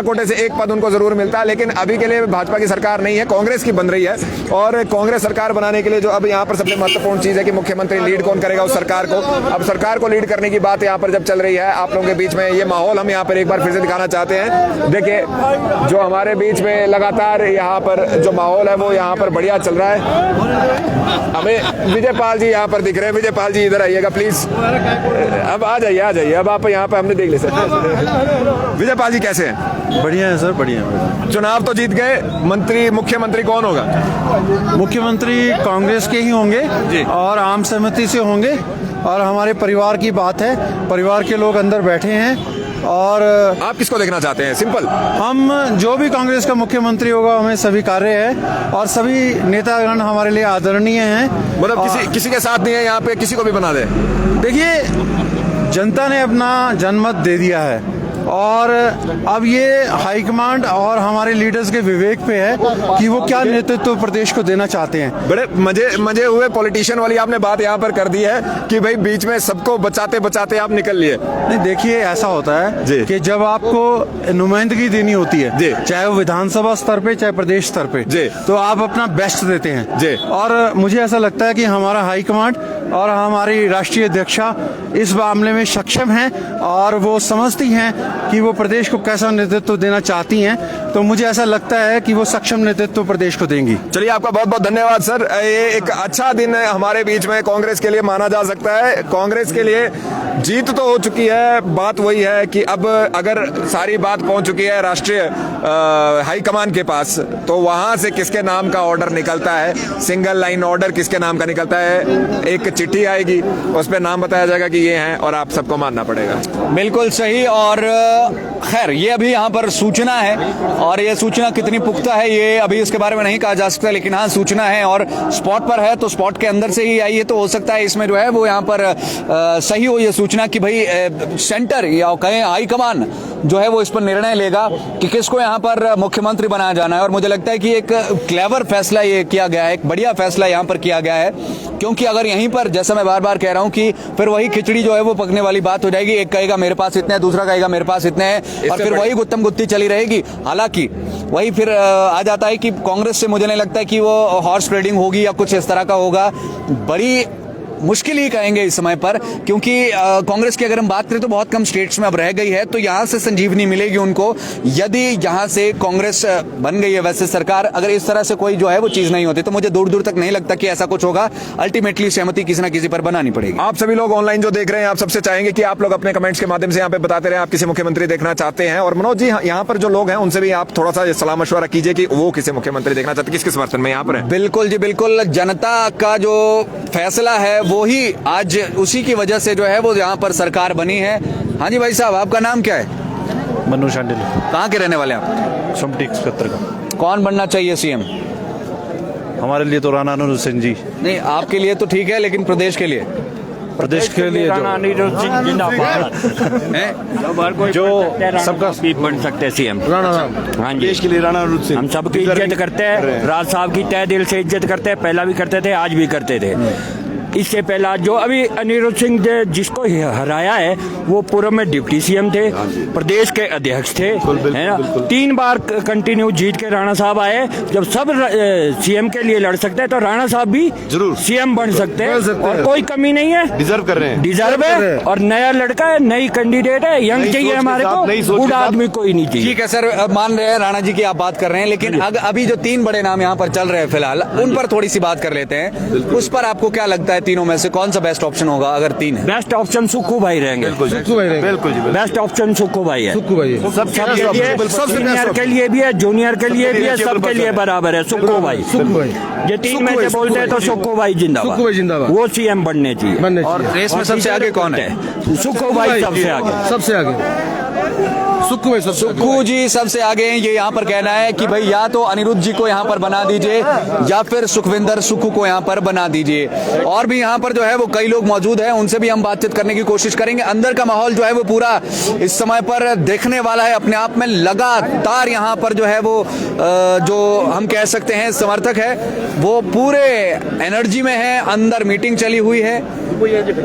कोटे से एक पद उनको जरूर मिलता। लेकिन अभी के लिए भाजपा की सरकार नहीं है, कांग्रेस की बन रही है, और कांग्रेस सरकार बनाने के लिए जो अब यहाँ पर सबसे महत्वपूर्ण चीज है कि मुख्यमंत्री लीड कौन करेगा उस सरकार को। अब सरकार को लीड करने की बात यहाँ पर जब चल रही है, आप लोगों के बीच में ये माहौल हम यहाँ पर एक बार फिर से दिखाना चाहते हैं। देखिए, जो हमारे बीच में लगातार यहाँ पर जो माहौल है वो यहाँ पर बढ़िया चल रहा है। हमें विजय पाल जी यहाँ पर दिख रहे हैं। विजय पाल जी इधर आइएगा प्लीज, अब आ जाइए। अब आप यहाँ पे हमने देख लिया सर। विजय पाल जी कैसे हैं? बढ़िया है सर, बढ़िया है। चुनाव तो जीत गए, मुख्यमंत्री कौन होगा? मुख्यमंत्री कांग्रेस के ही होंगे और आम सहमति से होंगे, और हमारे परिवार की बात है, परिवार के लोग अंदर बैठे हैं। और आप किसको देखना चाहते हैं? सिंपल, हम जो भी कांग्रेस का मुख्यमंत्री होगा हमें स्वीकार्य है, और सभी नेतागण हमारे लिए आदरणीय हैं। मतलब किसी के साथ नहीं है यहाँ पे, किसी को भी बना दे। देखिए, जनता ने अपना जनमत दे दिया है, और अब ये हाईकमांड और हमारे लीडर्स के विवेक पे है कि वो क्या नेतृत्व प्रदेश को देना चाहते हैं। बड़े मजे हुए पॉलिटिशियन वाली आपने बात यहाँ पर कर दी है कि भाई बीच में सबको बचाते बचाते आप निकल लिए। नहीं, देखिए ऐसा होता है कि जब आपको नुमाइंदगी देनी होती है, चाहे वो विधानसभा स्तर पे चाहे प्रदेश स्तर पे, तो आप अपना बेस्ट देते हैं। और मुझे ऐसा लगता है कि हमारा हाईकमांड और हमारी राष्ट्रीय अध्यक्षा इस मामले में सक्षम हैं और वो समझती हैं कि वो प्रदेश को कैसा नेतृत्व देना चाहती हैं। तो मुझे ऐसा लगता है कि वो सक्षम नेतृत्व प्रदेश को देंगी। चलिए, आपका बहुत बहुत धन्यवाद सर। ये एक अच्छा दिन है हमारे बीच में कांग्रेस के लिए माना जा सकता है। कांग्रेस के लिए जीत तो हो चुकी है, बात वही है कि अब अगर सारी बात पहुंच चुकी है राष्ट्रीय हाईकमान के पास, तो वहां से किसके नाम का ऑर्डर निकलता है, सिंगल लाइन ऑर्डर किसके नाम का निकलता है, एक चिट्ठी आएगी, उस पर नाम बताया जाएगा कि ये हैं और आप सबको मानना पड़ेगा। बिल्कुल सही। और खैर, ये अभी यहाँ पर सूचना है और ये सूचना कितनी पुख्ता है ये अभी इसके बारे में नहीं कहा जा सकता, लेकिन हाँ सूचना है और स्पॉट पर है, तो स्पॉट के अंदर से ही आई है, तो हो सकता है इसमें जो है वो यहाँ पर सही हो ये सूचना कि भाई सेंटर या कहें हाईकमान जो है वो इस पर निर्णय लेगा कि किसको यहाँ पर मुख्यमंत्री बनाया जाना है। और मुझे लगता है कि एक क्लेवर फैसला ये किया गया है, एक बढ़िया फैसला यहाँ पर किया गया है, क्योंकि अगर यहीं पर, जैसा मैं बार बार कह रहा हूँ कि फिर वही खिचड़ी जो है वो पकने वाली बात हो जाएगी। एक कहेगा मेरे पास इतने हैं, दूसरा कहेगा मेरे पास इतने हैं, और फिर वही गुत्तम गुत्ती चली रहेगी। हालांकि वही फिर आ जाता है कि कांग्रेस से मुझे नहीं लगता है कि वो हॉर्स ट्रेडिंग होगी या कुछ इस तरह का होगा, बड़ी मुश्किल ही कहेंगे इस समय पर, क्योंकि कांग्रेस की अगर हम बात करें तो बहुत कम स्टेट्स में अब रह गई है, तो यहां से संजीवनी मिलेगी उनको यदि यहां से कांग्रेस बन गई है। वैसे सरकार अगर इस तरह से कोई जो है वो चीज नहीं होती तो मुझे दूर दूर तक नहीं लगता कि ऐसा कुछ होगा। अल्टीमेटली सहमति किसी ना किसी पर बनानी पड़ेगी। आप सभी लोग ऑनलाइन जो देख रहे हैं, आप सबसे चाहेंगे कि आप लोग अपने कमेंट्स के माध्यम से यहाँ पे बताते रहे आप किसी मुख्यमंत्री देखना चाहते हैं। और मनोज जी, यहाँ पर जो लोग हैं उनसे भी आप थोड़ा सा सलाह मशवरा कीजिए कि वो किसी मुख्यमंत्री देखना चाहते हैं, किसके समर्थन में यहाँ पर है। बिल्कुल जी बिल्कुल, जनता का जो फैसला है वो ही आज उसी की वजह से जो है वो यहाँ पर सरकार बनी है। हाँ जी भाई साहब, आपका नाम क्या है? मनु शांडिल। कहाँ के रहने वाले आप? सोमटी क्षेत्र का। कौन बनना चाहिए सीएम? हमारे लिए तो राणा अनिरुद्ध सिंह जी। नहीं, आपके लिए तो ठीक है, लेकिन प्रदेश के लिए? प्रदेश के लिए राणा अनिरुद्ध सिंह जिंदाबाद जो सबका बन सकते हैं सीएम। हाँ जी, देश के लिए राणा अनिरुद्ध सिंह। हम सबकी इज्जत करते हैं, राज साहब की तहे दिल से इज्जत करते हैं, पहला भी करते थे, आज भी करते थे। इससे पहला जो अभी अनिरुद्ध सिंह जिसको हराया है वो पूर्व में डिप्टी सीएम थे, प्रदेश के अध्यक्ष थे, है ना। 3 बार कंटिन्यू जीत के राणा साहब आए। जब सब सीएम के लिए लड़ सकते हैं तो राणा साहब भी जरूर सीएम बन सकते हैं और कोई कमी नहीं है, डिजर्व कर रहे हैं, डिजर्व है। और नया लड़का है, नई कैंडिडेट है, यंग चाहिए हमारे को, बूढ़ा आदमी कोई नहीं चाहिए। ठीक है सर, मान रहे हैं राणा जी की आप बात कर रहे हैं, लेकिन अभी जो 3 बड़े नाम यहाँ पर चल रहे हैं फिलहाल, उन पर थोड़ी सी बात कर लेते हैं। उस पर आपको क्या लगता है तीनों में से कौन सा बेस्ट ऑप्शन होगा? अगर 3 है, बेस्ट ऑप्शन सुक्खू भाई रहेंगे। बिल्कुल बेस्ट ऑप्शन सुक्खू भाई है। सबके लिए, सीनियर के लिए भी है, जूनियर के लिए भी है, सबके लिए बराबर है। सुक्खू भाई, ये 3 में से बोलते हैं तो सुक्खू भाई जिंदाबाद, वो सीएम बनने चाहिए। और रेस में सबसे आगे कौन है? सुक्खू भाई सबसे आगे, सुक्खू जी सबसे आगे हैं। ये यहाँ पर कहना है कि भाई या तो अनिरुद्ध जी को यहाँ पर बना दीजिए या फिर सुखविंदर सुक्खू को यहाँ पर बना दीजिए। और भी यहाँ पर जो है वो कई लोग मौजूद हैं, उनसे भी हम बातचीत करने की कोशिश करेंगे। अंदर का माहौल जो है वो पूरा इस समय पर देखने वाला है अपने आप में। लगातार यहाँ पर जो है वो जो हम कह सकते हैं समर्थक है वो पूरे एनर्जी में है। अंदर मीटिंग चली हुई है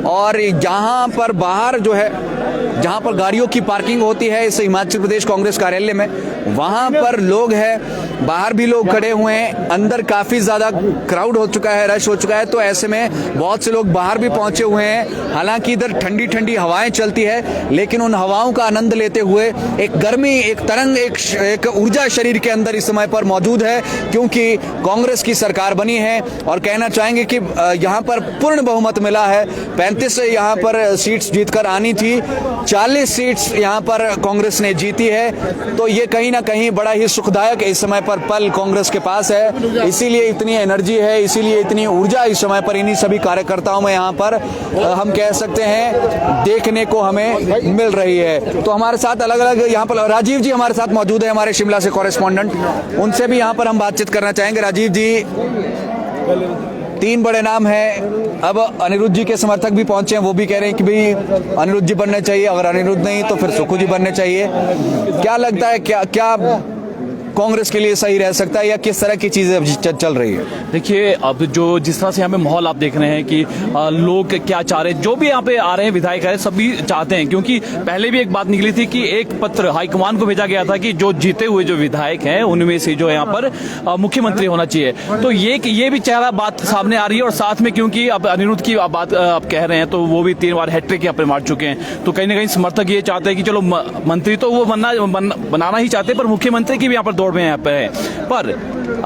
और यहाँ पर बाहर जो है, जहाँ पर गाड़ियों की पार्किंग होती है इस हिमाचल प्रदेश कांग्रेस कार्यालय में, वहां पर लोग हैं, बाहर भी लोग खड़े हुए हैं। अंदर काफी ज्यादा क्राउड हो चुका है, रश हो चुका है, तो ऐसे में बहुत से लोग बाहर भी पहुंचे हुए हैं। हालांकि इधर ठंडी ठंडी हवाएं चलती है, लेकिन उन हवाओं का आनंद लेते हुए एक गर्मी, एक तरंग, एक ऊर्जा शरीर के अंदर इस समय पर मौजूद है, क्योंकि कांग्रेस की सरकार बनी है। और कहना चाहेंगे कि यहाँ पर पूर्ण बहुमत मिला है। 35 यहाँ पर सीट्स जीतकर आनी थी, 40 सीट्स यहाँ पर कांग्रेस ने जीती है। तो ये कहीं ना कहीं बड़ा ही सुखदायक इस समय पर पल कांग्रेस के पास है। इसीलिए इतनी एनर्जी है, इसीलिए इतनी ऊर्जा इस समय पर इन्हीं सभी कार्यकर्ताओं में यहाँ पर हम कह सकते हैं देखने को हमें मिल रही है। तो हमारे साथ अलग अलग यहाँ पर राजीव जी हमारे साथ मौजूद है, हमारे शिमला से कॉरेस्पॉन्डेंट, उनसे भी यहाँ पर हम बातचीत करना चाहेंगे। राजीव जी, तीन बड़े नाम हैं। अब अनिरुद्ध जी के समर्थक भी पहुंचे हैं, वो भी कह रहे हैं कि भाई अनिरुद्ध जी बनने चाहिए, अगर अनिरुद्ध नहीं तो फिर सुक्खू जी बनने चाहिए। क्या लगता है, क्या कांग्रेस के लिए सही रह सकता है या किस तरह की चीजें चल रही है? देखिए, अब जो जिस तरह से यहाँ पे माहौल आप देख रहे हैं कि लोग क्या चाह रहे हैं, जो भी यहाँ पे आ रहे हैं विधायक है सभी चाहते हैं, क्योंकि पहले भी एक बात निकली थी कि एक पत्र हाईकमान को भेजा गया था कि जो जीते हुए जो विधायक हैं उनमें से जो यहाँ पर मुख्यमंत्री होना चाहिए। तो ये भी चेहरा बात सामने आ रही है, और साथ में क्योंकि अब अनिरुद्ध की बात आप कह रहे हैं तो वो भी 3 बार हैट्रिक यहाँ पे मार चुके हैं, तो कहीं ना कहीं समर्थक ये चाहते हैं कि चलो मंत्री तो वो बनाना ही चाहते हैं, पर मुख्यमंत्री की भी यहाँ पर में यहाँ पे है। पर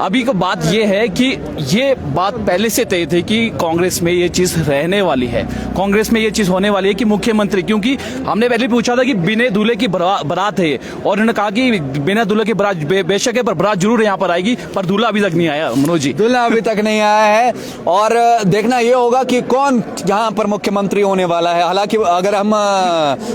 अभी को बात ये है कि ये बात पहले से तय थी कि कांग्रेस में ये चीज रहने वाली है, कांग्रेस में ये चीज होने वाली है कि मुख्यमंत्री, क्योंकि हमने पहले पूछा था कि बिना दूल्हे की बारात है, और उन्होंने कहा कि बिना दूल्हे की बारात बेशक है पर बारात जरूर यहाँ पर आएगी, पर दूल्हा अभी तक नहीं आया। मनोज जी, दूल्हा अभी तक नहीं आया है, और देखना ये होगा कि कौन यहाँ पर मुख्यमंत्री होने वाला है। हालांकि अगर हम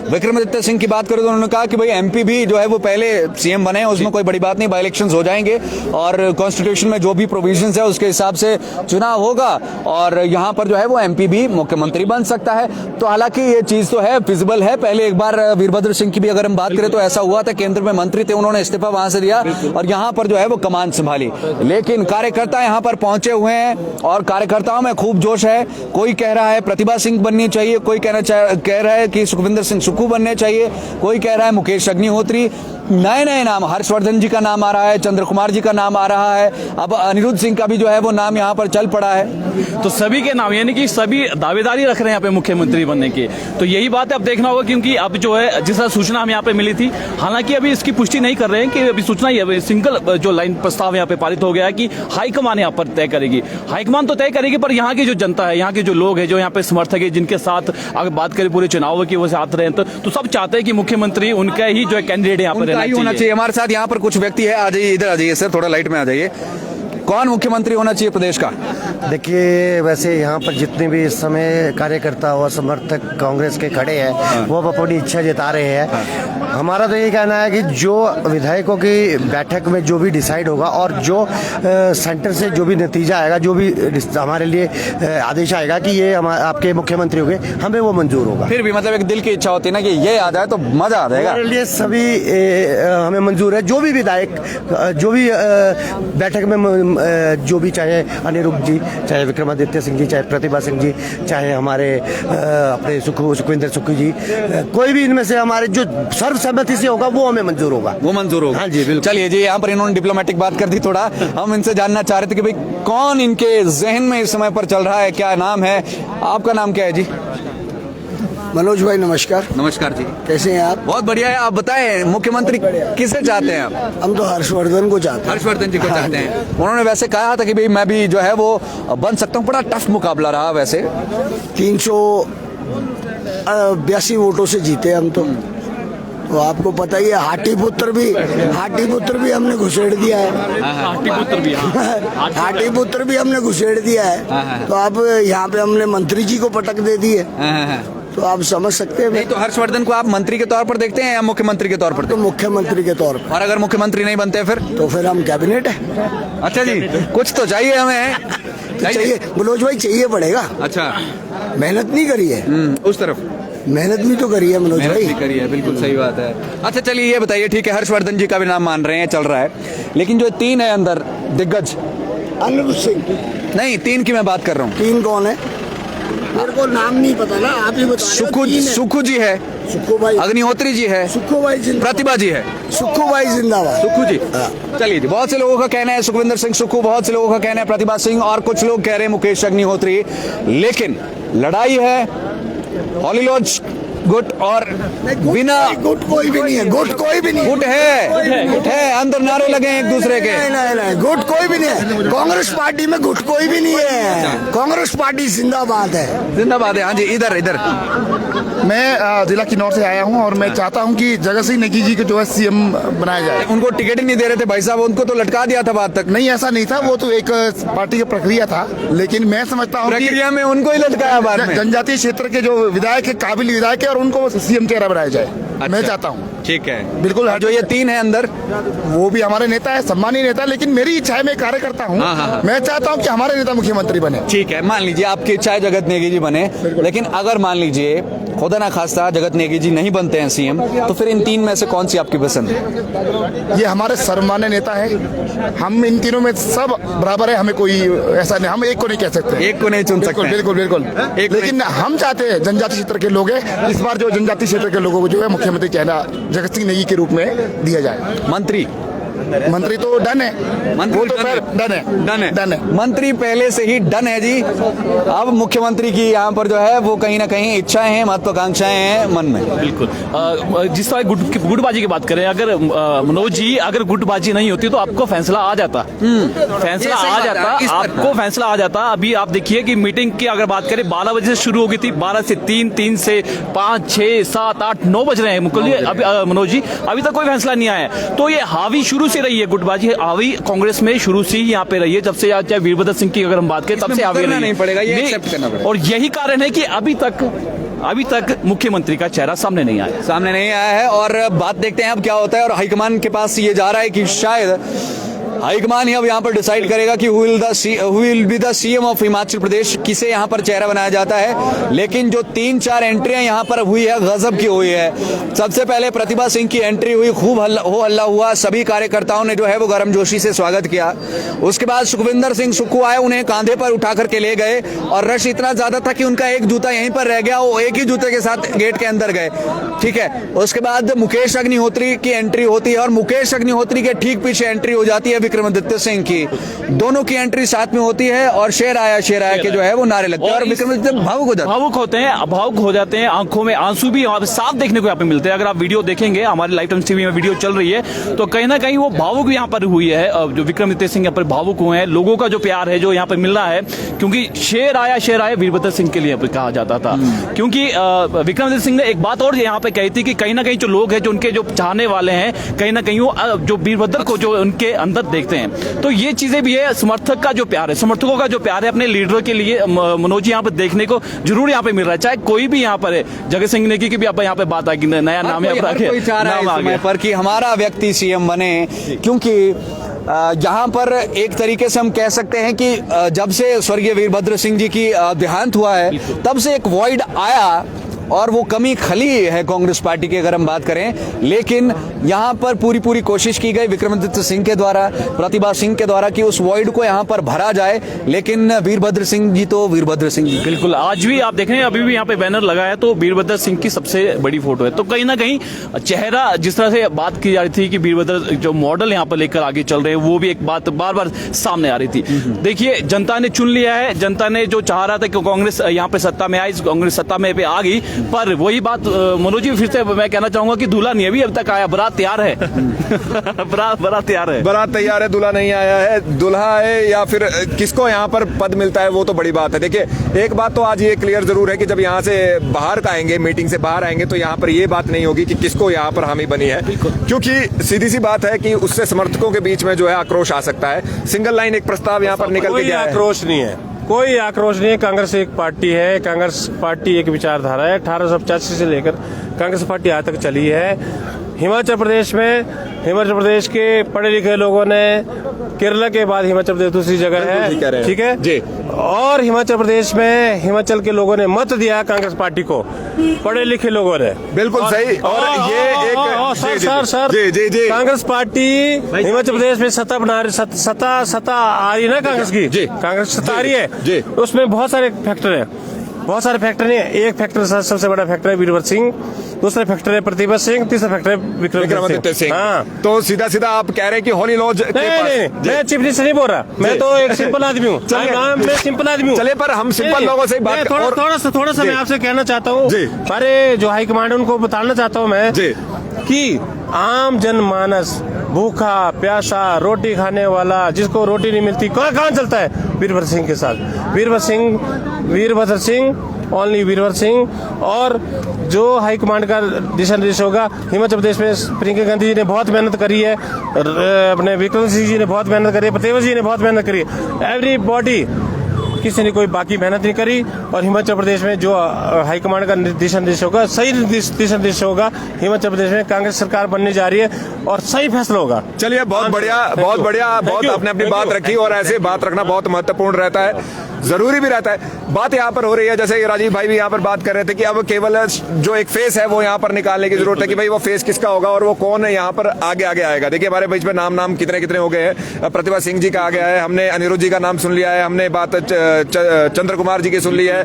विक्रमादित्य सिंह की बात करें तो उन्होंने कहा कि भाई एमपी भी जो है वो पहले सीएम बने, उसमें कोई बड़ी बात नहीं, बाई इलेक्शंस हो जाएंगे और कॉन्स्टिट्यूशन में जो भी प्रोविजंस है उसके हिसाब से चुनाव होगा, और यहाँ पर जो है वो एमपी भी मुख्यमंत्री बन सकता है। तो हालांकि ये चीज तो है, फिजिबल है। पहले एक बार वीरभद्र सिंह की भी अगर हम बात करें तो ऐसा हुआ था, केंद्र में मंत्री थे, उन्होंने इस्तीफा वहां से दिया और यहाँ पर जो है वो कमान संभाली। लेकिन कार्यकर्ता यहाँ पर पहुंचे हुए हैं और कार्यकर्ताओं में खूब जोश है। कोई कह रहा है प्रतिभा सिंह बननी चाहिए, कोई कह रहा है कि सुखविंदर सिंह सुक्खू बनने चाहिए, कोई कह रहा है मुकेश अग्निहोत्री। नए नए नाम, हर्षवर्धन जी का नाम आ रहा है, चंद्र कुमार जी का नाम आ रहा है, अब अनिरुद्ध सिंह का भी जो है वो नाम यहाँ पर चल पड़ा है। तो सभी के नाम, यानी कि सभी दावेदारी रख रहे हैं यहाँ पे मुख्यमंत्री बनने की। तो यही बात है, अब देखना होगा, क्योंकि अब जो है जिस तरह सूचना हमें यहाँ पे मिली थी, हालांकि अभी इसकी पुष्टि नहीं कर रहे हैं कि अभी सूचना ही सिंगल जो लाइन प्रस्ताव यहाँ पे पारित हो गया है कि हाईकमान यहाँ पर तय करेगी। हाईकमान तो तय करेगी, पर यहाँ की जो जनता है, यहाँ के जो लोग हैं, जो यहाँ पे समर्थक है, जिनके साथ अगर बात करें पूरे चुनाव की वो साथ रहे, तो सब चाहते हैं कि मुख्यमंत्री उनका ही जो कैंडिडेट यहाँ पर होना चाहिए। हमारे साथ यहाँ पर कुछ व्यक्ति है, आ जाइए, इधर आ जाइए सर, थोड़ा लाइट में आ जाइए। कौन मुख्यमंत्री होना चाहिए प्रदेश का? देखिए, वैसे यहाँ पर जितने भी इस समय कार्यकर्ता और समर्थक कांग्रेस के खड़े हैं वो अब अपनी इच्छा जता रहे हैं। हमारा तो ये कहना है कि जो विधायकों की बैठक में जो भी डिसाइड होगा और जो सेंटर से जो भी नतीजा आएगा, जो भी हमारे लिए आदेश आएगा कि ये आपके मुख्यमंत्री होंगे, हमें वो मंजूर होगा। फिर भी मतलब एक दिल की इच्छा होती है ना कि ये आ जाए तो मजा आ जाएगा। हमारे लिए सभी हमें मंजूर है, जो भी विधायक जो भी बैठक में जो भी, चाहे अनिरुद्ध जी, चाहे विक्रमादित्य सिंह जी, चाहे प्रतिभा सिंह जी, चाहे हमारे अपने सुखविंदर सुक्खू जी, कोई भी इनमें से हमारे जो सर्वसम्मति से होगा वो हमें मंजूर होगा। वो मंजूर होगा। हाँ जी, बिल्कुल। चलिए जी, यहाँ पर इन्होंने डिप्लोमेटिक बात कर दी थोड़ा। हम इनसे जानना चाह रहे थे कि भाई कौन इनके जहन में इस समय पर चल रहा है, क्या नाम है? आपका नाम क्या है जी? मनोज भाई, नमस्कार। नमस्कार जी, कैसे हैं आप? बहुत बढ़िया है। आप बताएं, मुख्यमंत्री किसे चाहते हैं आप? हम तो हर्षवर्धन को चाहते हैं। हर्षवर्धन जी को चाहते हैं। उन्होंने वैसे कहा था कि भाई मैं भी जो है वो बन सकता हूँ। बड़ा टफ मुकाबला रहा वैसे। 382 वोटों से जीते हम तो आपको पता ही है। हाटी पुत्र भी हमने घुसेड़ दिया है। हाटी पुत्र भी हमने घुसेड़ दिया है। तो अब यहाँ पे हमने मंत्री जी को पटक दे दी है। तो आप समझ सकते हैं। नहीं तो हर्षवर्धन को आप मंत्री के तौर पर देखते हैं या मुख्यमंत्री के तौर पर? तो मुख्यमंत्री के तौर पर। और अगर मुख्यमंत्री नहीं बनते फिर? तो फिर हम कैबिनेट है। अच्छा जी, कुछ तो चाहिए हमें। चाहिए मनोज भाई, चाहिए पड़ेगा। अच्छा, मेहनत नहीं करी है उस तरफ? मेहनत भी तो करी है मनोज भाई। करी है, बिल्कुल सही बात है। अच्छा चलिए, ये बताइए, ठीक है हर्षवर्धन जी का भी नाम मान रहे हैं, चल रहा है, लेकिन जो 3 है अंदर दिग्गज, अनिरुद्ध सिंह नहीं, 3 की मैं बात कर रहा हूँ। 3 कौन है? मेरे को नाम नहीं पता ना, आप ही बताइए। सुक्खू जी है, सुक्खू भाई, अग्निहोत्री जी है, सुक्खू भाई, प्रतिभा जी है, सुक्खू भाई जिंदाबाद। सुक्खू जी, चलिए जी। बहुत से लोगों का कहना है सुखविंदर सिंह सुक्खू, बहुत से लोगों का कहना है प्रतिभा सिंह, और कुछ लोग कह रहे हैं मुकेश अग्निहोत्री। लेकिन लड़ाई है हॉली लॉज गुट और बिना गुट कोई भी नहीं है। गुट कोई भी नहीं, गुट है, अंदर नारे लगे हैं एक दूसरे के। नहीं, गुट कोई भी नहीं है। कांग्रेस पार्टी में गुट कोई भी नहीं है। कांग्रेस पार्टी जिंदाबाद है, जिंदाबाद है। हाँ जी, इधर मैं जिला किन्नौर से आया हूं और मैं चाहता हूं कि जगत सिंह नेगी जी को जो है सीएम बनाया जाए। उनको टिकट ही नहीं दे रहे थे भाई साहब, उनको तो लटका दिया था बाद तक। नहीं, ऐसा नहीं था, वो तो एक पार्टी की प्रक्रिया था, लेकिन मैं समझता हूँ प्रक्रिया में उनको ही लटकाया बाद में। जनजातीय क्षेत्र के जो विधायक है, काबिल विधायक है, और उनको सीएम चेहरा बनाया जाए। मैं चाहता हूँ। ठीक है, बिल्कुल। जो ये 3 है अंदर, वो भी हमारे नेता है, सम्मानीय नेता है, लेकिन मेरी इच्छा है, मैं कार्यकर्ता हूँ, मैं चाहता हूँ कि हमारे नेता मुख्यमंत्री बने। ठीक है, मान लीजिए आपकी इच्छा है जगत नेगी जी बने, लेकिन अगर मान लीजिए खुदा ना खास्ता जगत नेगी जी नहीं बनते हैं सीएम, तो फिर इन 3 में से कौन सी आपकी पसंद है? ये हमारे सर्वमान्य नेता है, हम इन तीनों में सब बराबर है, हमें कोई ऐसा नहीं, हम एक को नहीं कह सकते, एक को नहीं चुन सकते। बिल्कुल बिल्कुल, लेकिन हम चाहते हैं जनजाति क्षेत्र के लोग हैं, इस बार जो जनजाति क्षेत्र के लोगों को जो है मुख्यमंत्री चेहरा जगत सिंह नेगी के रूप में दिया जाए। मंत्री तो डन है, मंत्री वो तो फिर डन है। मंत्री पहले से ही डन है जी। अब मुख्यमंत्री की यहाँ पर जो है वो कहीं ना कहीं इच्छाएं हैं, महत्वाकांक्षाएं हैं मन में। बिल्कुल, जिस तरह गुटबाजी की बात करें, अगर मनोज जी अगर गुटबाजी नहीं होती तो आपको फैसला आ जाता, आपको फैसला आ जाता। अभी आप देखिए कि मीटिंग की अगर बात करें 12 बजे से शुरू हो गई थी, 12 से 3, 3 से 5, 6, 7, 8, 9 बज रहे हैं मुकुल जी, अभी मनोज जी अभी तक कोई फैसला नहीं आया है। तो ये हावी शुरू से रही है, गुटबाजी हावी कांग्रेस में शुरू से ही यहाँ पे रही है, जब से चाहे वीरभद्र सिंह की अगर हम बात करें तब से हावी नहीं पड़ेगा, ये एक्सेप्ट करना पड़ेगा। और यही कारण है कि अभी तक मुख्यमंत्री का चेहरा सामने नहीं आया है। और बात देखते हैं अब क्या होता है। और हाईकमान के पास ये जा रहा है कि शायद हाईकमान ही अब यहाँ पर डिसाइड करेगा कि who will be the CM of Himachal Pradesh, किसे यहाँ पर चेहरा बनाया जाता है। लेकिन जो 3-4 एंट्रियां यहाँ पर हुई है, गजब की हुई है। सबसे पहले प्रतिभा सिंह की एंट्री हुई, खूब हल्ला हुआ, सभी कार्यकर्ताओं ने जो है वो गर्मजोशी से स्वागत किया। उसके बाद सुखविंदर सिंह सुक्खू आए, उन्हें कांधे पर उठा करके ले गए और रश इतना ज्यादा था कि उनका एक जूता यहीं पर रह गया, वो एक ही जूते के साथ गेट के अंदर गए। ठीक है, उसके बाद मुकेश अग्निहोत्री की एंट्री होती है और मुकेश अग्निहोत्री के ठीक पीछे एंट्री हो जाती है विक्रमादित्य सिंह की। दोनों की एंट्री साथ में होती है और शेर आया के जो है वो नारे लगते हैं और विक्रमादित्य भावुक हो जाते हैं, आंखों में आंसू भी साफ देखने को यहाँ पे मिलते हैं। अगर आप वीडियो देखेंगे, हमारे लाइव टाइम्स टीवी में वीडियो चल रही है, तो कहीं ना कहीं वो भावुक भी यहाँ पर हुई है, जो विक्रमादित्य सिंह यहाँ पर भावुक हुए हैं। लोगों का जो प्यार है जो यहाँ पर मिल रहा है, क्योंकि शेर आया वीरभद्र सिंह के लिए कहा जाता था, क्योंकि विक्रमादित्य सिंह ने एक बात और यहाँ पे कही थी कि कहीं ना कहीं जो लोग हैं, जो उनके जो चाहने वाले हैं, कहीं ना कहीं वो जो वीरभद्र को जो उनके अंदर देखते हैं। तो ये चीजें भी है, समर्थक का जो प्यार है, समर्थकों का जो प्यार है अपने लीडर के लिए, मनोज यहाँ पे देखने को जरूर यहाँ पे मिल रहा है। चाहे कोई भी यहाँ पर है, जगत सिंह नेगी की भी आप यहाँ पे बात आई, नया नाम है पर कि हमारा व्यक्ति सीएम बने, क्योंकि यहाँ पर एक तरीके से हम कह सकते हैं कि जब से स्वर्गीय वीरभद्र सिंह जी की देहांत हुआ है, तब से एक वॉइड आया और वो कमी खली है कांग्रेस पार्टी की, अगर हम बात करें। लेकिन यहाँ पर पूरी कोशिश की गई विक्रमादित्य सिंह के द्वारा, प्रतिभा सिंह के द्वारा, कि उस वॉइड को यहाँ पर भरा जाए। लेकिन वीरभद्र सिंह जी तो वीरभद्र सिंह जी, बिल्कुल आज भी आप देख रहे हैं, अभी भी यहाँ पे बैनर लगा है तो वीरभद्र सिंह की सबसे बड़ी फोटो है। तो कहीं ना कहीं चेहरा, जिस तरह से बात की जा रही थी कि वीरभद्र जो मॉडल यहाँ पर लेकर आगे चल रहे हैं, वो भी एक बात बार सामने आ रही थी। देखिए, जनता ने चुन लिया है, जनता ने जो चाह रहा था कि कांग्रेस यहाँ पे सत्ता में आई, कांग्रेस सत्ता में आ गई। पर वही बात मनोज जी, फिर से मैं कहना चाहूंगा कि दूल्हा नहीं अभी तक आया, बारात तैयार है। बारात तैयार है, दूल्हा नहीं आया है। दूल्हा है या फिर किसको यहाँ पर पद मिलता है, वो तो बड़ी बात है। देखिए, एक बात तो आज ये क्लियर जरूर है कि जब यहाँ से बाहर का आएंगे, मीटिंग से बाहर आएंगे, तो यहाँ पर ये बात नहीं होगी कि किसको यहाँ पर हामी बनी है, क्योंकि सीधी सी बात है कि उससे समर्थकों के बीच में जो है आक्रोश आ सकता है। सिंगल लाइन एक प्रस्ताव यहाँ पर निकल के गया है। आक्रोश नहीं है, कोई आक्रोश नहीं है। कांग्रेस एक पार्टी है, कांग्रेस पार्टी एक विचारधारा है। 1885 से लेकर कांग्रेस पार्टी आज तक चली है। हिमाचल प्रदेश के पढ़े लिखे लोगों ने, केरला के बाद हिमाचल प्रदेश दूसरी जगह है, ठीक है जी। और हिमाचल प्रदेश में हिमाचल के लोगों ने मत दिया कांग्रेस पार्टी को, पढ़े लिखे लोगों ने, बिल्कुल सही। और ये एक सर कांग्रेस पार्टी हिमाचल प्रदेश में सत्ता बना रही, सत्ता आ रही है ना कांग्रेस की, कांग्रेस सत्ता आ रही है, उसमें बहुत सारे फैक्टर है, बहुत सारे फैक्टर नहीं। एक फैक्टर सबसे बड़ा फैक्टर है वीरभद्र सिंह, दूसरा फैक्टर है प्रतिभा सिंह, तीसरा फैक्टर है विक्रमादित्य सिंह। हाँ, तो सीधा आप कह रहे हैं कि होली लॉज नहीं, मैं चीफ मिनिस्टर नहीं बोल रहा, मैं तो एक सिंपल आदमी हूँ, मैं सिंपल आदमी हूँ। चले, पर हम सिंपल लोगों से बात थोड़ा सा मैं आपसे कहना चाहता हूँ, सारे जो हाईकमांड है उनको बताना चाहता हूँ मैं कि आम जनमानस, भूखा प्यासा, रोटी खाने वाला, जिसको रोटी नहीं मिलती, कहाँ चलता है? वीरभद्र सिंह के साथ। वीरभद्र सिंह, ओनली वीरभद्र सिंह। और जो हाईकमांड का दिशा निर्देश होगा, हिमाचल प्रदेश में प्रियंका गांधी जी ने बहुत मेहनत करी है, अपने विक्रम सिंह जी ने बहुत मेहनत करी है, प्रतिभा जी ने बहुत मेहनत करी है। एवरीबॉडी किसी ने कोई बाकी मेहनत नहीं करी। और हिमाचल प्रदेश में जो हाईकमांड का निर्देश होगा, सही निर्देश होगा, हिमाचल प्रदेश में कांग्रेस सरकार बनने जा रही है और सही फैसला होगा। चलिए, बहुत बढ़िया, बहुत बढ़िया, बहुत आपने अपनी बात रखी और ऐसे बात रखना बहुत महत्वपूर्ण रहता है, जरूरी भी रहता है। बात यहाँ पर हो रही है, जैसे राजीव भाई भी यहाँ पर बात कर रहे थे कि अब केवल जो एक फेस है वो यहाँ पर निकालने की जरूरत है कि भाई वो फेस किसका होगा और वो कौन है यहाँ पर आगे आगे आएगा। देखिए, हमारे बीच में नाम कितने कितने हो गए हैं। प्रतिभा सिंह जी का आ गया है, हमने अनिरुद्ध जी का नाम सुन लिया है, हमने बात चंद्र कुमार जी की सुन ली है।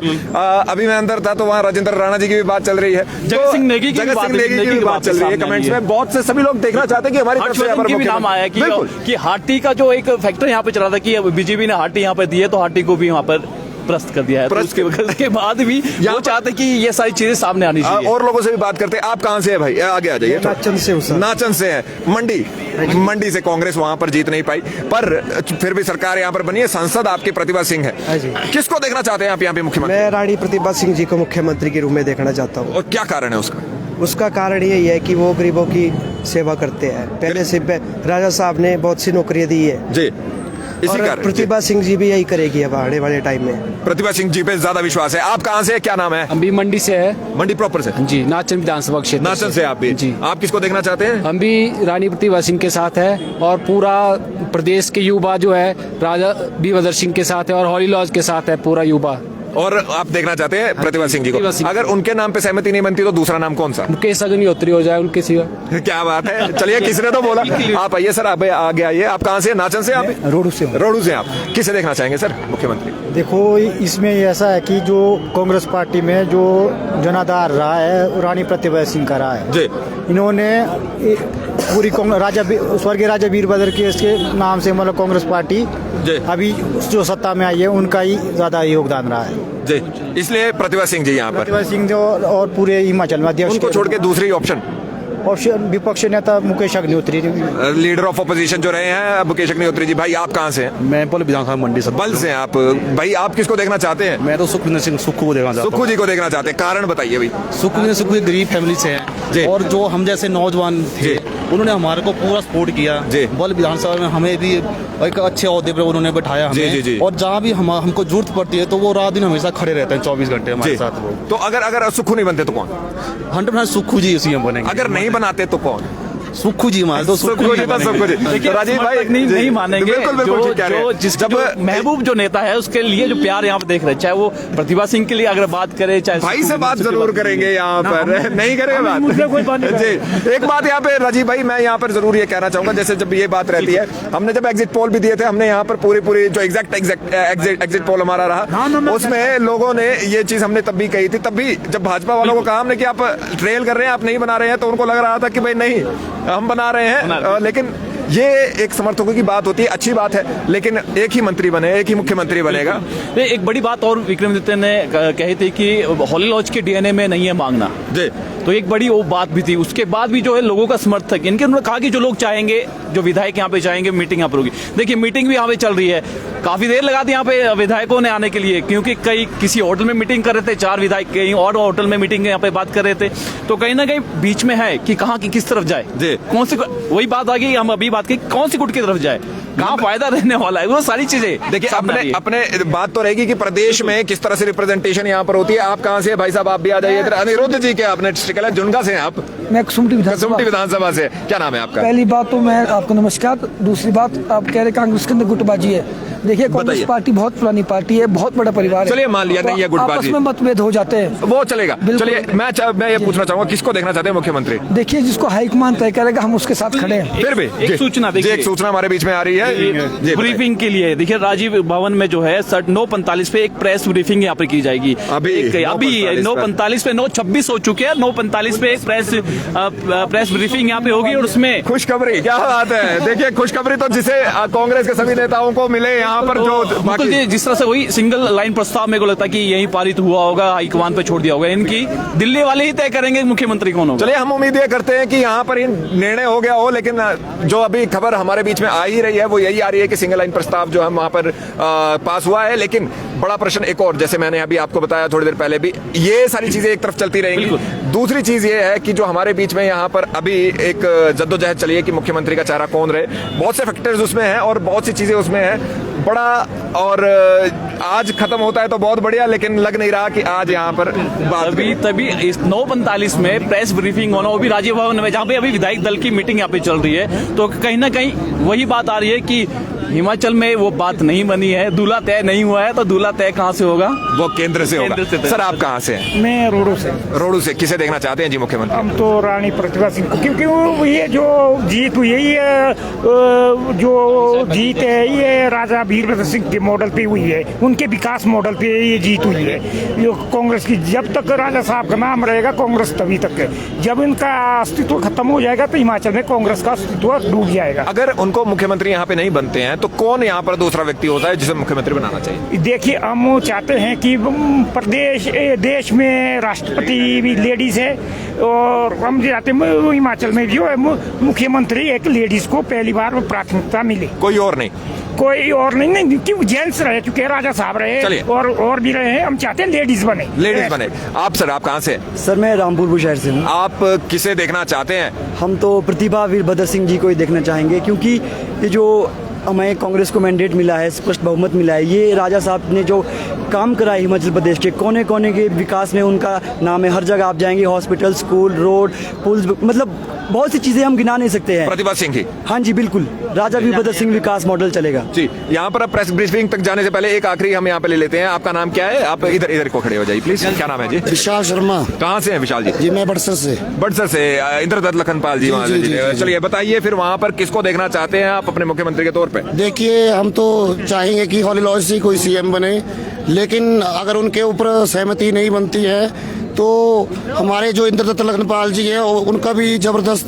अभी मैं अंदर था तो वहाँ राजेंद्र राणा जी की भी बात चल रही है, जगत सिंह नेगी की भी बात चल रही है। कमेंट्स में बहुत से सभी लोग देखना चाहते हैं कि हमारी तरफ से यहाँ पर नाम आया कि हाटी का जो एक फैक्टर यहाँ पे चला था कि बीजेपी ने हाटी यहाँ पे दी है तो हाटी को भी यहाँ पर प्रस्त कर दिया है। तो उसके बाद भी वो चाहते कि ये सारी चीजें सामने आनी चाहिए। और लोगों से भी बात करते हैं। आप कहाँ से है भाई? आगे आ जाइए। नाचन से है। मंडी से कांग्रेस वहां पर जीत नहीं पाई, पर फिर भी सरकार यहाँ पर बनी है। सांसद आपकी प्रतिभा सिंह है, किसको देखना चाहते हैं आप यहाँ पे मुख्यमंत्री? मैं रानी प्रतिभा सिंह जी को मुख्यमंत्री के रूप में देखना चाहता हूँ। और क्या कारण है उसका? उसका कारण यही है कि वो गरीबों की सेवा करते हैं। पहले से राजा साहब ने बहुत सी नौकरियां दी है जी, इसी कारण प्रतिभा सिंह जी भी यही करेगी अब आने वाले टाइम में। प्रतिभा सिंह जी पे ज्यादा विश्वास है। आप कहाँ से? क्या नाम है? हम भी मंडी से है। मंडी प्रॉपर से जी, नाचन विधानसभा क्षेत्र। नाचन से आप भी जी। आप किसको देखना चाहते हैं? हम भी रानी प्रतिभा सिंह के साथ है और पूरा प्रदेश के युवा जो है राजा वीरभद्र सिंह के साथ है और हॉली लॉज के साथ है पूरा युवा। और आप देखना चाहते हैं प्रतिभा सिंह जी को। अगर उनके नाम पे सहमति नहीं बनती तो दूसरा नाम कौन सा? मुकेश अग्निहोत्री हो जाए उनके सिवा। क्या बात है। चलिए, किसने तो बोला। आप आइए सर, आप आगे आइए। आप कहाँ से? नाचन से? आप रोडू से। रोडू से। आप किसे देखना चाहेंगे सर मुख्यमंत्री? देखो, इसमें ऐसा है कि जो कांग्रेस पार्टी में जो जनाधार रहा है रानी प्रतिभा सिंह का रहा है जी। इन्होंने पूरी स्वर्गीय राजा वीरभद्र के नाम से मतलब कांग्रेस पार्टी अभी जो सत्ता में आई है उनका ही ज्यादा योगदान रहा है जी। इसलिए प्रतिभा सिंह जी यहाँ पर, प्रतिभा सिंह जो और पूरे हिमाचल में अध्यक्ष, उनको छोड़ के दूसरी ऑप्शन विपक्ष नेता Mukesh Agnihotri, leader of opposition जो रहे हैं मुकेश अग्निहोत्री जी। भाई, आप कहाँ से हैं? मैं बल विधानसभा मंडी से। बल से आप? भाई, आप किसको देखना चाहते हैं? मैं तो सुखविंदर सिंह सुक्खू को देखना चाहता हूँ। सुक्खू जी को देखना चाहते हैं, कारण बताइए भाई। सुखविंदर सिंह गरीब फैमिली से है और जो हम जैसे नौजवान थे उन्होंने हमारे को पूरा सपोर्ट किया। बल विधानसभा में हमें भी एक अच्छे ओहदे पर उन्होंने बैठाया हमें। और जहाँ भी हमको जरूरत पड़ती है तो वो रात दिन हमेशा खड़े रहते हैं 24 घंटे हमारे साथ। वो तो अगर सुक्खू नहीं बनते तो कौन? 100% सुक्खू जी सीएम बनेंगे। अगर नहीं बनाते तो कौन? सुक्खू जी हमारे तो सुक्खू जी। राजीव भाई नहीं मानेंगे। बिल्कुल। जब महबूब जो नेता है उसके लिए जो प्यार यहाँ पे देख रहे हैं, चाहे वो प्रतिभा सिंह के लिए अगर बात करे, चाहे भाई से बात जरूर करेंगे यहाँ पर, नहीं करेंगे बात जी। एक बात यहाँ पे राजीव भाई मैं यहाँ पर जरूर ये कहना चाहूंगा, जैसे जब ये बात रहती है, हमने जब एग्जिट पोल भी दिए थे, हमने यहाँ पर पूरी जो एग्जिट पोल हमारा रहा उसमें लोगों ने ये चीज हमने तब भी कही थी। तब भी जब भाजपा वालों को कहा हमने कि आप ट्रेल कर रहे हैं, आप नहीं बना रहे हैं, तो उनको लग रहा था कि भाई नहीं हम बना रहे हैं। लेकिन ये एक समर्थकों की बात होती है, अच्छी बात है, लेकिन एक ही मंत्री बने, एक ही मुख्यमंत्री बनेगा। एक बड़ी बात और विक्रमादित्य ने कही थी कि हॉली लॉज के डीएनए में नहीं है मांगना जी, तो एक बड़ी वो बात भी थी। उसके बाद भी जो है लोगों का समर्थक इनके, उन्होंने कहा कि जो लोग चाहेंगे, जो विधायक यहाँ पे चाहेंगे, मीटिंग यहाँ पर होगी। देखिए, मीटिंग भी यहाँ पे चल रही है, काफी देर लगा दी यहाँ पे विधायकों ने आने के लिए, क्योंकि कई किसी होटल में मीटिंग कर रहे थे, 4 विधायक कहीं और होटल में मीटिंग यहाँ पे बात कर रहे थे। तो कहीं ना कहीं बीच में है कि कहाँ की किस तरफ जाए, कौन सी, वही बात आ गई, हम अभी बात की कौन सी गुट की तरफ जाए, कहाँ फायदा रहने वाला है, वो सारी चीजें देखिए। अपने बात तो रहेगी कि प्रदेश में किस तरह से रिप्रेजेंटेशन यहाँ पर होती है। आप कहाँ से भाई साहब? आप भी आ जाइए। अनिरुद्ध जी के आपने जुनगा से हैं आप? मैं कसुम्पटी विधानसभा से। क्या नाम है आपका? पहली बात तो मैं आपको नमस्कार। दूसरी बात, आप कह रहे कांग्रेस के अंदर गुटबाजी है। देखिए, कांग्रेस पार्टी बहुत पुरानी पार्टी है, बहुत बड़ा परिवार है। चलिए, मान लिया नहीं है गुटबाजी, आपस में मतभेद हो जाते हैं, वो चलेगा। चलिए, मैं ये पूछना चाहूंगा, किसको देखना चाहते हैं मुख्यमंत्री? देखिए, जिसको हाईकमान तय करेगा हम उसके साथ खड़े हैं। फिर भी एक सूचना हमारे बीच में आ रही है ब्रीफिंग के लिए। देखिए, राजीव भवन में जो है 9:45 पे एक प्रेस ब्रीफिंग यहाँ पे की जाएगी। अभी 9:45 पे 9:26 हो चुके हैं, 9:45 पे एक प्रेस ब्रीफिंग यहाँ पे होगी और उसमें खुशखबरी। क्या बात है। देखिए, खुशखबरी तो जिसे कांग्रेस के सभी नेताओं को मिले यहाँ पर, जो जिस तरह से वही सिंगल लाइन प्रस्ताव मेरे को लगता है कि यही पारित हुआ होगा, हाईकमान पे छोड़ दिया होगा। इनकी दिल्ली वाले ही तय करेंगे मुख्यमंत्री कौन होगा। चलिए, हम उम्मीद ये करते हैं कि यहाँ पर निर्णय हो गया हो, लेकिन जो अभी खबर हमारे बीच में आ ही रही है वो यही आ रही है कि सिंगल लाइन प्रस्ताव जो है वहां पर पास हुआ है। लेकिन बड़ा प्रश्न एक और, जैसे मैंने अभी आपको बताया थोड़ी देर पहले भी, ये सारी चीजें एक तरफ चलती रहेंगी। दूसरी चीज ये है कि जो हमारे बीच में यहाँ पर अभी एक जद्दोजहद चली है कि मुख्यमंत्री का चेहरा कौन रहे। बहुत से फैक्टर्स उसमें हैं और बहुत सी चीजें उसमें हैं। बड़ा और आज खत्म होता है तो बहुत बढ़िया, लेकिन लग नहीं रहा कि आज यहाँ पर तभी इस 9:45 में प्रेस ब्रीफिंग होना, वो भी राजीव भवन में, जहाँ पे अभी विधायक दल की मीटिंग यहाँ पे चल रही है। तो कहीं ना कहीं वही बात आ रही है कि हिमाचल में वो बात नहीं बनी है, दूल्हा तय नहीं हुआ है, तो दूल्हा तय कहाँ से होगा? वो केंद्र से होगा। सर आप कहाँ से हैं? मैं रोडो से। रोडो से किसे देखना चाहते हैं जी मुख्यमंत्री? हम तो रानी प्रतिभा सिंह को, क्योंकि वो ये जो जीत हुई है, ये जो जीत है ये राजा वीरभद्र सिंह के मॉडल पे हुई है, उनके विकास मॉडल पे ये जीत हुई है। जो कांग्रेस की जब तक राजा साहब का नाम रहेगा कांग्रेस तभी तक है, जब इनका अस्तित्व खत्म हो जाएगा तो हिमाचल में कांग्रेस का अस्तित्व डूब जाएगा। अगर उनको मुख्यमंत्री यहाँ पे नहीं बनते हैं तो कौन यहाँ पर दूसरा व्यक्ति होता है जिसे मुख्यमंत्री बनाना चाहिए? देखिए, हम चाहते हैं कि देश में राष्ट्रपति भी लेडीज है, और हम चाहते हैं हिमाचल में जो है मुख्यमंत्री एक लेडीज को पहली बार प्राथमिकता मिले। कोई और नहीं? कोई और नहीं, क्योंकि जेंट्स रहे चुके, राजा साहब रहे और भी रहे हैं, हम चाहते हैं लेडीज बने। लेडीज बने। आप सर, आप कहाँ से? सर मैं रामपुर बुशहर से हूँ। आप किसे देखना चाहते हैं? हम तो प्रतिभा वीरभद्र सिंह जी को ही देखना चाहेंगे, क्योंकि ये जो हमें कांग्रेस को मैंडेट मिला है, स्पष्ट बहुमत मिला है, ये राजा साहब ने जो काम करा है हिमाचल प्रदेश के कोने कोने के विकास में उनका नाम है। हर जगह आप जाएंगे, हॉस्पिटल, स्कूल, रोड, पुल, मतलब बहुत सी चीजें हम गिना नहीं सकते हैं। प्रतिभा सिंह की? हाँ जी बिल्कुल, राजा वीरभद्र सिंह विकास मॉडल चलेगा जी। यहाँ पर प्रेस ब्रीफिंग तक जाने से पहले एक आखिरी हम यहाँ पे ले लेते हैं। आपका नाम क्या है? आप इधर को खड़े हो जाइए प्लीज। क्या नाम है जी? विशाल शर्मा। कहाँ से हैं विशाल जी? जी मैं बड़सर से। बड़सर से इंद्रदत्त लखनपाल जी वहाँ से। चलिए बताइए फिर वहाँ पर किसको देखना चाहते हैं आप अपने मुख्यमंत्री के तौर पे? देखिए, हम तो चाहेंगे कि हॉली लॉज से कोई सीएम बने, लेकिन अगर उनके ऊपर सहमति नहीं बनती है तो हमारे जो इंद्रदत्त लखनपाल जी हैं उनका भी जबरदस्त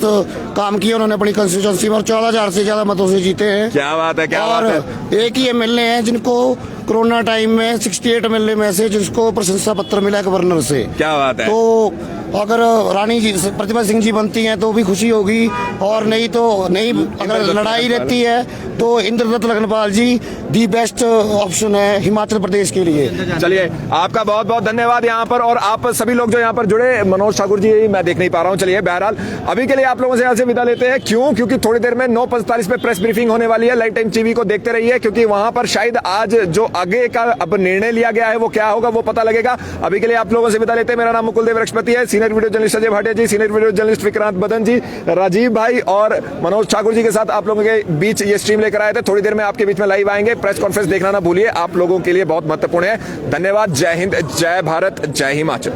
काम किया उन्होंने अपनी कंस्टिट्यूंसी में, और 14,000 से ज्यादा मतों से जीते हैं। क्या बात है, क्या बात है। एक ही एमएलए हैं जिनको कोरोना टाइम में 68 एमएलए में से जिसको प्रशंसा पत्र मिला गवर्नर से। क्या बात है। तो अगर रानी जी प्रतिभा सिंह जी बनती हैं तो भी खुशी होगी, और नहीं तो नहीं, अगर लड़ाई रहती है तो इंद्रदत्त लखनपाल जी दी बेस्ट ऑप्शन है हिमाचल प्रदेश के लिए। चलिए, आपका बहुत बहुत धन्यवाद यहाँ पर, और आप सभी लोग जो यहाँ पर जुड़े। मनोज ठाकुर जी मैं देख नहीं पा रहा हूँ। चलिए, बहरहाल अभी के लिए आप लोगों से यहाँ से विदा लेते हैं। क्यों? क्योंकि थोड़ी देर में 9:45 पे प्रेस ब्रीफिंग होने वाली है। लाइव टाइम टीवी को देखते रहिए, क्योंकि वहां पर शायद आज जो आगे का अब निर्णय लिया गया है वो क्या होगा वो पता लगेगा। अभी के लिए आप लोगों से विदा लेते हैं। मेरा नाम मुकुल देव रक्षपति है, senior video journalist Ajay Bhatia ji, senior video journalist Vikrant Badan ji, Rajiv भाई और मनोज ठाकुर जी के साथ आप लोगों के बीच ये स्ट्रीम लेकर आए थे। थोड़ी देर में आपके बीच में लाइव आएंगे। प्रेस कॉन्फ्रेंस देखना ना भूलिए, आप लोगों के लिए बहुत महत्वपूर्ण है। धन्यवाद। जय हिंद, जय भारत, जय हिमाचल।